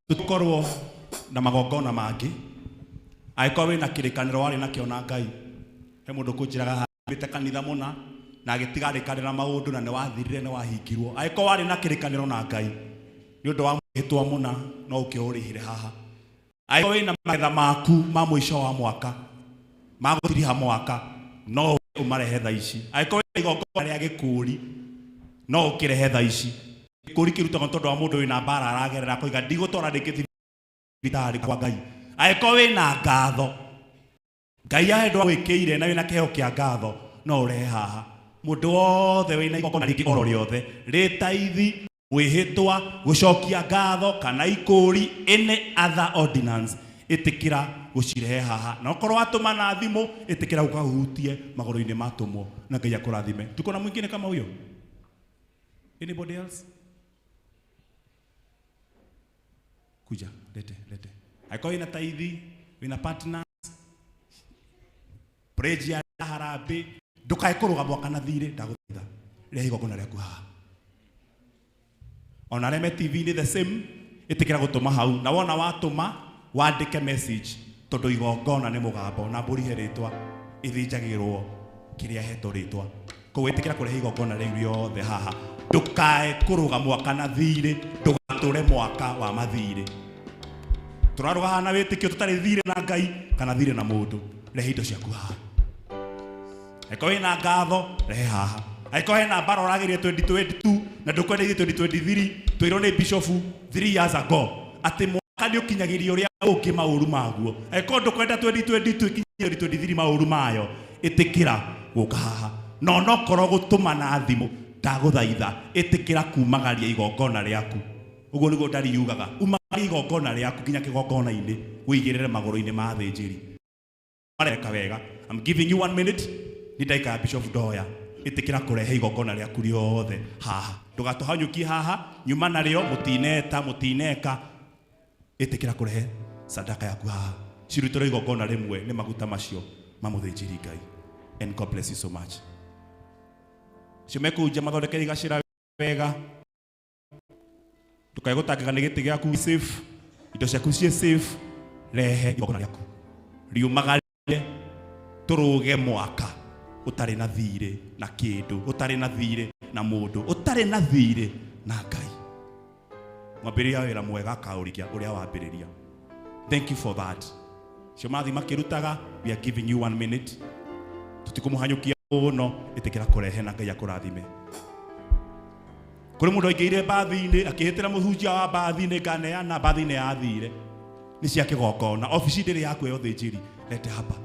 Tukorwo na magongona mangi aiko we na kirikaniro wari na kiona Ngai he mundu kunjiraga habite kanitha muna na agitigarĩkanĩra maundu na ni wathirire ni wahingirwo aiko wari na kirikaniro na Ngai ni undu wa mwĩtwa muna no ukiurihire haha aiko we na magetha maku ma mwisho wa mwaka magutiriha mwaka no umarehe tha ici aiko we igongona ria gikuri no ukirehe tha ici kuri kirutagwo tondu wa mundu wina mbara aragerera koiga ndigutwara ndikiti bitari kwa Ngai aiko wina ngatho Ngai ahendwa gwikire na wina keheo kia ngatho no urehe haha mundu wothe wina igongona ringi oro riothe ritaithi wihitwa gucokia ngatho kana ikuri any other ordinance itikira gucirehe haha na okorwo watuma na thimu itikira ukahutie magoro-ini matumwo na Ngai akurathime. Tuko na mwingine kama huyo? Anybody else? Kuja, lete. Aiko ina taithi, wina partners, preji ya harabe, ndukae kuruga mwaka na thire, ndaguthaitha. Ria igongona riaku haha. Ona Reme TV ni the same, itikira gutuma hau. Na wona watuma, wandike message, tondu igongona ni mugambo na mburi heritwa ithinjagirwo kiria hetwo ritwa. Koguo itikira kurehe igongona riu riothe haha. Ndukae kuruga mwaka na thire, ndugature mwaka wa mathire. Turaruga hana witikio tutari thire na Ngai kana thire na mundu. Rehe indo ciaku haha. Aiko wina ngatho, rehe haha. Aiko hena mbara uragirie 2022 na ndukwenda 2023 twirwo ni bishop 3 years ago ati mwaka ni ukinyagirio ria ungi mauru maguo. Aiko ndukwenda 2022 ikinyagio 2023 mauru mayo itikira guka haha. No korwo gutuma na thimu ndaguthaitha itikira kumagaria igongona riaku uguo niguo ndari yugaga umari igongona riaku kinya kigongona-ini wigirire maguru-ini ma thinjiri mareka wega. I'm giving you 1 minute. Nitaika Bishop Doya itikira kurehe igongona riaku riothe haha ndugatuhanyuki haha nyuma nario mutineka itikira kurehe sadaka yaku haha cirutire igongona rimwe ni maguta macio mamuthinjiri Ngai. And God bless you so much. Cimekunja mathondekeri gacira wega tukaigutangika ni giti giaku safe indo ciaku cie safe rehe igongona riaku riumagare turuge mwaka utari na thire na kindu utari na thire na mundu utari na thire na Ngai. Mwambiria wira mwega kaurikia uria wambiriria. Thank you for that. Shomathi makirutaga, we are giving you 1 minute. Tutikumuhanyukia uno itikira kurehe na Ngai akurathime. Kuri mundu aingiire bathi-ini akihitira muhunjia wa bathi-ini nganeana bathi-ini yathire ni cia kigongona ofici ndiri yaku yo thinjiri lete hapa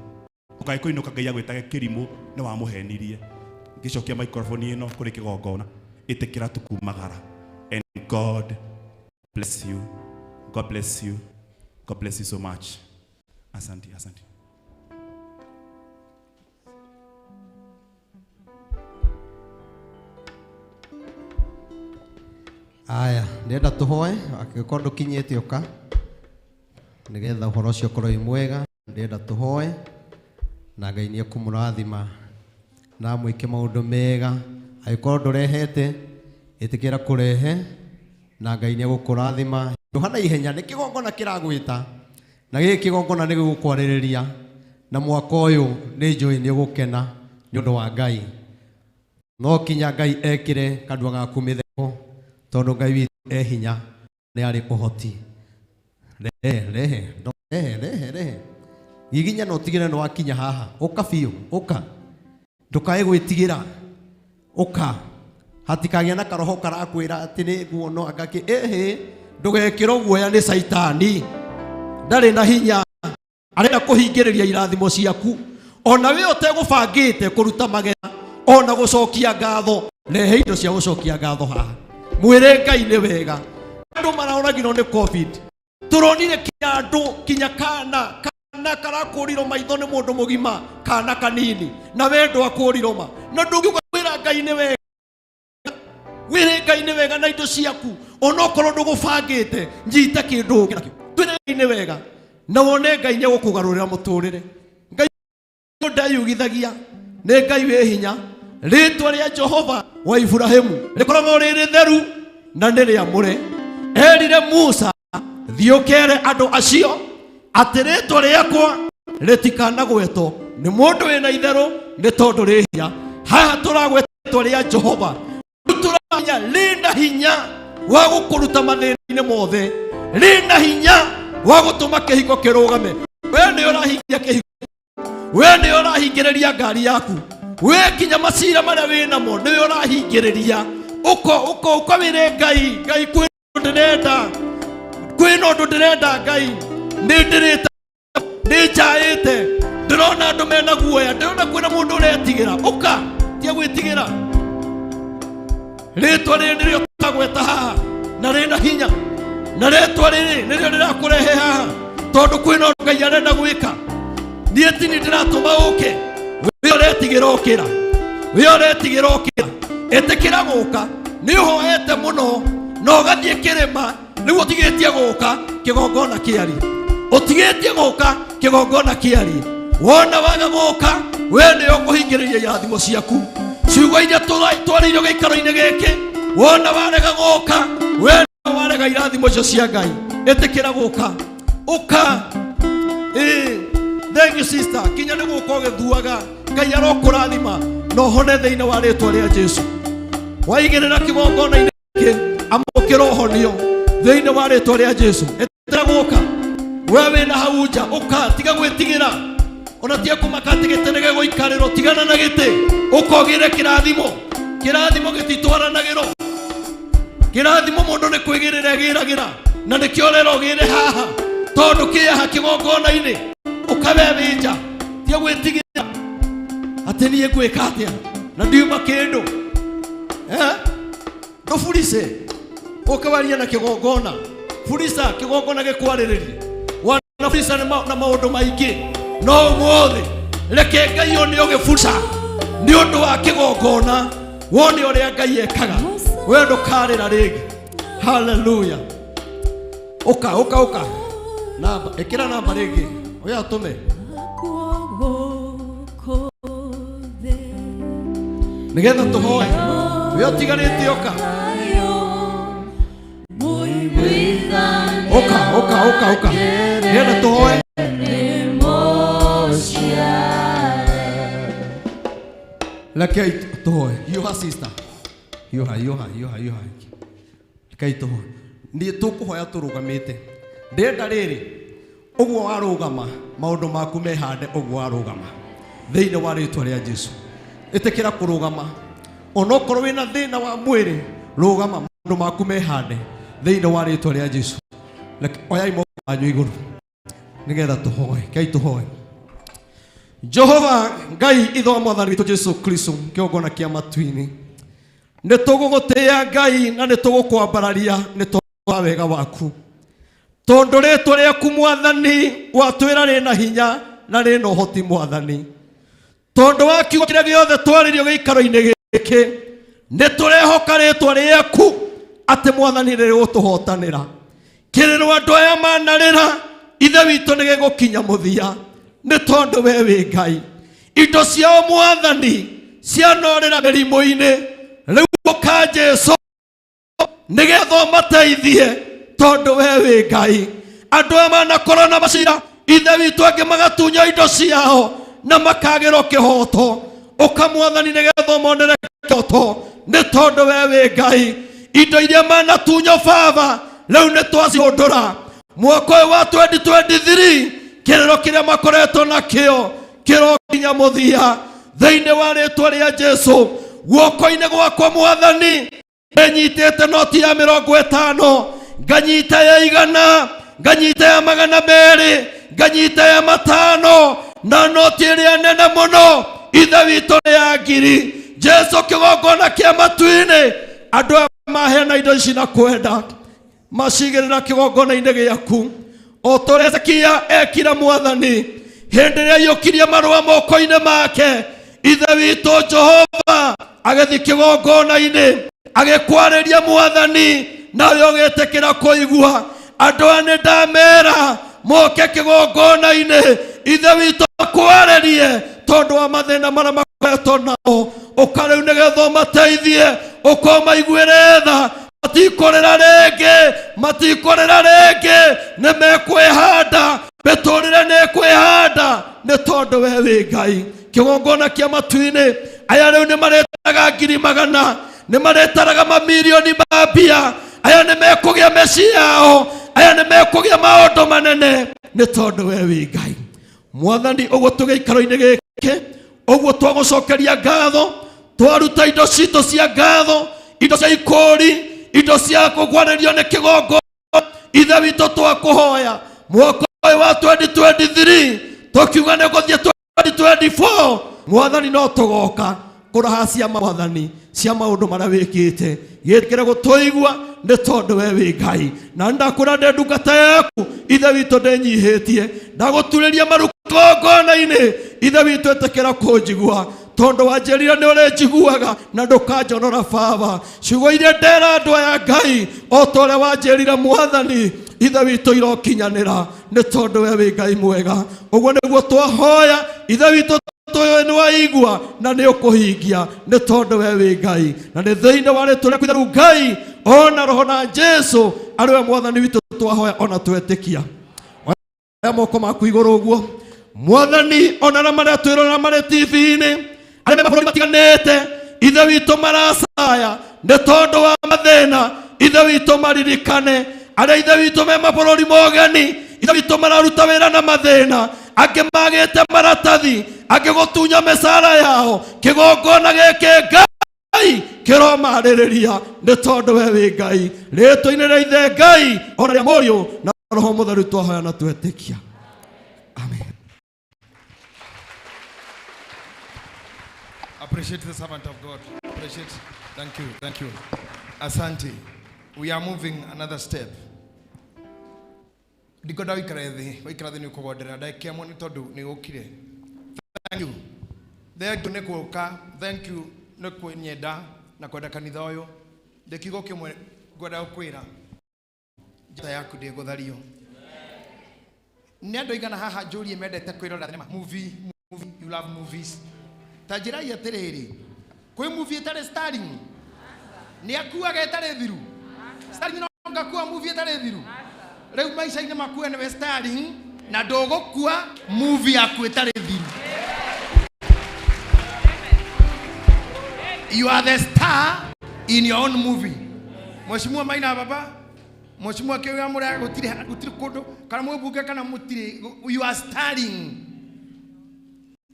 ukaikoinuka Ngai agwitage kirimu ni wa muhenirie ngicokia microphone ino kuri kigongona itikira tukumagara. And God bless you. God bless you. God bless you so much. Asante. Aya, ndenda tuhoe akikorwo ndukinyite uka nigetha uhoro ucio korwo wi mwega. Ndenda tuhoe na Ngai ni akumurathima na mwike maundu mega. Agikorwo ndurehete itikira kurehe na Ngai ni agukurathima. Nduhana ihenya ni kigongona kiragwita na giki kigongona ni gigukwariria na mwaka uyu ni njui ni ugukena ni undu wa Ngai. No kinya Ngai ekire kanua gaku mitheko tondu Ngai witu hinya ni ari uhoti. Rehe giginya no tigire no wakinya haha uka biu uka ndukae gwitigira uka hatikagia na karoho karakwira ati ni guono agaki ndugekira guoya ni saitani ndari na hinya arenda kuhingiriria irathimo ciaku ona we utegubangite kuruta magera ona gucokia ngatho rehe indo cia gucokia ngatho haha mwire Ngai ni wega. Andu maraonagirwo ni covid turonire kinya kana karakurirwo maitho ni mundu mugima kana kanini na wendo akurirwo na ndungiuga kwira Ngai ni wega. Wire Ngai ni wega na indo ciaku onokorwo ndugubangite njite kindu twire Ngai ni wega na wone Ngai ni gukugarurira muturire. Ngai ndayugithagia ni Ngai wi hinya. Ritwa ria Jehova wa Ibrahimu rikoragwo riri theru na ni riamure. Erire Musa thiukere andu acio ati ritwa riakwa ritikanagwetwo ni mundu wina itheru ni tondu ri hinya. Haha turagweta ritwa ria Jehova turanya rina hinya wa gukuruta mathina-ini mothe, rina hinya wa gutuma kihiko kirugame. We ni urahingia kihiko, we ni urahingiriria ngari yaku, we kinya macira maria wina mo ni urahingiriria. Uko wire Ngai kwina undu ndirenda Ngai nindirite ndichaite ndirona andu mena guoya, ndirona kwina mundu uretigira. Uka tia gwitigira ritwa riri nirio tagweta haha na rina hinya, na ritwa riri nirio rirakurehe haha tondu kwina undu Ngai arenda gwika. Nie tini ndiratuma uke, we uretigira ukira, we uretigira ukira. Etikira guka ni uhoete muno no gathie kirima nigu utigitie guka kigongona kiari, utigitie guka kigongona kiari. Wona waga guka we ni ukuhingiriria irathimo ciaku ciugo iria twarĩirio gĩikaro-inĩ gĩkĩ. Wona warega guka we ni warega irathimo icio cia Ngai. Etikira guka uka. Thank you sister. Kinya ni guka ũgĩthuaga Ngai arokũrathima no hone thĩinĩ wa rĩtwa rĩa Jesu. Waigĩrĩra kĩgongona-inĩ gĩkĩ amũkĩra ũhonio thĩinĩ wa rĩtwa rĩa Jesu. Etikira guka we wĩna hau nja uka, tiga gwĩtigĩra ona tia kumaka atĩ gĩtĩ nĩ gĩgũikarĩrwo. Tigana na gĩtĩ ũkogĩre kĩrathimo. Kĩrathimo gĩtitwaranagĩrwo, kĩrathimo mũndũ nĩ kwĩgĩrĩra gĩragĩra, na nĩkĩo rero gĩrĩ haha tondu kĩaha kĩgongona-inĩ ũkawe nja. Tia gwĩtigĩra atĩ niĩ ngwĩka atĩa na ndiuma kĩndũ. Ndũburice ukawaria na kigongona furisa kigongona gikwariririe wana furisa na maundu maingi no muthi reke Ngai oni ugifurisa ni undu wa kigongona wone uria Ngai ekaga we ndukarira ringi haleluya uka namba ekira namba ringi oya tume nigetha tuhoe we utiganite oka nigetha tuhoe lakini tuhoe yuha sister yuha lakini tuhoe ni tukuhoya turugamite ndenda riri uguo warugama maundu maku mehande uguo warugama thiini wa ritwa ria Jesu itikira kurugama onokorwo wina thina wa mwiri rugama maundu maku mehande thiini wa ritwa ria Jesu oyai moko manyu iguru nigetha tuhoe Ngai tuhoe Jehova Ngai itho mwathani witũ Jesu Kristo kĩongona kĩa matu-inĩ nĩ tũgũgũtĩĩa Ngai na nĩ tũgũkwambararia nĩ tondũ wega waku tondũ rĩtwa rĩaku mwathani watwĩra rĩna hinya na rĩna ũhoti mwathani tondũ wa kiugo kĩrĩa gĩothe twarĩrio gĩikaro-inĩ gĩkĩ nĩ tũrehoka rĩtwa rĩaku atĩ mwathani nĩrĩgũtũhotanĩra kĩrĩro andũ aya manarĩra ithe witũ nĩ gĩgũkinya mũthia nĩ tondũ we wĩ Ngai indo ciao mwathani cianorĩra mĩrimũ-inĩ rĩu ũka Jesũ nĩgetha ũmateithie tondũ we wĩ Ngai andũ aya manakorwo na macira ithe witũ angĩ magatunya indo ciao na makagĩrwo kĩhoto ũka mwathani nĩgetha ũmonere kĩhoto nĩ tondũ we wĩ Ngai indo iria manatunya baba rĩu nĩ twacihũndũra mwaka ũyũ wa 2023 kĩrĩro kĩrĩa makoretwo nakĩo kĩrokinya mũthia thĩinĩ wa rĩtwa rĩa Jesũ guoko-inĩ gwakwa mwathani nyitĩte noti ya 50 nganyita ya 100 nganyita ya 200 nganyita ya 500 na noti ĩrĩa nene mũno ithe witũ nĩ ya 1000 Jesũ kĩgongona kĩa matu-inĩ andũ aya maheana indo ici na kwenda macigĩrĩra kĩgongona-inĩ gĩaku o ta ũrĩa Hezekia ekire mwathani hĩndĩ ĩrĩa aiyũkirie marũa moko-inĩ make ithe witũ Jehova agĩthiĩ kĩgongona-inĩ agĩkwarĩria mwathani nawe ũgĩtĩkĩra kũigua andũ aya nĩ ndamera moke kĩgongona-inĩ ithe witũ akwarĩrie tondũ wa mathĩna marĩa makoretwo nao ũka rĩu nĩgetha ũmateithie ũkũmaiguĩre tha matikorera rĩngĩ nĩ mekwĩhanda mĩtũrĩre nĩ kwĩhanda nĩ tondũ we wĩ Ngai kĩgongona kĩa matu-inĩ aya rĩu nĩ marĩtaraga 100,000 nĩ marĩtaraga mamirioni ma mbia aya nĩ mekũgĩa mĩciĩ yao aya nĩ mekũgĩa maũndũ manene nĩ tondũ we wĩ Ngai mwathani ũguo tũgĩikaro-inĩ gĩkĩ ũguo twagũcokeria ngatho twaruta indo citũ cia ngatho indo cia ikũri indo cia kũgwanĩrio nĩ kĩgongona ithe witũ twakũhoya mwaka ũyũ wa 2023 tũkiuga nĩ gũthiĩ 2024 mwathani no tũgoka kũraha cia mwathani cia maũndũ marĩa wĩkĩte gĩkĩre gũtũigua nĩ tondũ we wĩ Ngai na ndakũra ndĩ ndungata yaku ithe witũ ndĩnyihĩtie ndagũturĩria maru kĩgongona-inĩ ithe witũ ĩtĩkĩra kũnjigua tondũ wanjĩrire nĩ ũrĩnjiguaga na ndũkanjonora baba ciugo iria ndera andũ aya Ngai o ta ũrĩa wanjĩrire mwathani ithe witũ irokinyanĩra nĩ tondũ we wĩ Ngai mwega ũguo nĩguo twahoya ithe witũ tũyũ nĩ waigua na nĩ ũkũhingia nĩ tondũ we wĩ Ngai na nĩ thĩinĩ wa rĩtwa rĩaku itheru Ngai ona roho na Jesũ arĩ we mwathani witũ twahoya ona twetĩkia oya moko maku igũrũ ũguo mwathani ona na marĩa twĩrona marĩ TV-inĩ arĩa mabũrũri matiganĩte ithe witũ maracaya nĩ tondũ wa mathĩna ithe witũ maririkane arĩa ithe witũ me mabũrũri mogeni ithe witũ mararuta wĩra na mathĩna angĩ magĩte maratathi angĩ gũtunya mĩcara yao kĩgongona gĩkĩ Ngai kĩromarĩrĩria nĩ tondũ we wĩ Ngai rĩtwa-inĩ rĩa ithe Ngai ona rĩa Mũriũ na Roho Mũtheru twahoya na twetĩkia amen. Appreciate the servant of God. Appreciate. Thank you. Asante. We are moving another step. Dikoda wikarathi ni kugodera ndaikia mo ni tondu ni gukire. Thank you. Thank you ni kuoka. Thank you ni kunyenda na kwenda kanitha uyu. Ndikigo kimwe ngoda ukwira. Njata yaku ndi guthario. Ni andu igana haha njuri mendete kwirora thenema. Movie, you love movies. Tajira ya tereri. Kwi movie tare starring. Ni akuaga etare thiru. Starring no ngakua movie etare thiru. Reu maisha ine makua ni starring na dogo kwa movie aku etare thiru. You are the star in your own movie. Mheshimiwa Maina baba, Mheshimiwa Kewia Mura gutiri kodo kana mwebuke kana mutiri, you are starring.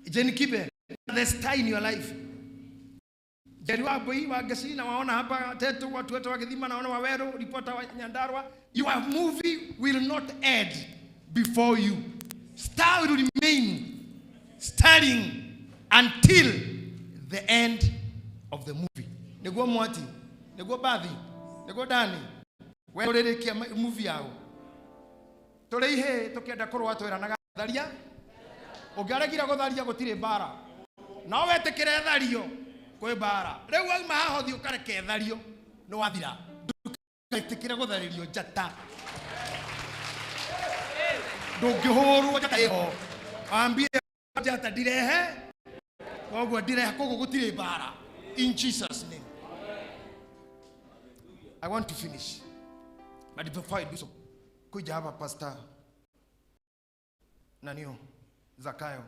Jenny Kibe, the star in your life. Jeriwa boy wa gasi na waona hapa tetu watu wetu wakidhima naona Wawero reporter wa Nyandarua. Your movie will not end before you. Star will remain starring until the end of the movie. Nego mwati, nego bathi, nego dani. Wewe urerekia movie yao. Tore ihe tokienda korwa twera na gatharia. Ungaragira gutharia gutire bara. Na wetekere thario kwe bara. Reu wauma haho thi ukareke thario no wathira. Nduketekere gutharirio njata. Ndungihurwo njata iho. Ambie njata direhe. Ogwo direhe kogo gutire bara. In Jesus' name. I want to finish. But before I do so, kuja hapa Pastor Nanio Zakayo.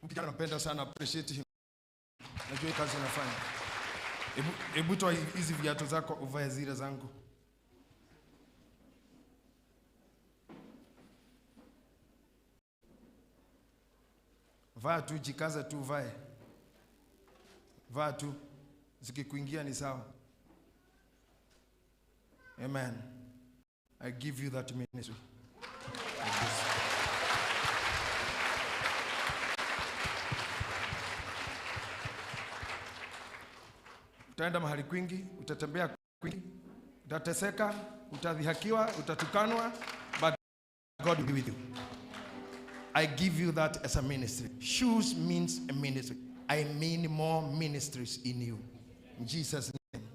Ukijana napenda sana, appreciate him. Najua kazi anafanya. Hebu toa hizi viatu zako uvae zile zangu. Vaa tu, jikaza tu, vae. Vaa tu, zikikuingia ni sawa. Amen. I give you that ministry. Utaenda mahali kwingi, utatembea kwingi, utateseka, utadhihakiwa, utatukanwa, but God will be with you. I give you that as a ministry. Shoes means a ministry. I mean more ministries in you. In Jesus' name.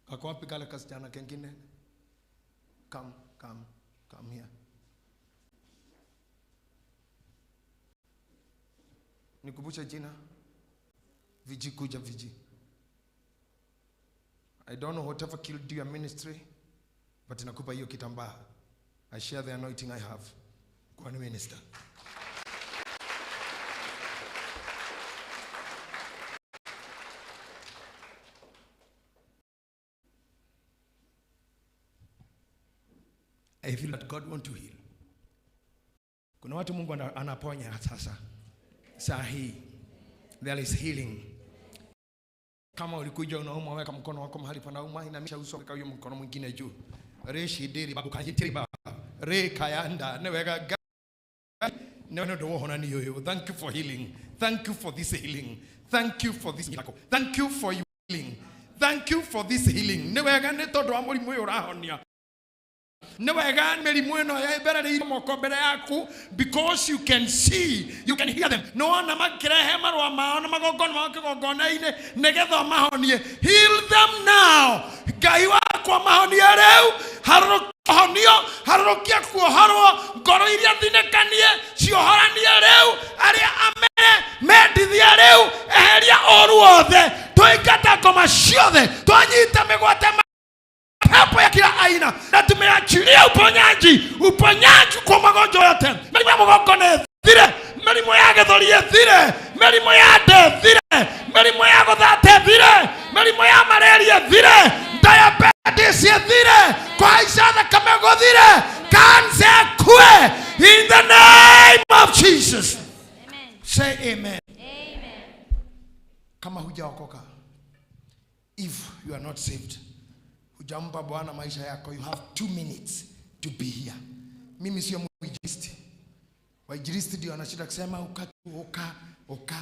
Kako wapi kale kasichana kengine? Come here. Nikumbushe jina. Viji kuja viji. I don't know whatever killed your ministry, but nakupa hiyo kitambaa. I share the anointing I have. Kwa ni minister. I feel that God wants to heal. Kuna watu Mungu anaponya sasa. Saa hii. There is healing. Kama ulikuja unauma, weka mkono wako mahali panauma, inamisha uso weka hiyo mkono mwingine juu. Reshi deri babu kajitiri ba. Re kayanda newega. No, honani yoyo. Thank you for healing. Thank you for this healing. Thank you for this miracle. Thank you for your healing. Thank you for this healing. Newega ne todo amuri moyo urahonia. Newega merimu eno ya ibere imo kobere yaku, because you can see, you can hear them. No one makire marwa maona magogon makogona ine negetho mahonie. Heal them now. Gaiwa kwa mahonie reu haro harokia kuoharwo ngoro iria thinekanie ciohoranie reu aria amene mendithia reu eheria oru othe tuingata ngoma ciothe twanyite migwate hapo ya kila aina na tumeachilia uponyaji kwa magonjwa yote. Merimu ya mgongo ne thire, merimu ya gĩthũri thire, merimu ya nda thire, merimu ya gũthate thire, merimu ya malaria thire, diabetes thire, kuhaica thakame gũthire, cancer kue, in the name of Jesus. Amen. Say amen. Amen. Kama hujaokoka, if you are not saved, hujampa Bwana maisha yako, you have 2 minutes to be here. Mimi sio mwinjilisti. Wainjilisti ndio anashida kusema oka.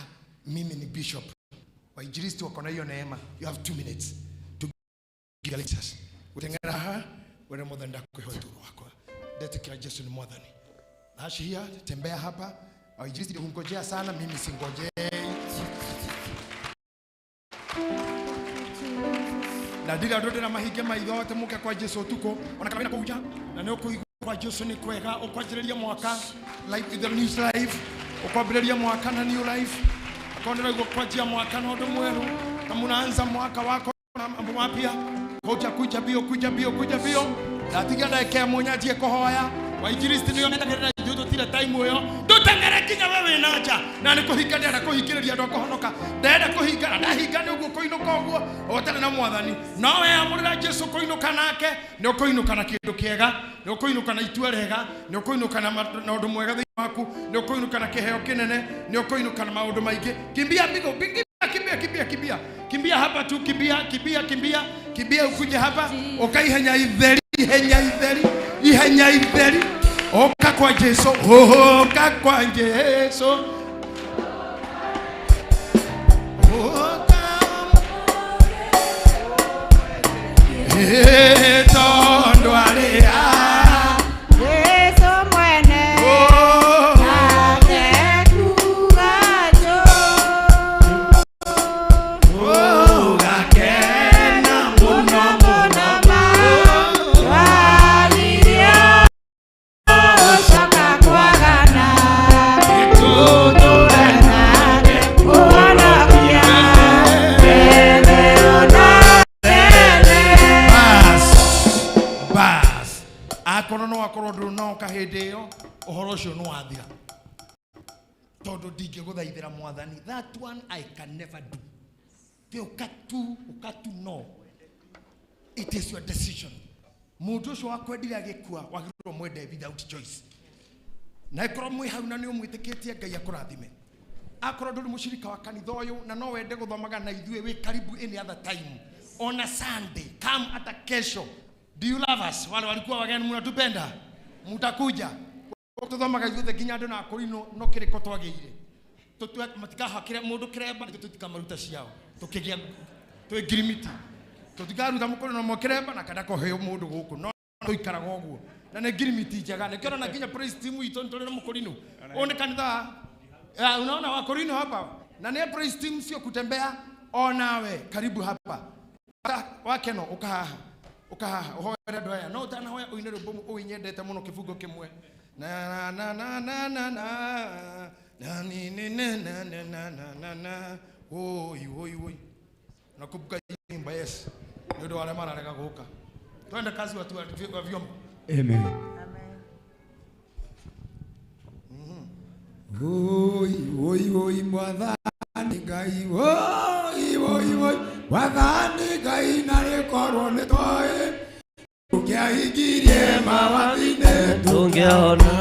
Mimi ni bishop. Wainjilisti wako na hiyo neema. You have 2 minutes to give lectures. Utengera ha, wale mwadhani kuhotu wako. Dete kila Yesu ni mwadhani. Nashi hia, tembea hapa. Wainjilisti hungojea sana, mimi singojei. Na dila dote na mahige maitho temuke kwa Yesu tuko. Onakana kuja na neo kwa Yesu ni kwega, okwajireria mwaka life the new life. Okwajireria mwaka na new life. Kondera iko kwa jia mwaka na ndo mweru. Kama unaanza mwaka wako na mambo mapya, kuja bio. Na tiga dakika moja je kohoya. Wainjilisti ndio nenda kenda judo tira time wewe. Tutangere kinya wewe naja. Na nikuhika ndera kuhikireria ndo kohonoka. Ndera kuhika ndahiga niguo koinuka uguo. Otana na mwathani. Nowe amurira Yesu koinuka nake, no koinuka na kindu kiega, no koinuka na itua rega, no koinuka na undu mwega thini waku, no koinuka na kiheo kinene, no koinuka na maundu maingi. Kimbia bigo, kimbia hapa tu, kimbia ukuje hapa, ukaihenya itheri, ihenya itheri. Oka kwa Yesu, oka kwa Yesu. Oka. Tondo alea. Yesu mwene. No akorodo no kahedeo ohorosho no athira todo dige guthaithira mwathani. That one I can never do. Te ukatu no, it is your decision. Mundu ucio wakwendire agikua wagirwo mwende without choice. Na ikoro mwi hau na ni umwitikitie Ngai akurathime. Akorodo ni mushirika wa kanitha uyu na no wende guthomaga na ithue we karibu any other time on a Sunday, come hata kesho. Do you love us? Wale walikuwa wageni mnatupenda. Mutakuja. Tuthomaga ithuothe nginya andu na Korino no kiriko twageire. Tutwe matika hakire mundu kiremba tutikamaruta ciao. Tukigia girimiti. Tutikaruta mukorino mo kiremba na kada koheo mundu guku. No tuikaraga oguo. Na ne girimiti njega. Ne kiona na nginya praise team itu ntore na mukorino. One kanitha. Unaona wa Korino hapa. Na ne praise team sio kutembea. Onawe karibu hapa. Wakeno ukahaha. Ukahaha hoya ndoya no tana hoya uinero bomu uinyendete muno kifungo kimwe na ni na oi nakumbuka imba yes ndio wale mara reka guka twende kazi watu wa vyombo. Amen. Oi mwathani Ngai oi mwathani Ngai na rekorwo ni toe ukiahigirie mawathine tungeona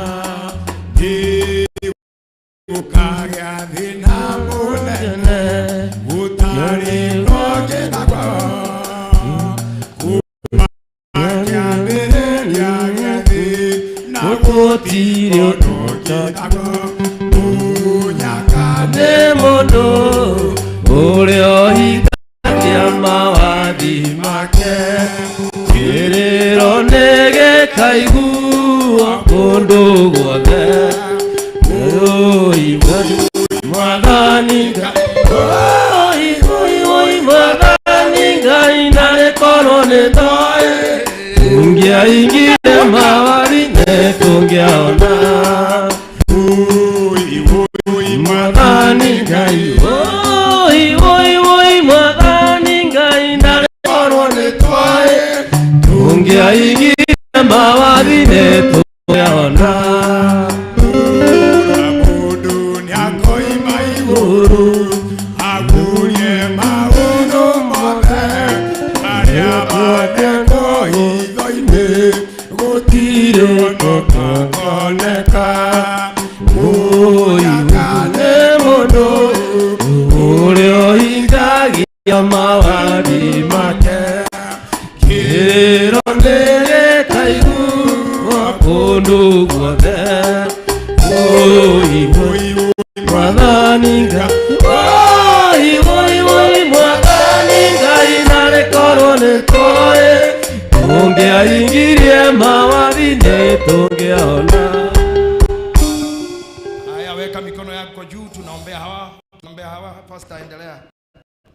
ukagĩa thĩna mũnene gũtarĩ nogĩnagwo kuma kĩambĩrĩria gĩa thĩ na gũtirĩ ũndũ ũngĩnagwo mũnyaka nĩ mũndũ ũrĩa ũhingagia mawathi make kĩrĩro nĩ gĩkaiguo kũndũ guothe mwathani mwathani Ngai na rekorwo nĩ toe tũngĩaingire mawathi-inĩ tũngĩona mwathani Ngai mwathani Ngai na rekorwo nĩ toe tũngĩaingire mawathi-inĩ tũngĩona mawathi make kĩrĩro nĩ gĩkaiguo kũndũ guothe mwathani Ngai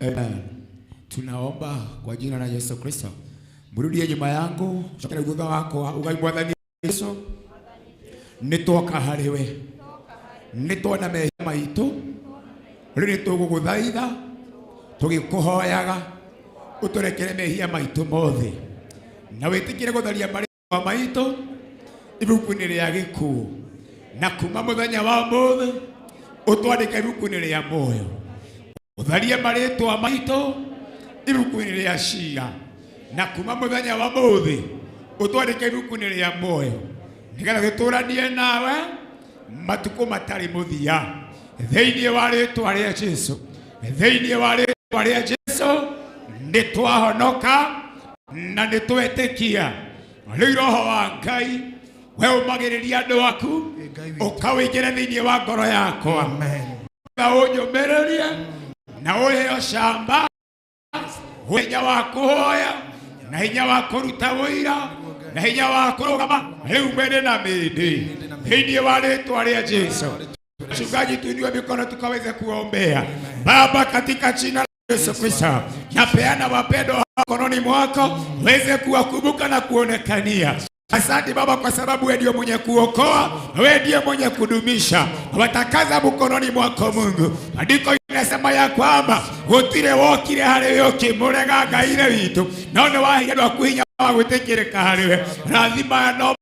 Amen. Tunaomba kwa jina la Yesu Kristo. Mrudie nyuma yangu, shukuru thutha wako, ugaimwathani Yesu. Nitwoka hariwe. Nitwona mehia maitu. Rĩrĩ tũgũgũthaitha tũgĩkũhoyaga ũtũrekere mehia maitũ mothe na wĩtĩkĩre gũtharia marĩĩtwa maitũ ibuku-inĩ rĩa gĩkuũ na kuma mũthenya wa ũmũthĩ ũtwandĩke ibuku-inĩ rĩa muoyo ũtharie marĩĩtwa maitũ ibuku-inĩ rĩa ciira na kuma mũthenya wa ũmũthĩ ũtwandĩke ibuku-inĩ rĩa muoyo nĩgetha gĩtũranie nawe matukũ matarĩ mũthia thĩinĩ wa rĩĩtwa rĩa Jesũ thĩinĩ wa rĩĩtwa rĩa Jesũ nĩtwahonoka na nĩtwetĩkia rĩu roho wa Ngai we umagĩrĩria andũ aku ũkawĩingĩre thĩinĩ wa ngoro yakwa na ũnyũmĩrĩrie na ũheo camba hinya wa kũhoya na hinya wa kũruta wĩra na hinya wa kũrũgama rĩu mbere na mĩndĩ thĩinĩ wa rĩĩtwa rĩa Jesũ. Mchungaji, tuinue mikono tukaweze kuombea. Baba, katika jina la Yesu Kristo, napeana wapendwa mikononi mwako, weze kuwakumbuka na kuonekania. Asante Baba kwa sababu wewe ndio mwenye kuokoa, wewe ndio mwenye kudumisha. Watakaza mkononi mwako Mungu. Andiko linasema ya kwamba gutire wokire harĩ yoki murega Ngai witũ no nĩ wahinyĩrwo kuhinya wa gwĩtĩkĩrĩka harĩwe. Rathima no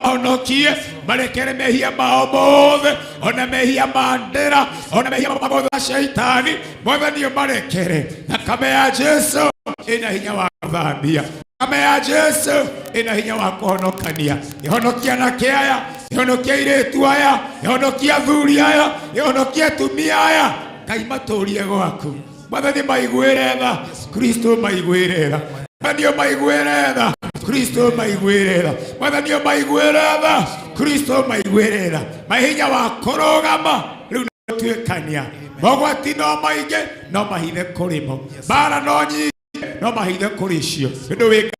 onokie marekere mehia mao mothe ona mehia mandĩra ona mehia mothe ma shaitani mothe nĩo marekere. Thakame ya Jesũ ĩna hinya wa gũthambia. Thakame ya Jesũ ĩna hinya wa kũhonokania. Ĩhonokia anake aya, ĩhonokia airĩtu aya, ĩhonokia athuri aya, ĩhonokia atumia aya. Ngai matũũrie gwaku. Mwathani maiguĩre tha, Kristo maiguĩre tha. Mwathani maiguĩre tha, Kristo maiguĩre tha. Mwathani maiguĩre tha, Kristo maiguĩre tha. Mahinya wa kũrũgama rĩu nĩtuĩkania. Mogwati no maingĩ no mahithe kũrĩ mo. Mbara no nyingĩ no mahithe kũrĩ cio. Nĩũndũ wĩ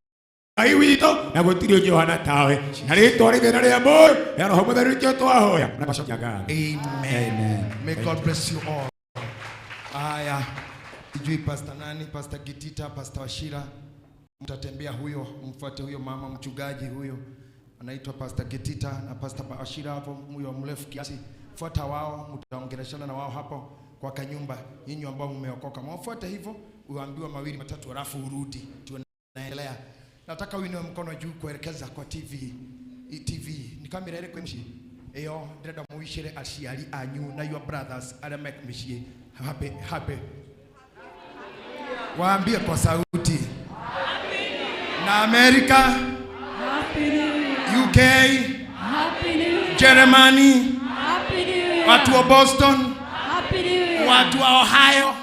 Ngai witũ na gũtirĩ ũngĩ ũhana tawe. Na rĩĩtwa rĩthena rĩa mũndũ rĩa Roho Mũtheru nĩkĩo twahoya na macokia Ngai. Amen. May God bless you all. Aya, sijui Pastor nani, Pastor Gitita, Pastor Washira, mtatembea huyo, mfuate huyo mama mchungaji huyo anaitwa Pastor Gitita na Pastor Washira hapo, huyo mrefu kiasi. Fuata wao, mtaongeleshana na wao hapo kwa kanyumba. Nyinyi ambao mmeokoka, mwafuate hivyo, uambiwa mawili matatu alafu urudi. Tunaendelea. Nataka uinue mkono juu kuelekeza kwa TV. Ni kamera ile kwemshi. Eyo ndenda muishire aciari anyu na your brothers ala make mishie happy. Waambie kwa sauti. Na America, UK, Germany, watu wa Boston, watu wa Ohio,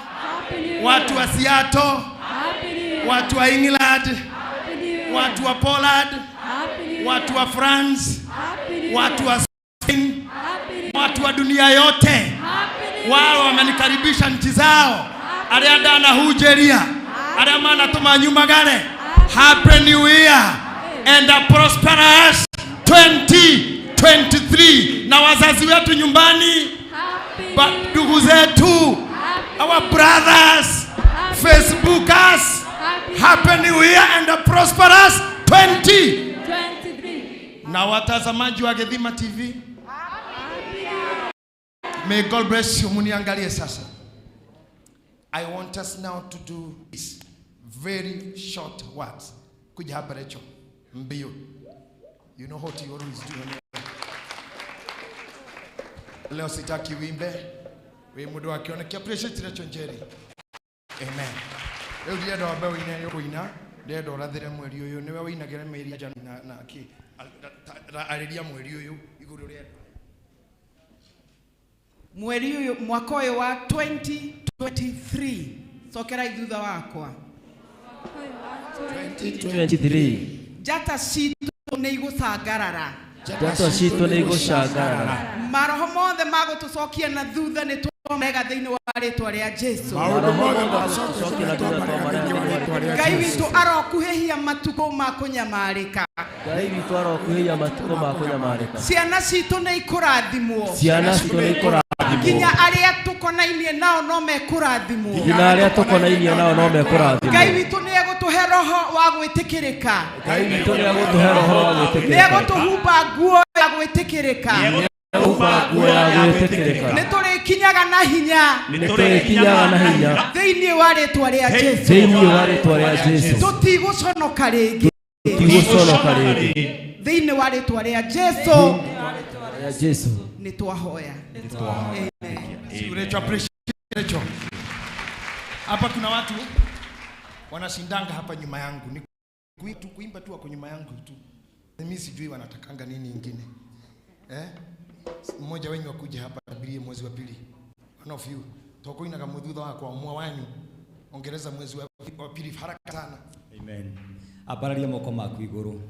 watu wa Seattle, watu wa England, watu wa Poland, watu wa France, watu wa Spain, watu wa dunia yote. Wao wamenikaribisha nchi zao. Aria ndana hujeria, aria mana tumanyumagare. Happy New Year and a prosperous 2023. Na wazazi wetu nyumbani, ndugu zetu, our brothers, Facebookers, Happy New Year and a prosperous 2023. Na watazamaji wa Gethima TV, may God bless you. Muniangalie sasa. I want us now to do this very short words. Kuja hapa Rachel, mbio. You know what you always do. Leo sitaki wimbe. We mudo akiona appreciate Rachel Njeri. Amen. Leo dia ndo abawe ina yo kuina. Dia ndo rathire mweri uyu niwe winagira meri ya na ki. Ariria mweri uyu iguru ria. Mweri uyu mwaka uyu wa 2023. Sokera ithutha wakwa. 2023. Jata citũ nĩ igũcangarara. Jata citũ nĩ igũcangarara. Maroho mothe magũtũcokia na thutha nĩ twamega thĩinĩ wa rĩĩtwa rĩa Jesũ. Ngai witũ arokuhĩhia matukũ ma kũnyamarĩka. Ngai witũ arokuhĩhia matukũ ma kũnyamarĩka. Ciana citũ nĩ ikũrathimwo. Ciana citũ nĩ ikũrathimwo. Nginya aria tukonainie nao no mekurathimwo. Nginya aria tukonainie nao no mekurathimwo. Ngai witũ nĩ egũtũhe roho wa gwĩtĩkĩrĩka. Ngai witũ nĩ egũtũhe roho wa gwĩtĩkĩrĩka. Nĩ egũtũhumba nguo ya gwĩtĩkĩrĩka. Nĩtũrĩkinyaga na hinya. Nĩtũrĩkinyaga na hinya. Thĩinĩ wa rĩĩtwa rĩa Jesũ. Thĩinĩ wa rĩĩtwa rĩa Jesũ. Tũtigũconoka rĩngĩ. Tũtigũconoka rĩngĩ. Thĩinĩ wa rĩĩtwa rĩa Jesũ. Jesũ. Nĩtwahoya. Amen. Hapa kuna watu wanashindanga hapa nyuma yangu. Ni kuimba tu wako nyuma yangu tu. Mimi sijui wanatakanga nini ingine. Mmoja wenyu wakuja hapa tabirie mwezi wa pili. One of you. Toko inaga mudhudha wako mwa wanyu. Ongereza mwezi wa pili haraka sana. Amen. Abararia moko maku iguru.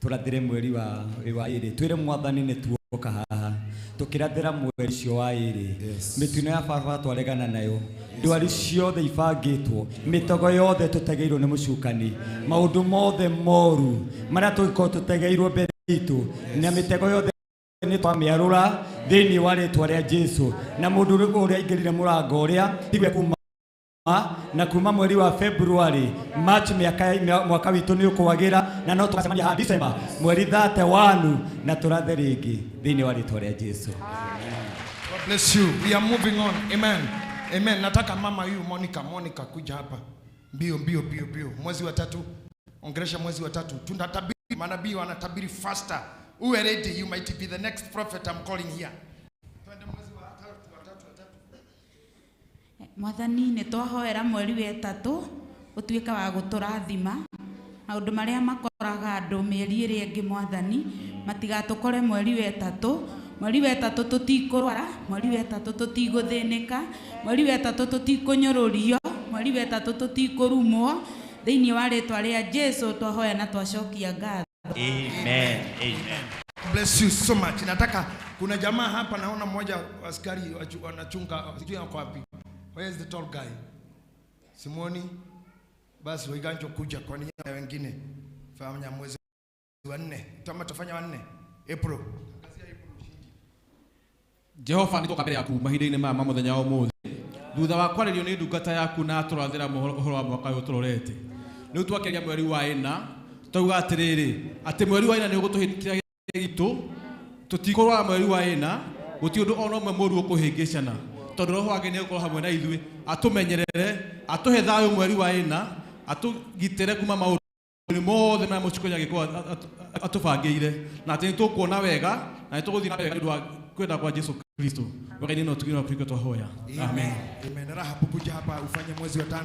Turathire mweri wa iri. Twire mwathani ne tuoka haha. Tukirathira mweri cio wa iri. Mitino ya baba twaregana nayo. Ndwari ciothe ibangitwo. Mitogo yothe tutegeirwo ni mucukani. Maundu mothe moru. Maria tugiko tutegeirwo mbere itu. Na mitego yothe ni twamiarura thiini wa rĩtwa rĩa Jesũ na mundu ũrĩa aingĩrire mũrango ũrĩa tigwe kuma na kuma mweri wa February March mwaka witũ nĩ ũkwagira na no tũgacemania ha December mweri 31 na tũrathe rĩngĩ thiini wa rĩtwa rĩa Jesũ. God bless you. We are moving on. Amen. Amen. Nataka mama huyu Monica kuja hapa. Mbio. Mwezi wa 3. Ongeresha mwezi wa 3. Tunatabiri manabii wanatabiri faster. Who are ready? You might be the next prophet I'm calling here. Mwathani nĩ twahoera mweri wa 3 ũtuĩka wa gũtũrathima maũndũ marĩa makoraga andũ mĩeri ĩrĩa ĩngĩ Mwathani matigatũkore mweri wa 3. Mweri wa 3 tũtikũrwara, mweri wa 3 tũtigũthĩnĩka, mweri wa 3 tũtikũnyũrũrio, mweri wa 3 tũtikũrumwo. Thĩinĩ wa rĩtwa rĩa Jesũ twahoya na twacokia ngatho. Amen. Bless you so much. Nataka kuna jamaa hapa naona mmoja askari wanachunga sijui yako wapi. Where is the tall guy? Simoni. Basi waiganjo kuja kwa nia wengine. Fanya mwezi wa 4. Tufanya wa 4. April. Jehova nitoka mbere yaku mahinda-inĩ maya muthenya wa ũmũthĩ. Thutha wa kwarĩrio nĩ ndungata yaku na tũrathĩra ũhoro wa mwaka ũyũ tũrorete. Rĩu twakĩria mweri wa 4 tauga atiriri ati mweri wa 4 ni ugutuhikira gitu tutikũrwara mweri wa 4 guti undu ona umwe mũru ukuhĩngĩcana tondu roho wake ni ukorwo hamwe na ithuĩ atumenyerere atuhe thayũ mweri wa 4 atugitĩre kuma maũndũ mothe marĩa mũcikonya gĩkorwo atubangĩire na atĩ nĩtũkuona wega na nĩtũgũthiĩ na mbere nĩ ũndũ wa kwenda kwa Yesu Kristo wakaini no tugina Afrika twahoya. Amen. Amen. Rahabu kuja hapa ufanye mwezi wa 5.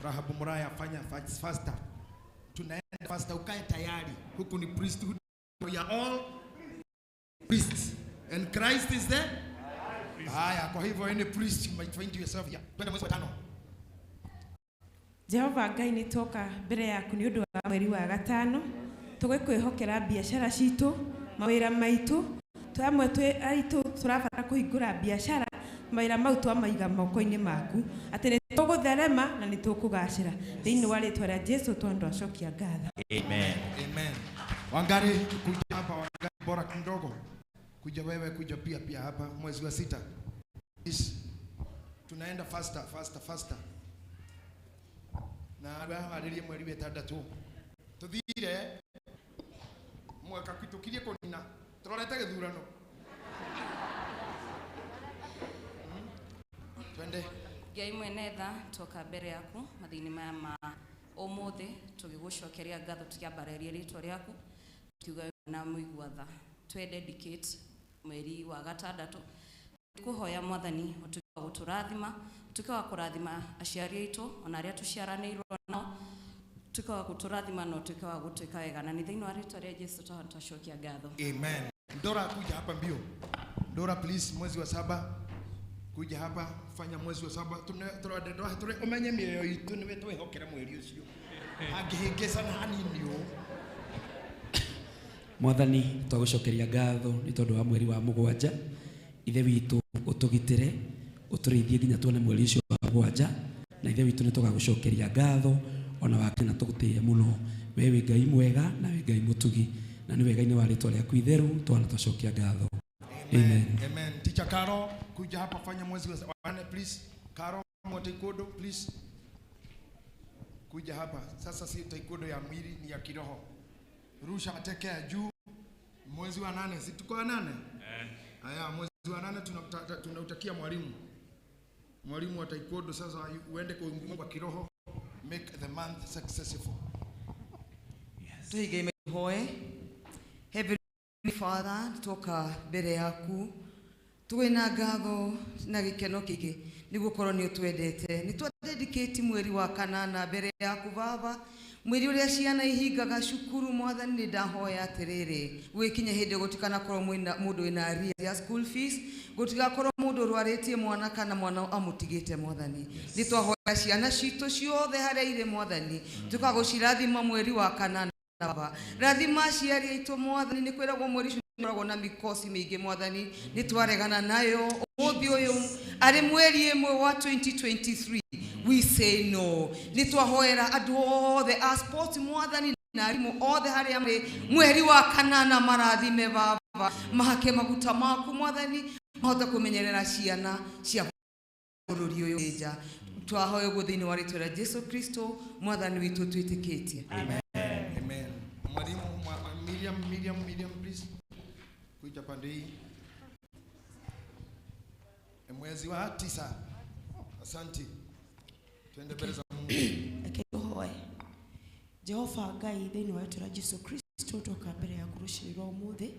Rahabu Muraya fanya faster. Tunaenda faster, ukae tayari. Huku ni priesthood. We are all priests and Christ is there. Haya, kwa hivyo any priest you might find yourself here. Twende mwezi wa 5. Jehova Ngai nĩ toka mbere yaku nĩ ũndũ wa mweri wa 5 tũgĩkwĩhokera biacara citũ mawĩra maitũ twamwe aitũ tũrabatara kũhingũra biacara mawĩra mau twamaiga moko-inĩ maku atĩ nĩ tũgũtherema na nĩ tũkũgacĩra thĩinĩ wa rĩtwa rĩa Jesũ twacokia ngatho. Amen. Wangari kuja hapa, Wangari bora kidogo kuja wewe, kuja pia hapa mwezi wa 6. Tunaenda faster na aliye mweri wa 6 tuthire mwaka kwitukirie kunina turorete githurano. Twende Ngai mwene tha toka mbere yaku mathini maya ma ũmũthĩ tũgĩgũcokeria ngatho tũkĩambararia rĩtwa rĩaku tuga na mũigua tha twe dedicate mweri wa 6 kuhoya Mwathani ũtuĩke wa gũtũrathima ũtuĩke wa kũrathima aciari aitũ ona arĩa tũciaranĩirwo nao ũtuĩke wa gũtũrathima na ũtuĩke wa gũtuĩka wega na nĩ thĩinĩ wa rĩtwa rĩa Jesũ twacokia ngatho. Amen. Dora kuja hapa mbio. Dora please, mwezi wa 7 kuja hapa, fanya mwezi wa 7 tune umenye mioyo itu niwe twehokera mweri ucio angihingĩca na hanini ũũ. Mwathani twagucokeria ngatho ni tondu wa mweri wa 7 ithe witũ ũtũgitĩre ũtũrĩithie nginya tuone mweri ucio wa 7 na ithe witũ nĩ tũgagucokeria ngatho ona wake na tũgũtĩe mũno we wĩ Ngai mwega na wĩ Ngai mũtugi na nĩ wega-inĩ wa rĩtwa rĩaku itheru twana twacokia ngatho. Amen. Amen. Teacher Carol kuja hapa fanya mwezi wa 8 please. Karo Taekwondo please. Kuja hapa. Sasa si taekwondo ya mwili, ni ya kiroho. Rusha mateke ya juu. Mwezi wa 8, si tuko 8? Haya, mwezi wa 8 tunautakia mwalimu wa taekwondo. Sasa uende kwa Mungu wa kiroho, make the month successful. Yes. Tuige hoye. Heavenly Father, toka mbere yaku twina ngatho na gikeno kiki nigukorwo ni utwendete ni twadedicate mweri wa 8 mbere yaku Baba, mweri uria ciana ihingaga cukuru. Mwathani ni ndahoya atiriri gwikinya hindi gutikana korwo mundu wina aria ya school fees, gutigakorwo mundu rwaritie mwana kana mwana amutigite. Mwathani ni twahoya ciana citu ciothe haria ire Mwathani tukagucirathima mweri wa 8 Baba. Rathima aciari aitu Mwathani, ni kwiragwo mweri ucio nĩũkoragwo na mikosi mĩingĩ Mwathani, ni twaregana nayo. Ũmũthĩ ũyũ arĩ mweri ĩmwe wa 2023 we say no. Ni twahoera andũ othe a sport Mwathani na arimũ othe harĩa marĩ mweri wa 8 marathime Baba, mahake maguta maku Mwathani, mahota kumenyerera ciana cia bũrũri ũyũ nja. Twahoya ũguo thĩinĩ wa rĩĩtwa rĩa Jesu Kristo Mwathani witũ twĩtĩkĩtie. Amen. Amen. Mwalimu Miriam please. Kuja pande hii. Mwezi wa 9. Asante. Twende mbele za Mungu. Ekehoe. Jehova Ngai thĩinĩ wa rĩĩtwa rĩa Jesu Kristo toka mbere ya kũrũcĩrĩrwo ũmũthĩ.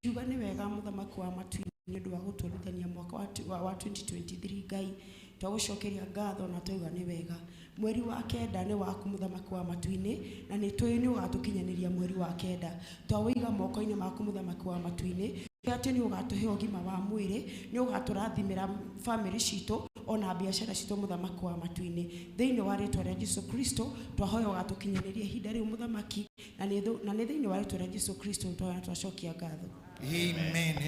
Njuga nĩ wega mũthamaki wa matu nĩ ũndũ wa gũtũrithania mwaka wa 2023 Ngai. Twagucokeria ngatho na twauga nĩ wega. Mweri wa 9 nĩ waku mũthamaki wa matu-inĩ, na nĩ tũĩ nĩ ũgatukinyanĩria mweri wa 9. Twawĩiga moko-inĩ maku mũthamaki wa matu-inĩ, atĩ nĩ ũgatũhe ũgima wa mwĩrĩ, nĩ ũgatũrathimĩra family citũ ona biacara citũ mũthamaki wa matu-inĩ. Thĩinĩ wa rĩĩtwa rĩa Jesu Kristo twahoya ũgatukinyanĩria ihinda rĩu mũthamaki, na nĩ thĩinĩ wa rĩĩtwa rĩa Jesu Kristo twacokia ngatho.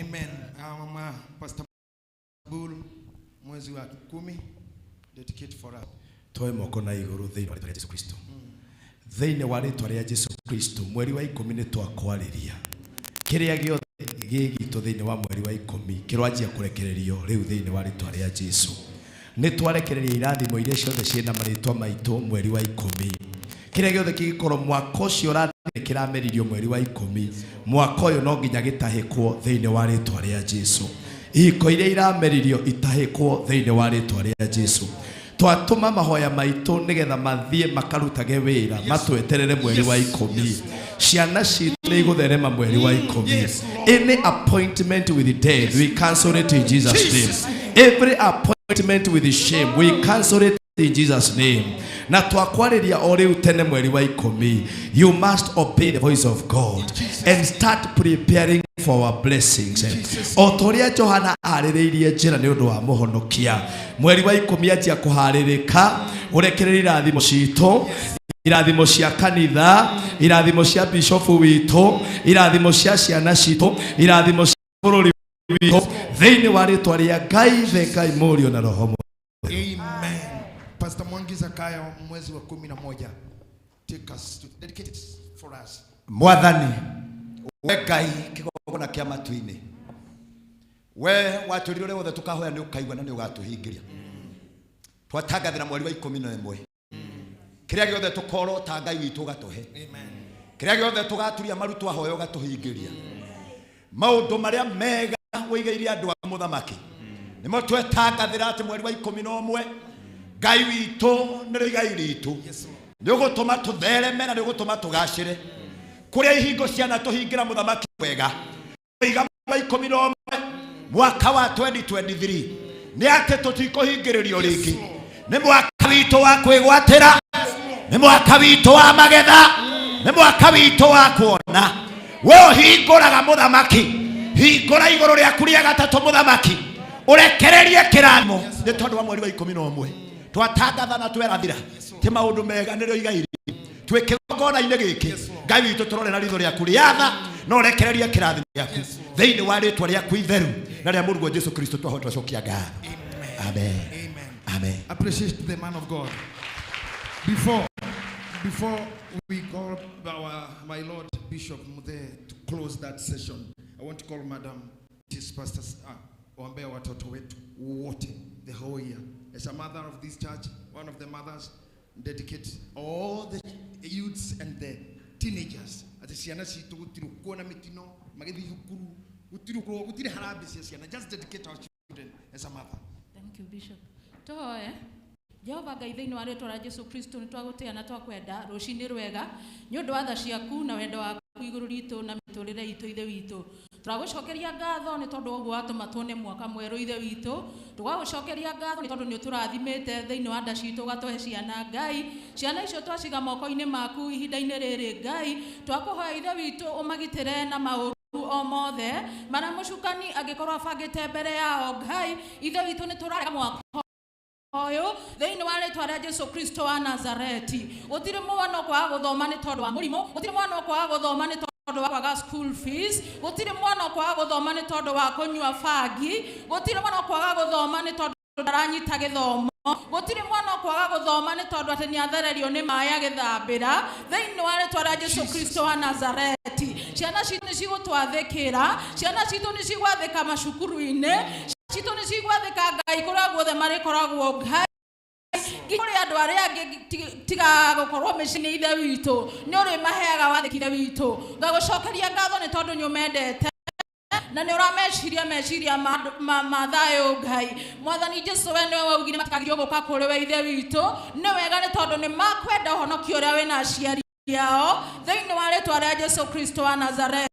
Amen. Pastor Bull, mwezi wa 10 dedicate for us. Toe moko na iguru thĩinĩ wa rĩĩtwa rĩa Jesu Kristo. Thĩinĩ wa rĩĩtwa rĩa Jesu Kristo mweri wa 10 nĩ twakwarĩria kĩrĩa gĩothe gĩgitũ thĩinĩ wa mweri wa 10 kĩrwanjia kũrekererio rĩu thĩinĩ wa rĩĩtwa rĩa Jesu. Nĩ twarekereria irathimo iria ciothe ciĩna marĩĩtwa maitũ mweri wa 10. Kĩrĩa gĩothe kĩgĩkorwo mwaka ũcio ũrathire kĩrameririo mweri wa 10, mwaka ũyũ no nginya gĩtahĩkwo thĩinĩ wa rĩĩtwa rĩa Jesu. Ihiko iria irameririo itahĩkwo thĩinĩ wa rĩĩtwa rĩa Jesu. Twatũma mahoya maitũ nigetha mathiĩ makarutage wĩra matweterere mweri wa 10. Ciana citũ nĩ igũtherema mweri wa 10. Any appointment with the dead we cancel it in Jesus name. Every appointment with the shame we cancel it in Jesus name. Na twakwarĩria o rĩu tene mweri wa 10, you must obey the voice of God and start preparing for our blessings. O toria Johana arĩrĩirie njĩra nĩ ũndũ wa mũhonokia, mweri wa 10 anjia kũharĩrĩka ũrekereria irathimo citũ, irathimo cia kanitha, irathimo cia bishop witũ, irathimo cia ciana citũ, irathimo cia bũrũri witũ thĩinĩ wa rĩĩtwa rĩa Ngai the Ngai mũriũ na roho mũtheru. Amen. Pastor Mwangi Zakayo mwezi wa 11. Take us to dedicate it for us. Mwathani we Ngai kĩgongona kĩa matu-inĩ, we watũrire ũrĩa wothe tũkahoya nĩ ũkaigua na nĩ ũgatũhingĩria. Twatangathĩra mweri wa 11 kĩrĩa gĩothe tũkorwo ta Ngai witũ ũgatũhe. Kĩrĩa gĩothe tũgaturia maru twahoya ũgatũhingĩria. Maũndũ marĩa mega wĩigĩire andũ a mũthamaki nĩmo twetangathĩra atĩ mweri wa 11 Ngai witũ nĩ Ngai witũ nĩ ũgũtũma tũthereme na nĩ ũgũtũma tũgacĩre kũrĩa ihingo ciana tũhingĩra mũthamaki wega. Wĩiga wa 11 mwaka wa 2023 nĩ atĩ tũtikũhingĩrĩrio rĩngĩ. Nĩ mwaka witũ wa kwĩgwatĩra, nĩ mwaka witũ wa magetha, nĩ mwaka witũ wa kuona. We ũhingũraga mũthamaki, hingũra igũrũ rĩaku rĩa gatatũ mũthamaki, ũrekererie kĩrathimo nĩ tondũ wa mweri wa 11. Twatangatha na twerathira ti maũndũ mega nĩrĩo igaire twĩkĩgongona-inĩ gĩkĩ. Ngai witũ tũrore na ritho rĩaku rĩatha no ũrekererie kĩrathimo gĩaku thĩinĩ wa rĩĩtwa rĩaku itheru na rĩa mũrũguo Jesu Kristo twahota gũcokia ngatho. Amen. Amen. Appreciate the man of God. Before we call my Lord Bishop Muthe to close that session, I want to call Madam Pastor ombea watoto wetu wote the whole year. As a mother of this church, one of the mothers, dedicate all the youths and the teenagers. Ati ciana citu gutiru kuona mitino magithi thukuru gutire harambe cia ciana. Just dedicate our children as a mother. Thank you, Bishop. Toe Jehova Ngai thĩinĩ wa rĩĩtwa rĩa Jesu Kristo nĩ twagũtĩĩa na twakwenda rũcinĩ rwega nĩ ũndũ wa tha ciaku na wendo waku igũrũ ritũ na mĩtũrĩre itũ ithe witũ. Tũragũcokeria ngatho nĩ tondũ ũguo watũma tuone mwaka mwerũ ithe witũ. Tũgagũcokeria ngatho nĩ tondũ nĩ ũtũrathimĩte thĩinĩ wa nda citũ ũgatũhe ciana Ngai. Ciana icio twaciga moko-inĩ maku ihinda-inĩ rĩrĩ Ngai. Twakũhoya ithe witũ ũmagitĩre na maũndũ o mothe marĩa mũcukani angĩkorwo abangĩte mbere yao Ngai. Ithe witũ nĩ tũrarega mwaka oyo thĩinĩ wa rĩĩtwa rĩa Jesu Kristo wa Nazareti. Gũtirĩ mwana ũkwaga gũthoma nĩ tondũ wa mũrimũ. Gũtirĩ mwana ũkwaga gũthoma nĩ tondũ wa kwaga school fees. Gũtirĩ mwana ũkwaga gũthoma nĩ tondũ wa kũnyua bangi. Gũtirĩ mwana ũkwaga gũthoma nĩ tondũ ndaranyita gĩthomo. Gũtirĩ mwana ũkwaga gũthoma nĩ tondũ atĩ nĩ athererio nĩ maaĩ agĩthambĩra. Thĩinĩ wa rĩĩtwa rĩa Jesu Kristo wa Nazareti. Ciana citũ nĩ cigũtwathĩkĩra. Ciana citũ nĩ cigwathĩka macukuru-inĩ. Citũ nĩ cigwathĩka Ngai kũrĩa guothe marĩkoragwo Ngai. Kũrĩ andũ arĩa angĩ tiga gũkorwo mĩciĩ-inĩ ithe witũ nĩ ũrĩmaheaga wathĩkire witũ. Ngagũcokeria ngatho nĩ tondũ nĩ ũmendete na nĩ ũrameciria meciria ma thayũ Ngai. Mwathani Jesu we nĩwe waugire matikagirio gũka kũrĩ we ithe witũ. Nĩ wega nĩ tondũ nĩ makwenda ũhonokio ũrĩa wĩna aciari ao thĩinĩ wa rĩĩtwa rĩa Jesu Kristo wa Nazareti.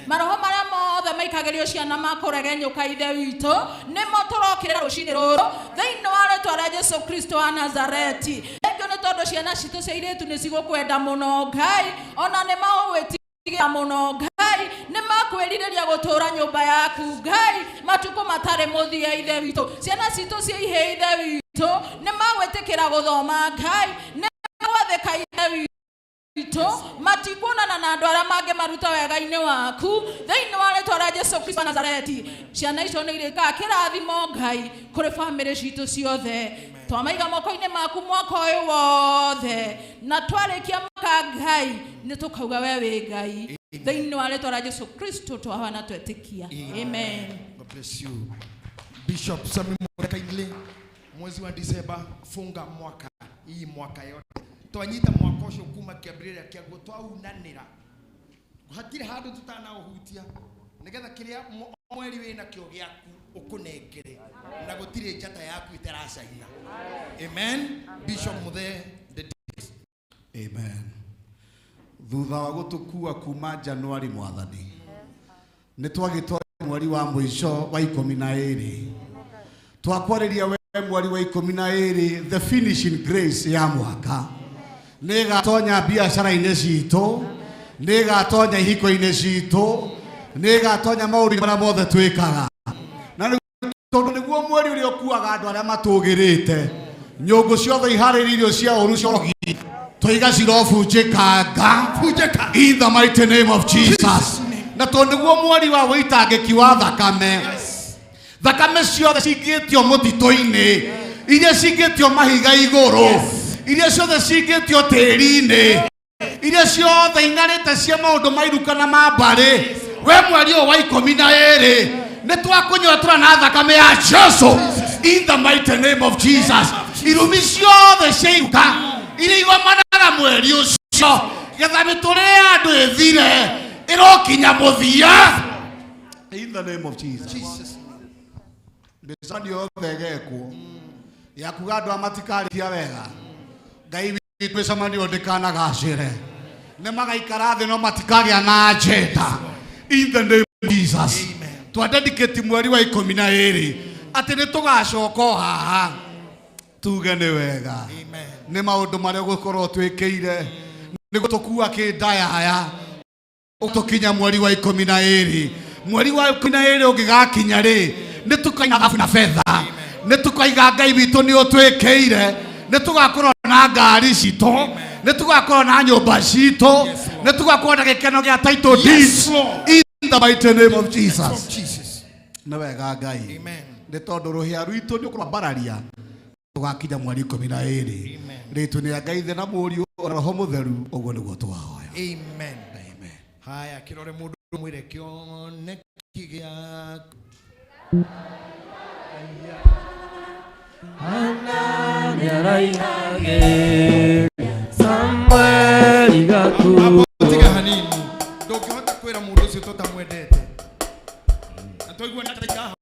Maroho marĩa mothe maikagĩrio ciana makũregenyũka ithe witũ nĩmo tũrokĩrĩra rũcinĩ rũrũ thĩinĩ wa rĩĩtwa rĩa Jesu Kristo wa Nazareti. Thengio nĩ tondũ ciana citũ cia airĩtu nĩ cigũkwenda mũno Ngai, ona nĩ magũgwĩtigĩra mũno Ngai, nĩ makwĩrirĩria gũtũũra nyũmba yaku Ngai matukũ matarĩ mũthia ithe witũ. Ciana citũ cia ihĩĩ ithe witũ nĩ magwĩtĩkĩra gũthoma Ngai, nĩ magwathĩka ithe witũ matikuonana na andũ arĩa mangĩmaruta wega-inĩ waku thĩinĩ wa rĩĩtwa rĩa Jesu Kristo wa Nazareti. Ciana icio nĩ irĩkaga kĩrathimo Ngai kũrĩ bamĩrĩ citũ ciothe. Twamaiga moko-inĩ maku mwaka ũyũ wothe na twarĩkia mwaka Ngai nĩ tũkauga we wĩ Ngai thĩinĩ wa rĩĩtwa rĩa Jesu Kristo twahoya na twetĩkia. Amen. God bless you. Bishop Sami kindly mwezi wa Disemba funga mwaka hii mwaka yote. Twanyita mwaka ũcio kuma kĩambĩrĩria kĩaguo twaunanĩra hatirĩ handũ tutanaũhutia nĩgetha kĩrĩa mweri wĩna kĩo gĩaku ũkũnengere na gũtirĩ njata yaku ĩtaracaina. Amen. Bishop Muthe. Amen. Thutha wa gũtũkua kuma Januari Mwathani nĩ twagĩtwara mweri wa mũico wa 12 twakwarĩria we mweri wa 12 the finishing grace ya mwaka nĩgatonya biacara-inĩ citũ, nĩgatonya ihiko-inĩ citũ, nĩgatonya maũndũ marĩa mothe twĩkaga. Na tondũ nĩguo mweri ũrĩa ũkuaga andũ arĩa matũgĩrĩte nyũngũ ciothe iharĩrĩirio cia ũru ciogi tũiga cirobunjĩkanga in the mighty name of Jesus. Na tondũ nĩguo mweri wa wĩitangĩki wa thakame, thakame ciothe cingĩtio mũtitũ-inĩ, iria cingĩtio mahiga igũrũ, iria ciothe cingĩtio tĩri-inĩ, iria ciothe ingarĩte cia maũndũ mairuka na mambarĩ, we mweri ũyũ wa 12 nĩ twakũnyotora na thakame ya Jesu in the mighty name of Jesus. Irumi ciothe ciairuka iria igomanaga mweri ũcio getha mĩtũrĩre ya andũ ĩthire ĩrokinya mũthia in the name of Jesus. Mĩcemanio yothe ĩgekwo ya kuga andũ a matikarĩkia wega Ngai witũ mĩcemanio ndĩkanagacĩre, nĩ magaikara thĩ no matikagĩa na njeta in the name of Jesus. Twadedicate mweri wa 12 atĩ nĩ tũgacoka haha tuge nĩ wega, nĩ maũndũ marĩa gũkorwo twĩkĩire nĩ gũtũkua kĩndaya ũtũkinya mweri wa 12. Mweri wa 12 ũngĩgakinya rĩ nĩ tũkaiga thabu na betha, nĩ tũkaiga Ngai witũ nĩ ũtwĩkĩire, nĩ tũgakorwo na ngari citũ, nĩ tũgakorwo na nyũmba citũ, nĩ tũgakorwo na gĩkeno gĩa title deeds in the mighty name of Jesus. Nĩ wega Ngai, nĩ tondũ rũhĩa rwitũ nĩ ũkũrwambararia tũgakinya mweri 12. Rĩtũ nĩ Ngai thĩ na Mũriũ na Roho Mũtheru, ũguo nĩguo twahoya. Amen. Haya kĩrore mũndũ mwĩre kĩoneki gĩaku Samuel gaku tiga hanini ndungihota kwira mundu ucio tutamwendete na toigua na katika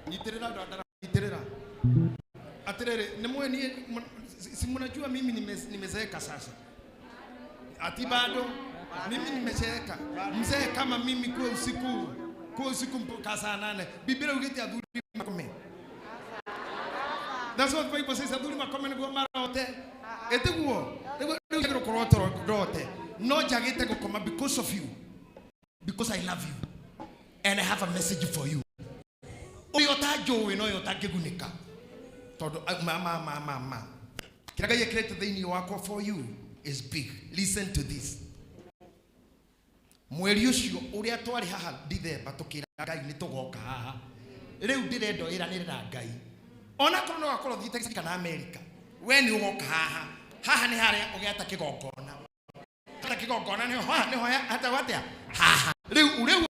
nitirira ndara nitirira atirere nimweni si mnajua mimi nimezeeka sasa ati bado mimi nimezeeka mzee kama mimi kwa usiku mpaka saa 8 Biblia ugeti adhuri makome. That's what Bible says, adhuri makome ni goma rote eteguo ego korotoro rote no jagete gukoma because of you, because I love you and I have a message for you. Oyota jowe no yota gegunika todo mama kiraga ye create the in wako for you is big. Listen to this. Mweri ucio uria twari haha Dithemba tukira Ngai ni tugoka haha riu ndirendo iranira Ngai ona korwo no akorwo thiite kana America we ni ugoka haha ni haria ugiata kigongona ni hoya hata watia haha riu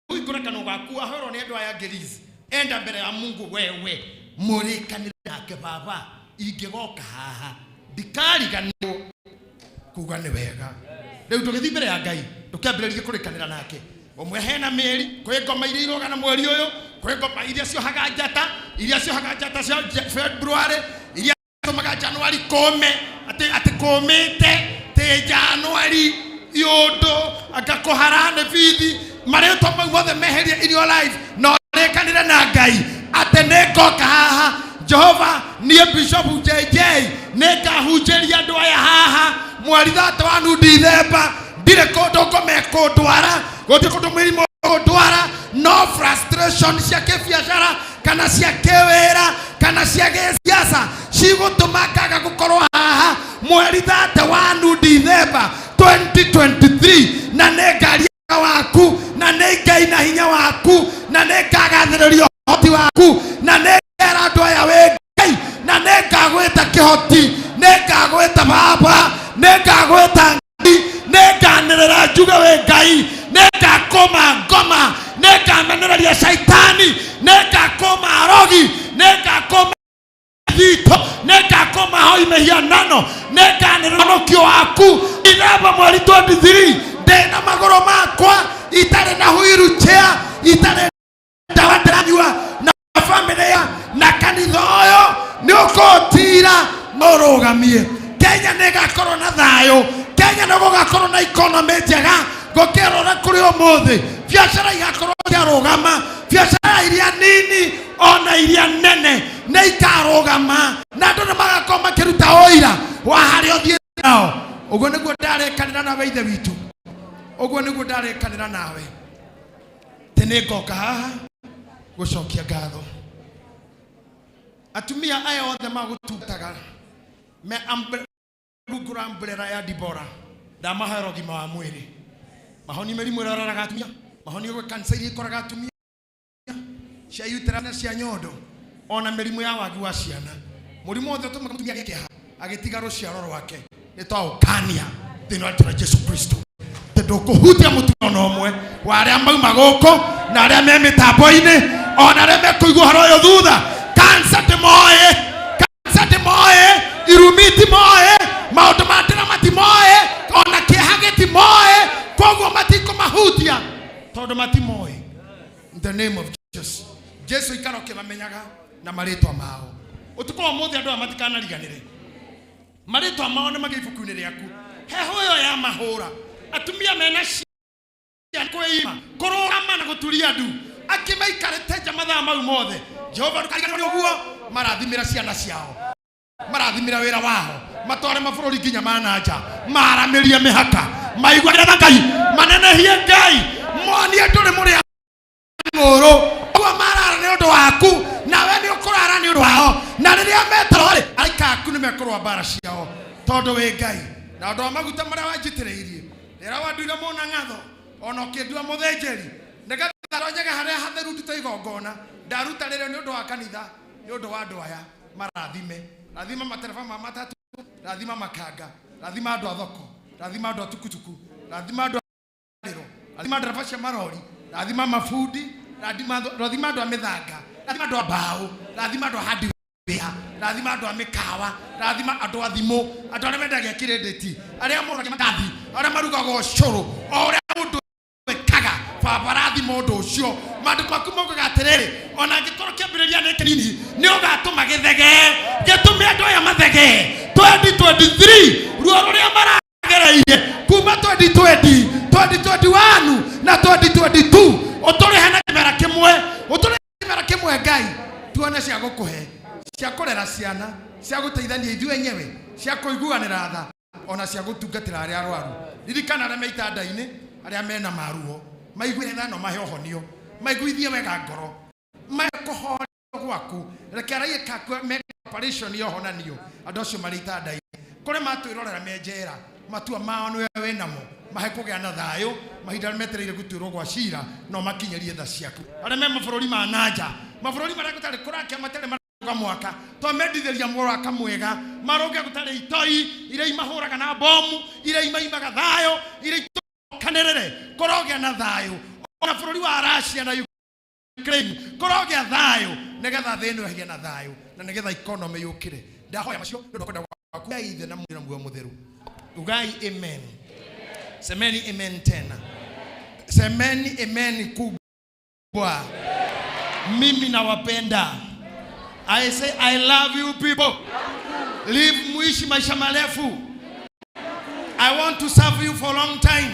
uikora kana ugaku ahoro ni andu aya ngirizi enda mbere ya Mungu wewe murikanire nake baba ingigoka haha ndikariganirwo kuga ni wega riu tugithi mbere ya Ngai tukambiririe kurikanira nake omwe hena meri kwe ngoma iria irogana mweri uyu kwe ngoma iria cio hagajata cia February iria tumaga January kome ati komete te January yodo akakoharane bithi mareto mothe meheria in your life no rekanira na Ngai ate negoka haha Jehova nie Bishop JJ neka hujeria andu aya haha mweri 3 Dithemba dire kodo komeko dwara gote kodo mwirimo dwara no frustration cia kibiashara kana cia kewera kana cia gesiasa cigutumakaga gukorwo haha mweri 3 Dithemba 2023 na negari waku na negai na hinya waku na nekagathiririo hoti waku na negera andu aya we Ngai na nekagweta kihoti nekagweta baba nekagweta nekanirira njuga we Ngai nekakoma ngoma nekamenereria shaitani nekakoma rogi nekakoma thito nekakoma hoi mehianano nekanirira nokio waku iraba mweri 23 ndena magoro makwa itare na huiru chea itare ndawadranywa na familia na kanitha oyo ni ukotira norugamie Kenya negakorwo na thayo Kenya no gugakorwo na economy njega gokerora kuri umuthi biashara igakorwo yarugama biashara iria nini ona iria nene ne ikarugama na andu magakoma kiruta oira wa hari othie nao uguo niguo ndarekanira nawe ithe witu uguo niguo ndarekanira nawe tene goka haha gucokia ngatho atumia aya othe magututaga me Gugura mbrera ya Dibora ndamahero gima wa mwiri mahoni merimu raraga atumia mahoni gwe kansa iri koraga atumia cia uterana cia nyondo ona merimu ya wagi wa ciana murimu othe tuma mutumia gike ha agitiga ruciaro rwake nitwaukania thini wa Jesu Kristo tendo kuhutia mutumia no mwe wa aria mauma goko na aria me mitambo-ini ona aria me kuigua haro yo thutha kansa timoe irumiti moe maundu matira matimoe ona kihageti moe koguo matiko mahutia tondu matimoe in the name of Jesus Jesu ikaro kimamenyaga na maritwa mao utuko muthi andu amatikana riganire maritwa mao ne magibuku-ini riaku heho yo ya mahura atumia mena cia kuima kurugama na guturia ndu akimaikarete jamatha mau mothe Jehova ndukariganirwo uguo marathimira ciana ciao marathimira wira wao matware mabururi nginya mananja maramirie mihaka maigwire na Ngai manenehie Ngai monie nduri muri nguru kwa marara ni undu waku nawe ni ukurara ni undu wao na riria metorori aika aku ni mekorwa bara ciao tondu we Ngai na undu wa maguta maria wanjitiriirie rira wanduire mona ngatho ona ukindua muthenjeri ndegatharonyaga haria hatheru ndute igongona ndaruta rire ni undu wa kanitha ni undu wa andu aya marathime rathima matereba matatu rathima makanga rathima andu athoko rathima andu atukutuku rathima andu riro rathima ndereba cia marori rathima mafundi rathima andu a mithanga, rathima andu a mbao, rathima andu a hardware, rathima andu a mikawa, rathima andu a thimu, andu aria mendagia credit, aria moragia matathi, aria marugaga ucuru, o uria mundu ekaga baba rathima undu ucio. Maandiko maku moigaga atiriri, ona angĩkorwo kĩambĩrĩria nĩ kĩnini nĩ ũgatũma gĩthege, gĩtũme andũ aya mathege. 2023 ruo rũrĩa maragereire kuma 2020, 2021 na 2022 ũtũrehe na kĩmera kĩmwe Ngai, tuone cia gũkũhe, cia kũrera ciana, cia gũteithania ithuĩ enyewe, cia kũiguanĩra tha, ona cia gũtungatĩra arĩa arwaru. Ririkana arĩa me itanda-inĩ, arĩa mena maruo, maigue tha no mahe ũhonio, maiguithie wega ngoro, makuhoria gwaku, reke araie kaku me operation yohonanio, andũ acio marĩ itanda-inĩ. Kũrĩ matwĩrorera me njera, matua mao nĩwe wĩ namo, mahe kũgĩa na thayũ, mahinda metereire gũtuĩrwo gwa cira, no makinyerie tha ciaku. Arĩa me mabũrũri ma nanja, mabũrũri marĩa gũtarĩ kũrakia matarĩ maruga mwaka, twamendithĩria mwaka mwega, maroge gũtarĩ itoi, iria imahũraga na bomu, iria imaimaga thayũ, iria itokanĩrĩre, kũrogĩa na thayũ. Ona bũrũri wa Russia na Ukraine kũrogĩa thayũ, nĩgetha thĩ ĩno ĩgĩe na thayũ, na nĩgetha economy yũkĩre. Ndahoya macio nĩ kwenda gwaku ithe na mwĩra muoyo mũtheru. Ugai amen. Semeni amen tena. Semeni amen kubwa. Mimi nawapenda. I say I love you people. Live muishi maisha marefu. I want to serve you for a long time.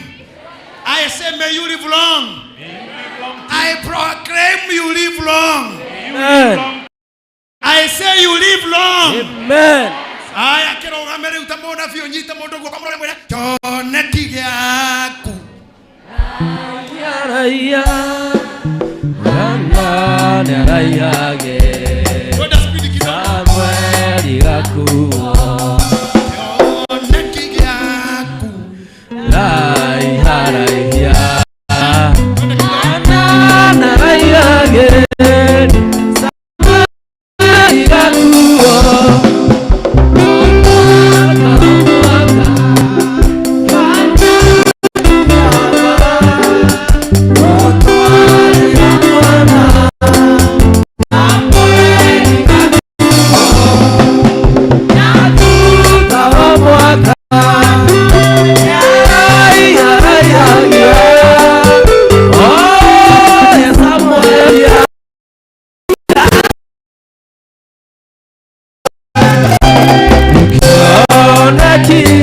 I say may you live long. I proclaim you live long. Amen. I say you live long. Amen. Aya kiroga mere utamona fio nyita mondo gwa kamore mwere. Chone kigaku. Raya. Ranga ne raya ge. Samuel gaku. Chone kigaku. Raya raya. Na raya ge. Samuel gaku. Okay.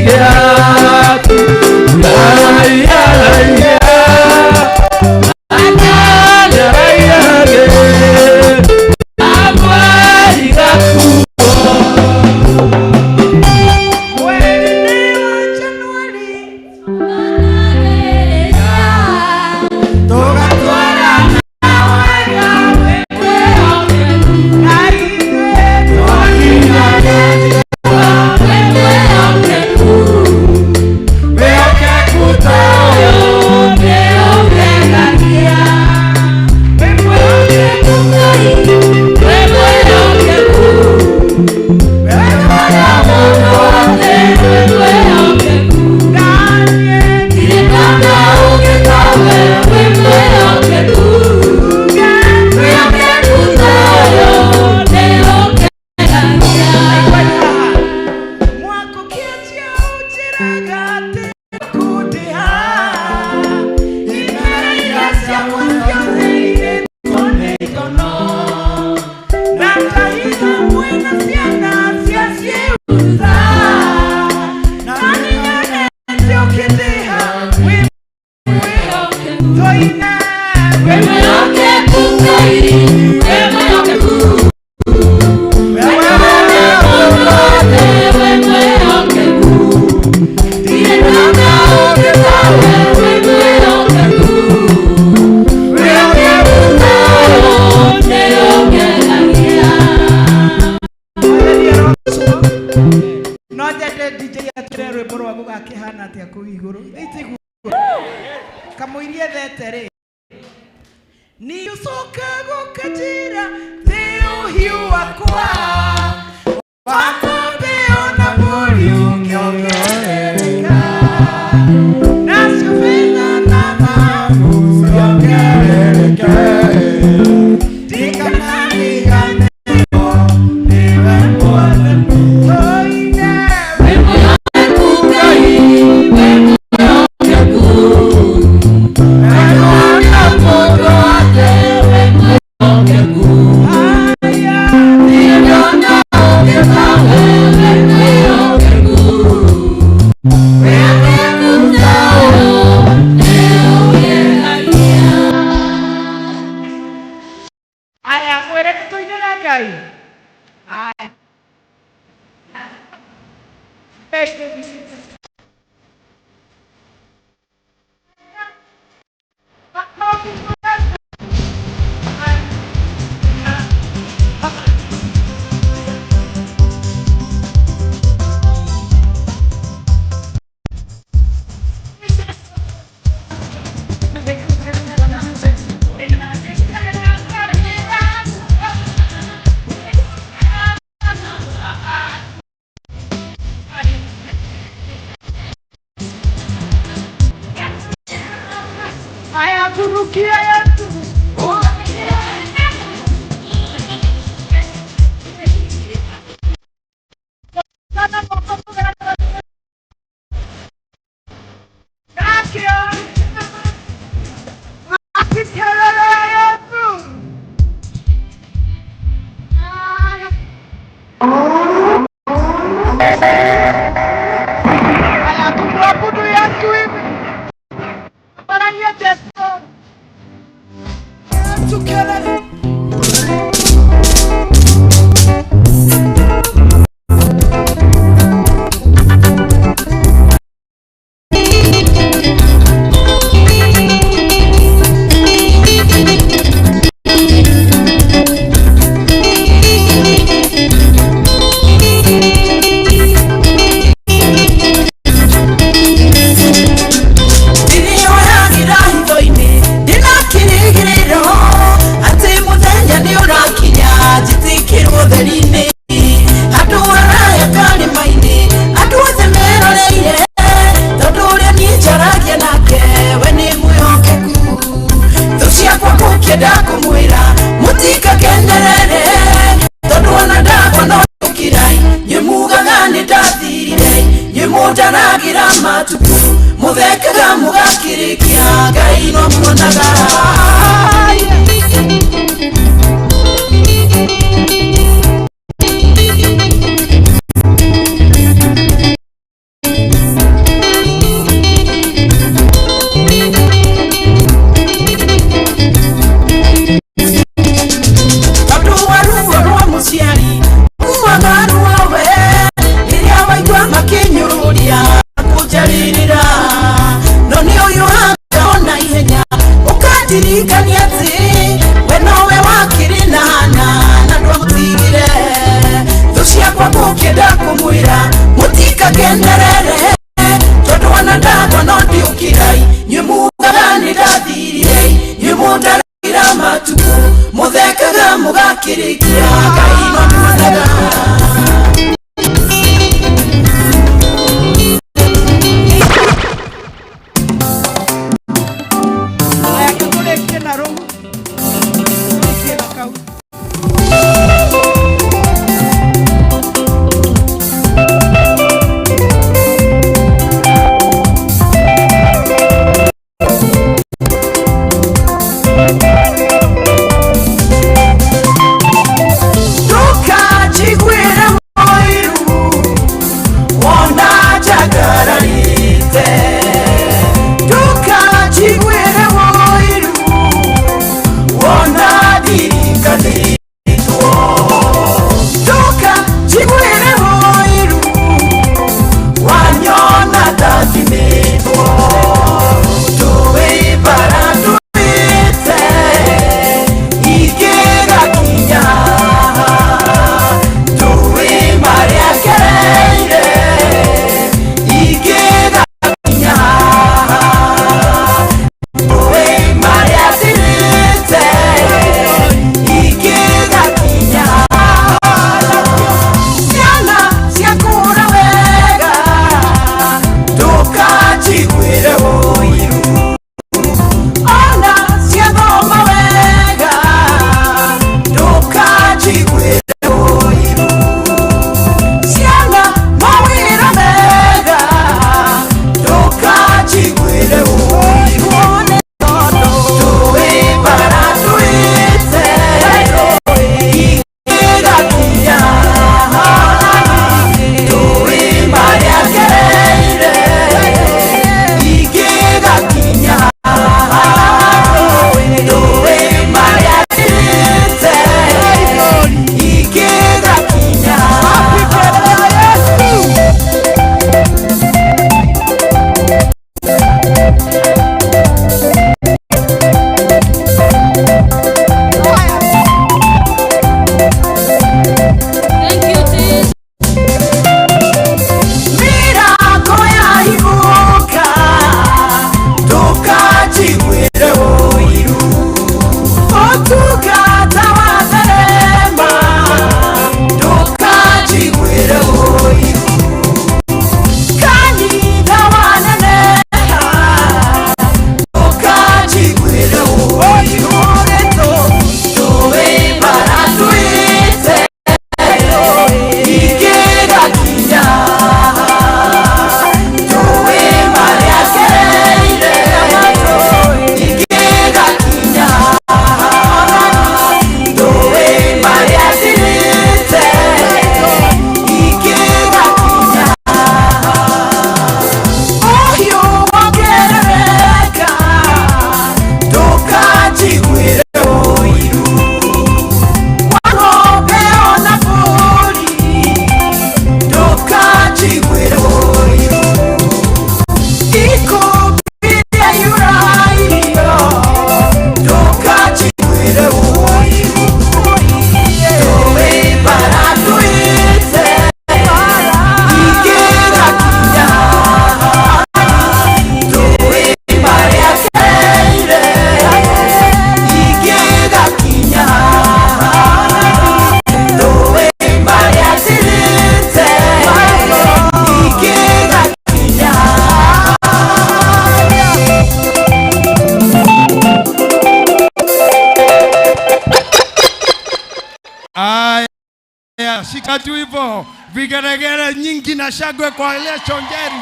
shika tu hivyo. Vigeregere nyingi na shangwe kwa ile chongeri.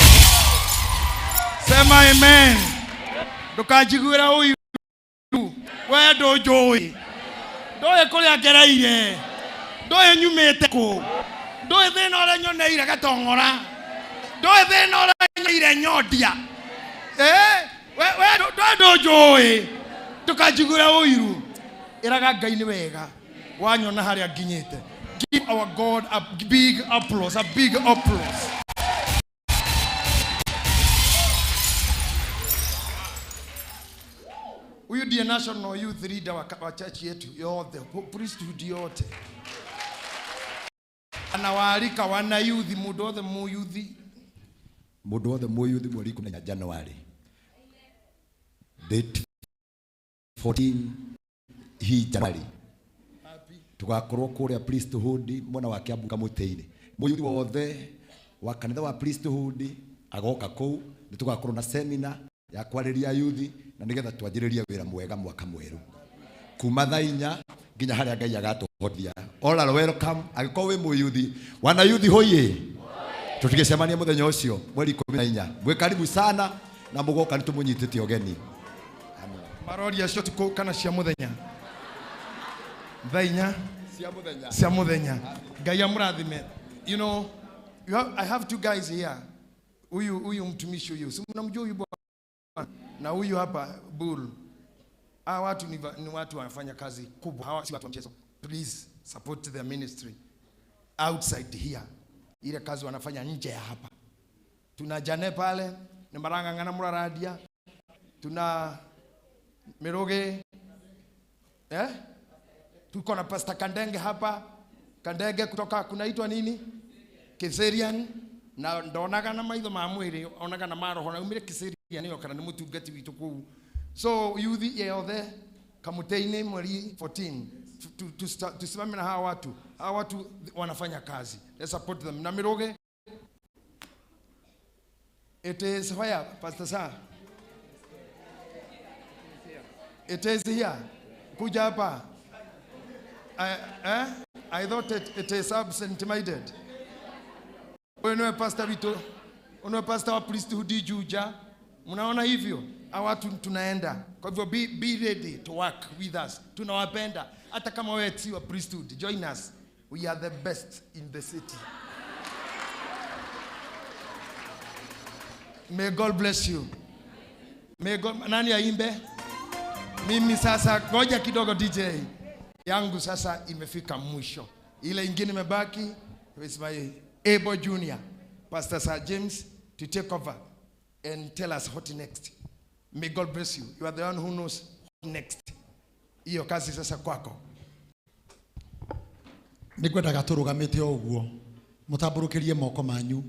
Sema amen. Ndukajigwira huyu. Wewe ndojoi. Ndoye kuria gereire. Ndoye nyumite ku. Ndoye thina ora nyoneire gatongora. Ndoye thina ora nyoneire nyodia. We ndojoi. Ndukajigwira huyu. Iraga Ngai ni wega. Wanyona haria nginyite. Give our God a big applause, a big applause. Huyu ndiye national youth leader wa church yetu yote, priesthood yote. Anawaalika wana youth, mundu wothe mu youth. Mundu wothe mu youth mweri 10 January. Date 14 hii January. Tugakorwo kuria priesthood mwana wa Kiambu Kamutei-ini. Muyuthi wothe wa kanitha wa priesthood agoka kou ni tugakorwo na seminar ya kwariria yuthi na nigetha twanjiririe wira mwega mwaka mweru kuma thaa 4 nginya haria Ngai agatuhothia. All are welcome. Agiko wi muyuthi wana yuthi hoye tutigecemania muthenya ucio mweri 14. Mwe karibu sana na mugoka ni tumunyitite ogeni. Marori acio tukukana cia muthenya Vainya cia muthenya. Ngai amurathime. You know, I have two guys here. Huyu mtumishi huyu. Si mnamjua huyu bwana? Na huyu hapa Bull. Hawa watu ni watu wanafanya kazi kubwa. Hawa si watu wa mchezo. Please support their ministry outside here. Ile kazi wanafanya nje ya hapa. Tuna Jane pale, ni Maranga ngana Muraradia. Tuna Miroge. Tuko na Pastor Kandenge hapa. Kandenge kutoka kunaitwa nini? Kiserian. Na ndonaga na maitho ma mwiri, onaga na maroho na umire Kiserian yo kana ni mutungati witu ku. So youth yothe Kamutei-ini mweri 14 tusimame na hawa watu. Hawa watu wanafanya kazi. Let's support them. Na Miroge. It is where Pastor Sir? It is here. Kuja hapa. I thought it is absent-minded. Wewe pastor Vito, wewe pastor wa priesthood Juja. Mnaona hivyo? Hawa watu tunaenda. Kwa hivyo be ready to work with us. Tunawapenda. Hata kama wewe si wa priesthood, join us. We are the best in the city. May God bless you. May God, nani aimbe? Mimi sasa ngoja kidogo DJ. Yangu sasa imefika mwisho. Ile ingine imebaki with my able junior Pastor Sir James to take over and tell us what next. May God bless you. You are the one who knows what next. Hiyo kazi sasa kwako. Nigwendaga turugamite oguo mutamburukirie moko manyu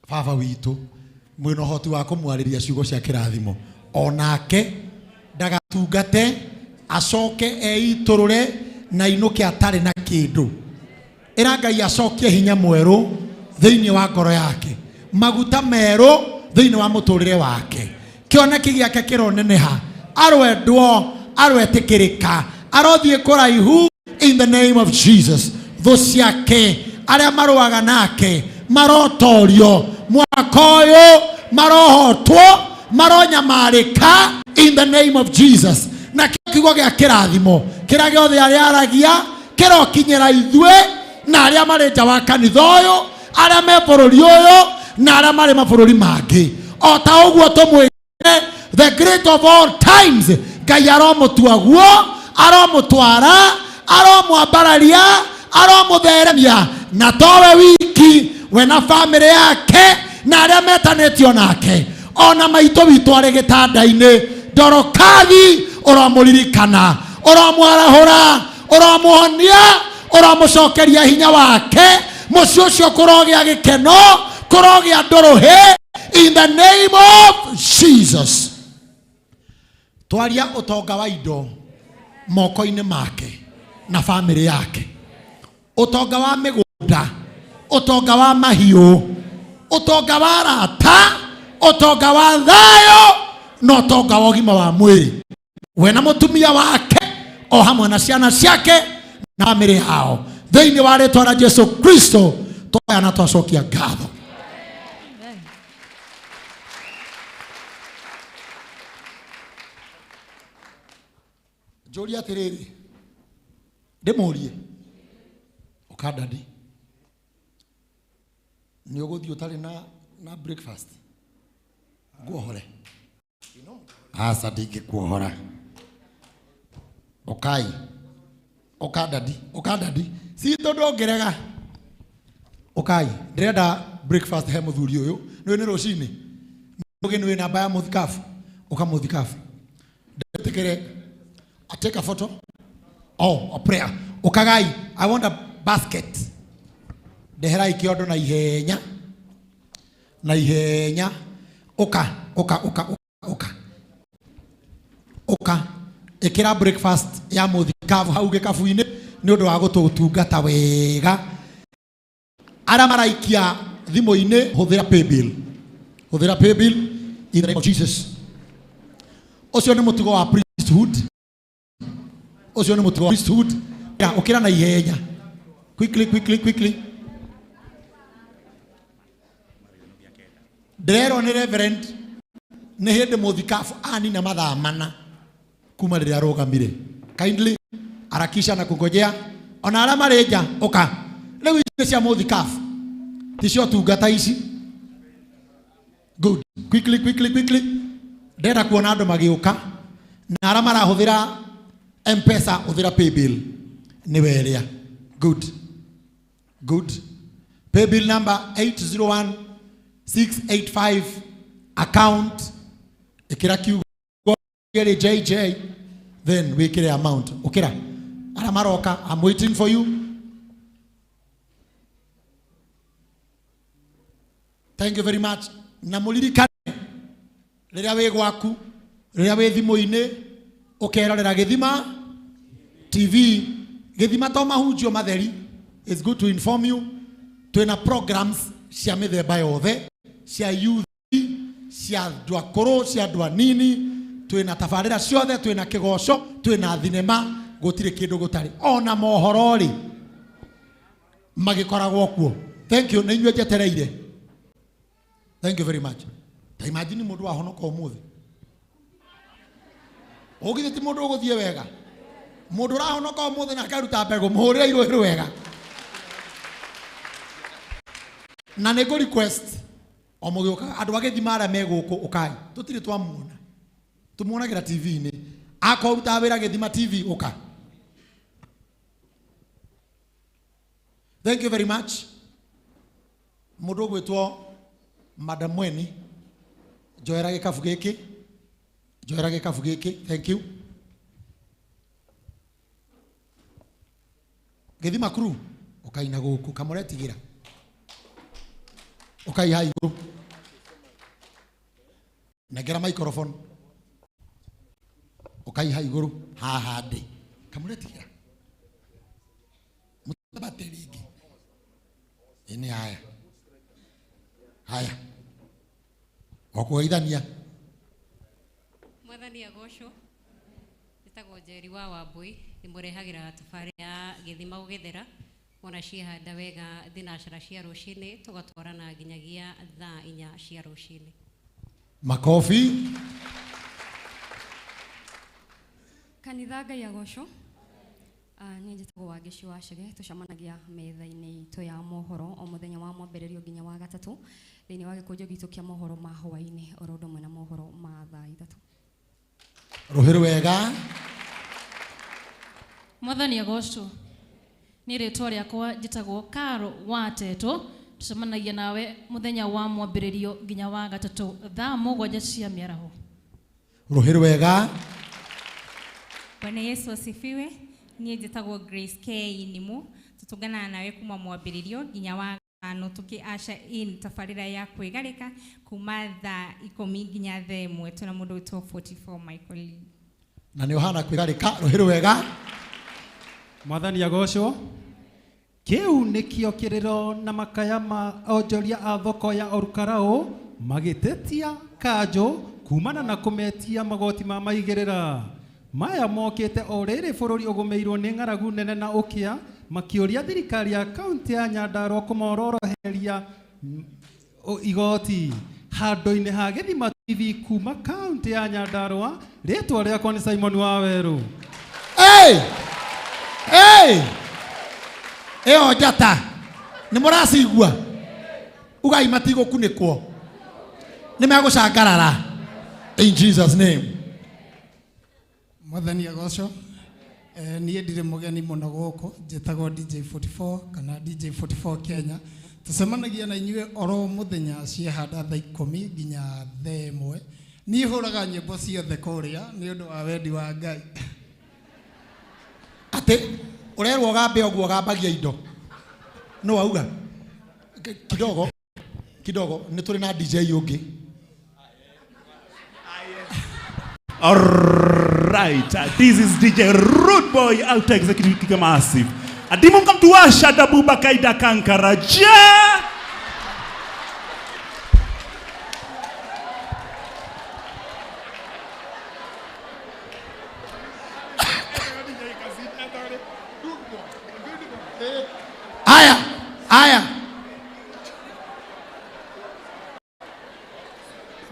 baba witu mwino hoti wa kumwariria ciugo cia kirathimo onake ndagatungate acoke eiturure na inuke atare na kindu ira Ngai acokie hinya mweru thiini wa ngoro yake maguta meru thiini wa muturire wake kioneki giake kironeneha arwendwo arwetikirika arothie kuraihu in the name of Jesus. Thu ciake aria maruaga nake marotorio mwaka uyu marohotwo maronyamarika in the name of Jesus. Na kiugo gia kirathimo kira giothe aria aragia kirokinyira ithue na aria mari nja wa kanitha uyu aria me bururi uyu na aria mari mabururi mangi o ta uguo tumwire the great of all times Ngai aromutuaguo aromutwara aromwambararia aromutheremia na towe wiki we na family yake na aria metanetio nake ona maito witu ari gitanda-ini Dorokathi uramuririkana uramwarahura uramuhonia uramucokeria hinya wake mucio ucio kurogia gikeno kurogia nduruhi in the name of Jesus. Twaria utonga wa indo moko-ini make na family yake, utonga wa migunda, utonga wa mahiu, utonga wa rata, utonga wa thayo no utonga wa ugima wa mwiri we na mutumia wake o hamwe na ciana ciake na family yao thĩinĩ wa rĩtwa rĩa Jesu Kristo twoya na twacokia ngatho. Njũria atĩrĩrĩ, ndĩmũrie ũkandadi, nĩ ũgũthiĩ ũtarĩ na breakfast nguohore? Aca ndingĩkuohora. Okai ũkandadi citũ ndũngĩrega. Okai ndĩrenda breakfast he mũthuri ũyũ, nĩ rũcinĩ nĩ namba ya mũthikabu, ũkamũthikabu ndetĩkĩre. I take a photo. Oh, a prayer. Okagai, I want a basket. Dehera ikiodo na ihenya. Na ihenya. Oka. Ekira breakfast ya muthikavu hau gikabu-ini ni undu wa gututungata wega. Ara maraikia thimu-ini huthira paybill. Huthira paybill in the name of Jesus. Ocio ni mutugo wa priesthood. Ocio ni mutugo wa priesthood. Ya ukira na ihenya. Quickly. Derero ni reverend ni hindi muthikabu ani na mathaa mana kuma rĩrĩa arogamire. Kindly harakisha na kungojea. Ona arĩa marĩ nja ũka. Rĩu ici cia muthikabu ticio tungata ici. Good. Quickly. Ndenda kuona andũ magĩũka na arĩa marahũthĩra M-Pesa hũthĩra paybill nĩ weria. Good. Paybill number 801685 account ikira kiugo gere JJ then we kire amount. Okira ara maroka, I'm waiting for you. Thank you very much. Na mulirikane rĩrĩa wĩ gwaku, rĩrĩa wĩ thimũ-inĩ ũkerorera Gĩthima TV. Gĩthima to mahunjio matheri. It's good to inform you. Twina programs cia mĩthemba yothe, cia youth, cia andũ akũrũ, cia andũ anini. Twina tabarĩra ciothe, twina kĩgoco, twina thinema, gũtirĩ kĩndũ gũtarĩ. Ona mohoro rĩ magĩkoragwo kuo. Thank you. Nĩ inyuĩ njetereire. Thank you very much. Ta imagine mũndũ wahonoka ũmũthĩ. Ũgithĩ ti mũndũ ũgũthiĩ wega. Mũndũ ũrahonoka ũmũthĩ na akaruta mbegũ mũhũrĩre irũhĩ wega. Na nĩ request o mũgĩũka andũ a Gĩthima arĩa me gũkũ ũkai. Tũtirĩ twamuona. Tumuonagĩra TV-inĩ. Akũruta wĩra Gĩthima TV ũka. Thank you very much. Mũndũ ũgwĩtwo Madam Mweni. Joera gĩkabu gĩkĩ. Thank you. Gĩthima crew ũkaina gũkũ kamũretigĩra. Ũkai ha igũrũ. Negera microphone. Ũkai ha igũrũ. Haha ndĩ. Kamũretigĩra. Mũtabate rĩngĩ. Ini haya. Wakugeithania. Mwathani agocwo. Nĩtagwo Njeri wa Wambui, ndĩmũrehagĩra thabarĩ ya Gĩthima gũgĩthera. Ona ciĩhanda wega thinacara cia rũcinĩ tũgatwarana nginyagia thaa 4 cia rũcinĩ. Makofi. Kanitha Ngai agocwo. Niĩ njĩtagwo Wangeci wa Chege, tũcemanagia metha-inĩ itũ ya mohoro o mũthenya wa mwambĩrĩrio nginya wa gatatũ thĩinĩ wa gĩkũnjo gitũ kĩa mohoro ma hwaĩ-inĩ oro ũndũ ũmwe na mohoro ma thaa 3. Rũhĩ rwega. Mwathani agocwo. Nĩ rĩtwa rĩakwa njĩtagwo Karo Watetwo. Tũcemanagia nawe mũthenya wa mwambĩrĩrio nginya wa gatatũ thaa 7 cia mĩaraho. Rũhĩ rwega. Bwana Yesu asifiwe. Niĩ njĩtagwo Grace K Inimu. Tutungana nawe kuma mwambĩrĩrio nginya wa gatano tukiaca in tabarĩra ya kwĩgarĩka kuma thaa 10 nginya thaa 1. Tuna mũndũ wĩtwo 44 Michael. Na nĩ ũhana kwĩgarĩka. Rũhĩ rwega. Mwathani agocwo. Kĩu nĩkĩo kĩrĩro na makaya ma onjoria a thoko ya Olkarau magĩtetia kanjũ kumana na kũmetia magoti ma maigĩrĩra. Maya mokĩte o rĩrĩ bũrũri ũgũmĩirwo nĩ ng'aragu nene na ũkĩa makĩũria thirikari ya kaunti ya Nyandarua kũmororoheria igoti handũ-inĩ ha Gĩthima TV kuma kaunti ya Nyandarua. Rĩtwa rĩakwa nĩ Simon Waweru. Eo njata nĩ mũracigua ugai matigũkunĩkwo nĩ megũcangarara in Jesus name. Mwathani agocwo. Niĩ ndirĩ mũgeni mũno gũkũ, njĩtagwo DJ44 kana DJ44 Kenya. Tũcemanagia na inyuĩ oro mũthenya ciahanda thaa 10 nginya thaa 1. Niĩ hũraga nyĩmbo ciothe kũrĩa nĩ ũndũ wa wendi wa Ngai. Atĩ ũrerwo gambe ũguo gambagia indo no auga kidogo nĩ tũrĩ na DJ ũngĩ. Alright, this is DJ Rude Boy Alta Executive Kika Massive. Adimu mkamtuwasha dabuba kaida kankaraja. Aya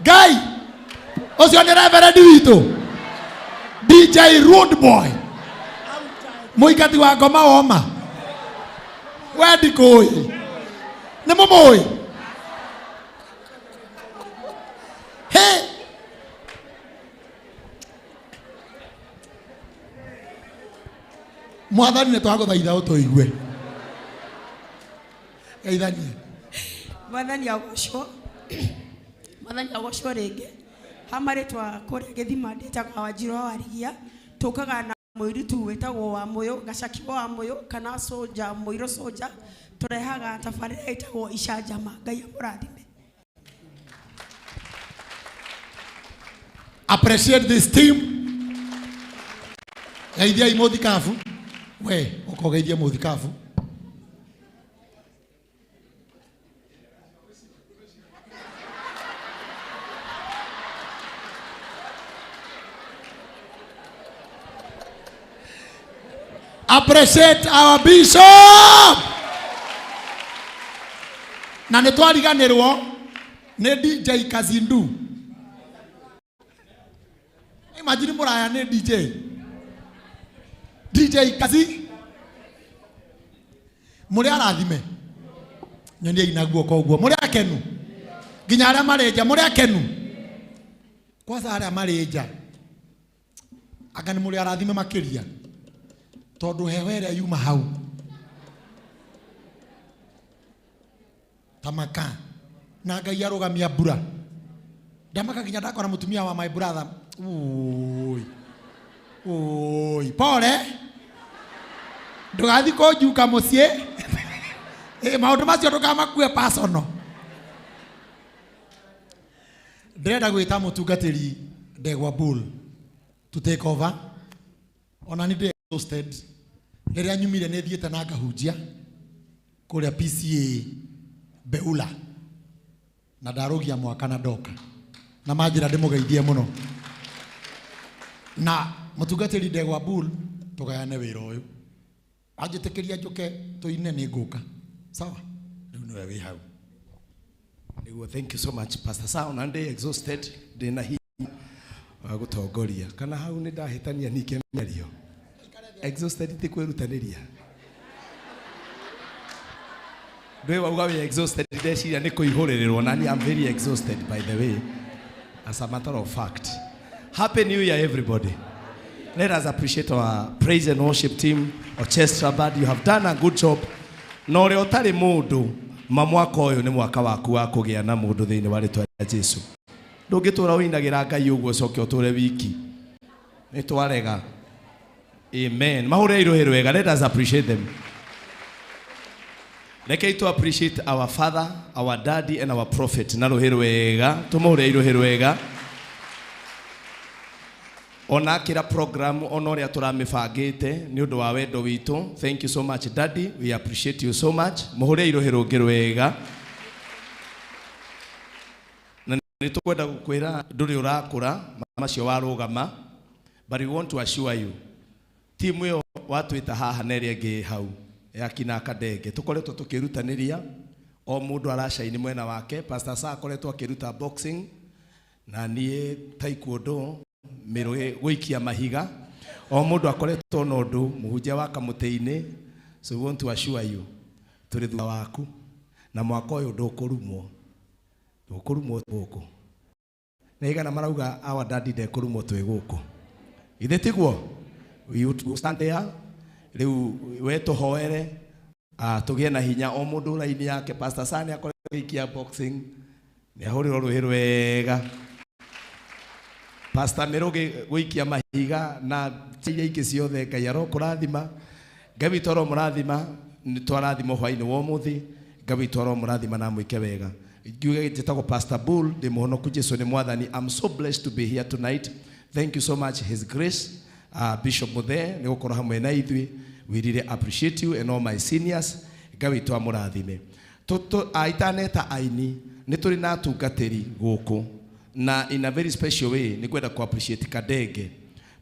Guy Osio ni Reverend witũ DJ Rude Boy Muikati wa ngoma oma Wedi kũĩ nĩ mũmũĩ Mwathani nĩ twagũthaitha ũtũigue Geithania Mwathani agocwo Mwathani agocwo rĩngĩ hamarĩtwa kũrĩa Gĩthima ndĩtagwo Wanjirũ wa Warigia tũkaga na mũirĩtu wĩtagwo wa Mũyũ Gacaki wa Mũyũ kana soja Mũirũ soja tũrehaga tabarĩra ĩtagwo Icanjama. Ngai amũrathime. Appreciate this team. Geithia imothikabu we ũkogeithia mũthikabu. Appreciate our bishop. Na nĩ twariganĩrwo nĩ DJ Kazindu. Imagine mũraya nĩ DJ Kazi. Mũrĩ arathime. Nyonia inaguo koguo. Mũrĩ akenu. Nginya arĩa marĩnja mũrĩ akenu. Kwanza arĩa marĩnja. Anga nĩ mũrĩ arathime makĩria. Tondu heho ĩrĩa yuma hau tamaka na Ngai arũgamia mbura ndamaka nginya ndakora mũtumia wa my brother oi pole ndũgathi kũnjuka mũciĩ maũndũ macio ndũkamakue personal. Ndĩrenda gwĩta mũtungatĩri Ndegwa Bull to take over ona nĩ exhausted. Rĩrĩa nyumire nĩ thiĩte na ngahunjia kũrĩa PCA Beula na ndarogia mwaka na ndoka na manjĩra ndĩmũgeithie mũno na mũtungatĩri Ndegwa Bull tũgayane wĩra ũyũ anjĩtĩkĩria njũke tũine nĩ ngũka sawa rĩu nĩwe wĩ hau. Thank you so much Pastor Sound and exhausted ndĩna hinya wa gũtongoria kana hau nĩ ndahĩtania ningĩ mĩario exhausted ti kwĩrutanĩria ndwe wauga we exhausted ndeciria nĩ kũihũrĩrĩrwo na I'm very exhausted by the way as a matter of fact. Happy New Year everybody. Let us appreciate our praise and worship team, orchestra band. You have done a good job. Na ũrĩa ũtarĩ mũndũ mwaka ũyũ nĩ mwaka waku wa kũgĩa na mũndũ thĩinĩ wa rĩtwa rĩa Jesũ. Ndũngĩtũra ũinagĩra Ngai ũguo coke ũtũre wiki nĩ twarega. Amen. Mahore irohero wega. Let us appreciate them. Rekei to appreciate our father, our daddy and our prophet. Na rohero wega. Tumahore irohero wega. Ona kira program ona ũrĩa tũramĩbangĩte nĩ ũndũ wa wendo witũ. Thank you so much daddy. We appreciate you so much. Mahore irohero ngero wega. Na nĩ tũkwenda gũkwĩra ndũrĩ ũrakũra macio warũgama. But we want to assure you timu yo watu ita haha na ĩrĩa ĩngĩ hau ya kina Kadenge tukoretwo tukirutaniria o mundu arashaini mwena wake. Pastor Sa akoretwo akiruta boxing na nie taekwondo mirwe guikia mahiga, o mundu akoretwo na undu muhunjia wa kamutei-ini. So we want to assure you turi thutha waku na mwaka uyu ndukurumwo guku nigana marauga our daddy ndekurumwo twi guku ithe tiguo. We will stand there riu we tuhoere tugie na hinya o mundu raini yake. Pastor Sani akorekia boxing ni ahuriro ruhi rwega, Pastor Mirugi guikia mahiga na ciria ingi ciothe. Ngai arokurathima, Ngai toro murathima, ni twarathimo hwaini wo muthi, Ngai toro murathima na mwike wega. Ngiuge njitagwo Pastor Bull ndi muhonoku Jesu ni mwathani. I'm so blessed to be here tonight. Thank you so much His Grace Bishop Muthe ni gukora hamwe na ithui. We really appreciate you and all my seniors. Ngai twa murathime aitaneta aini ni turi na tungatiri guku na in a very special way ni kwenda ku appreciate Kadenge,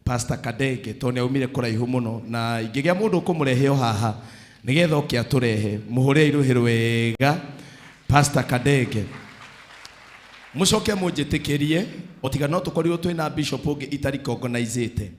Pastor Kadenge tone aumire kuraihu muno na ingigia mundu kumureheo haha nigetha okia turehe muhure iruhiro wega Pastor Kadenge. Mucoke munjitikirie otiga no tukorirwo twina bishop ungi itariko organizete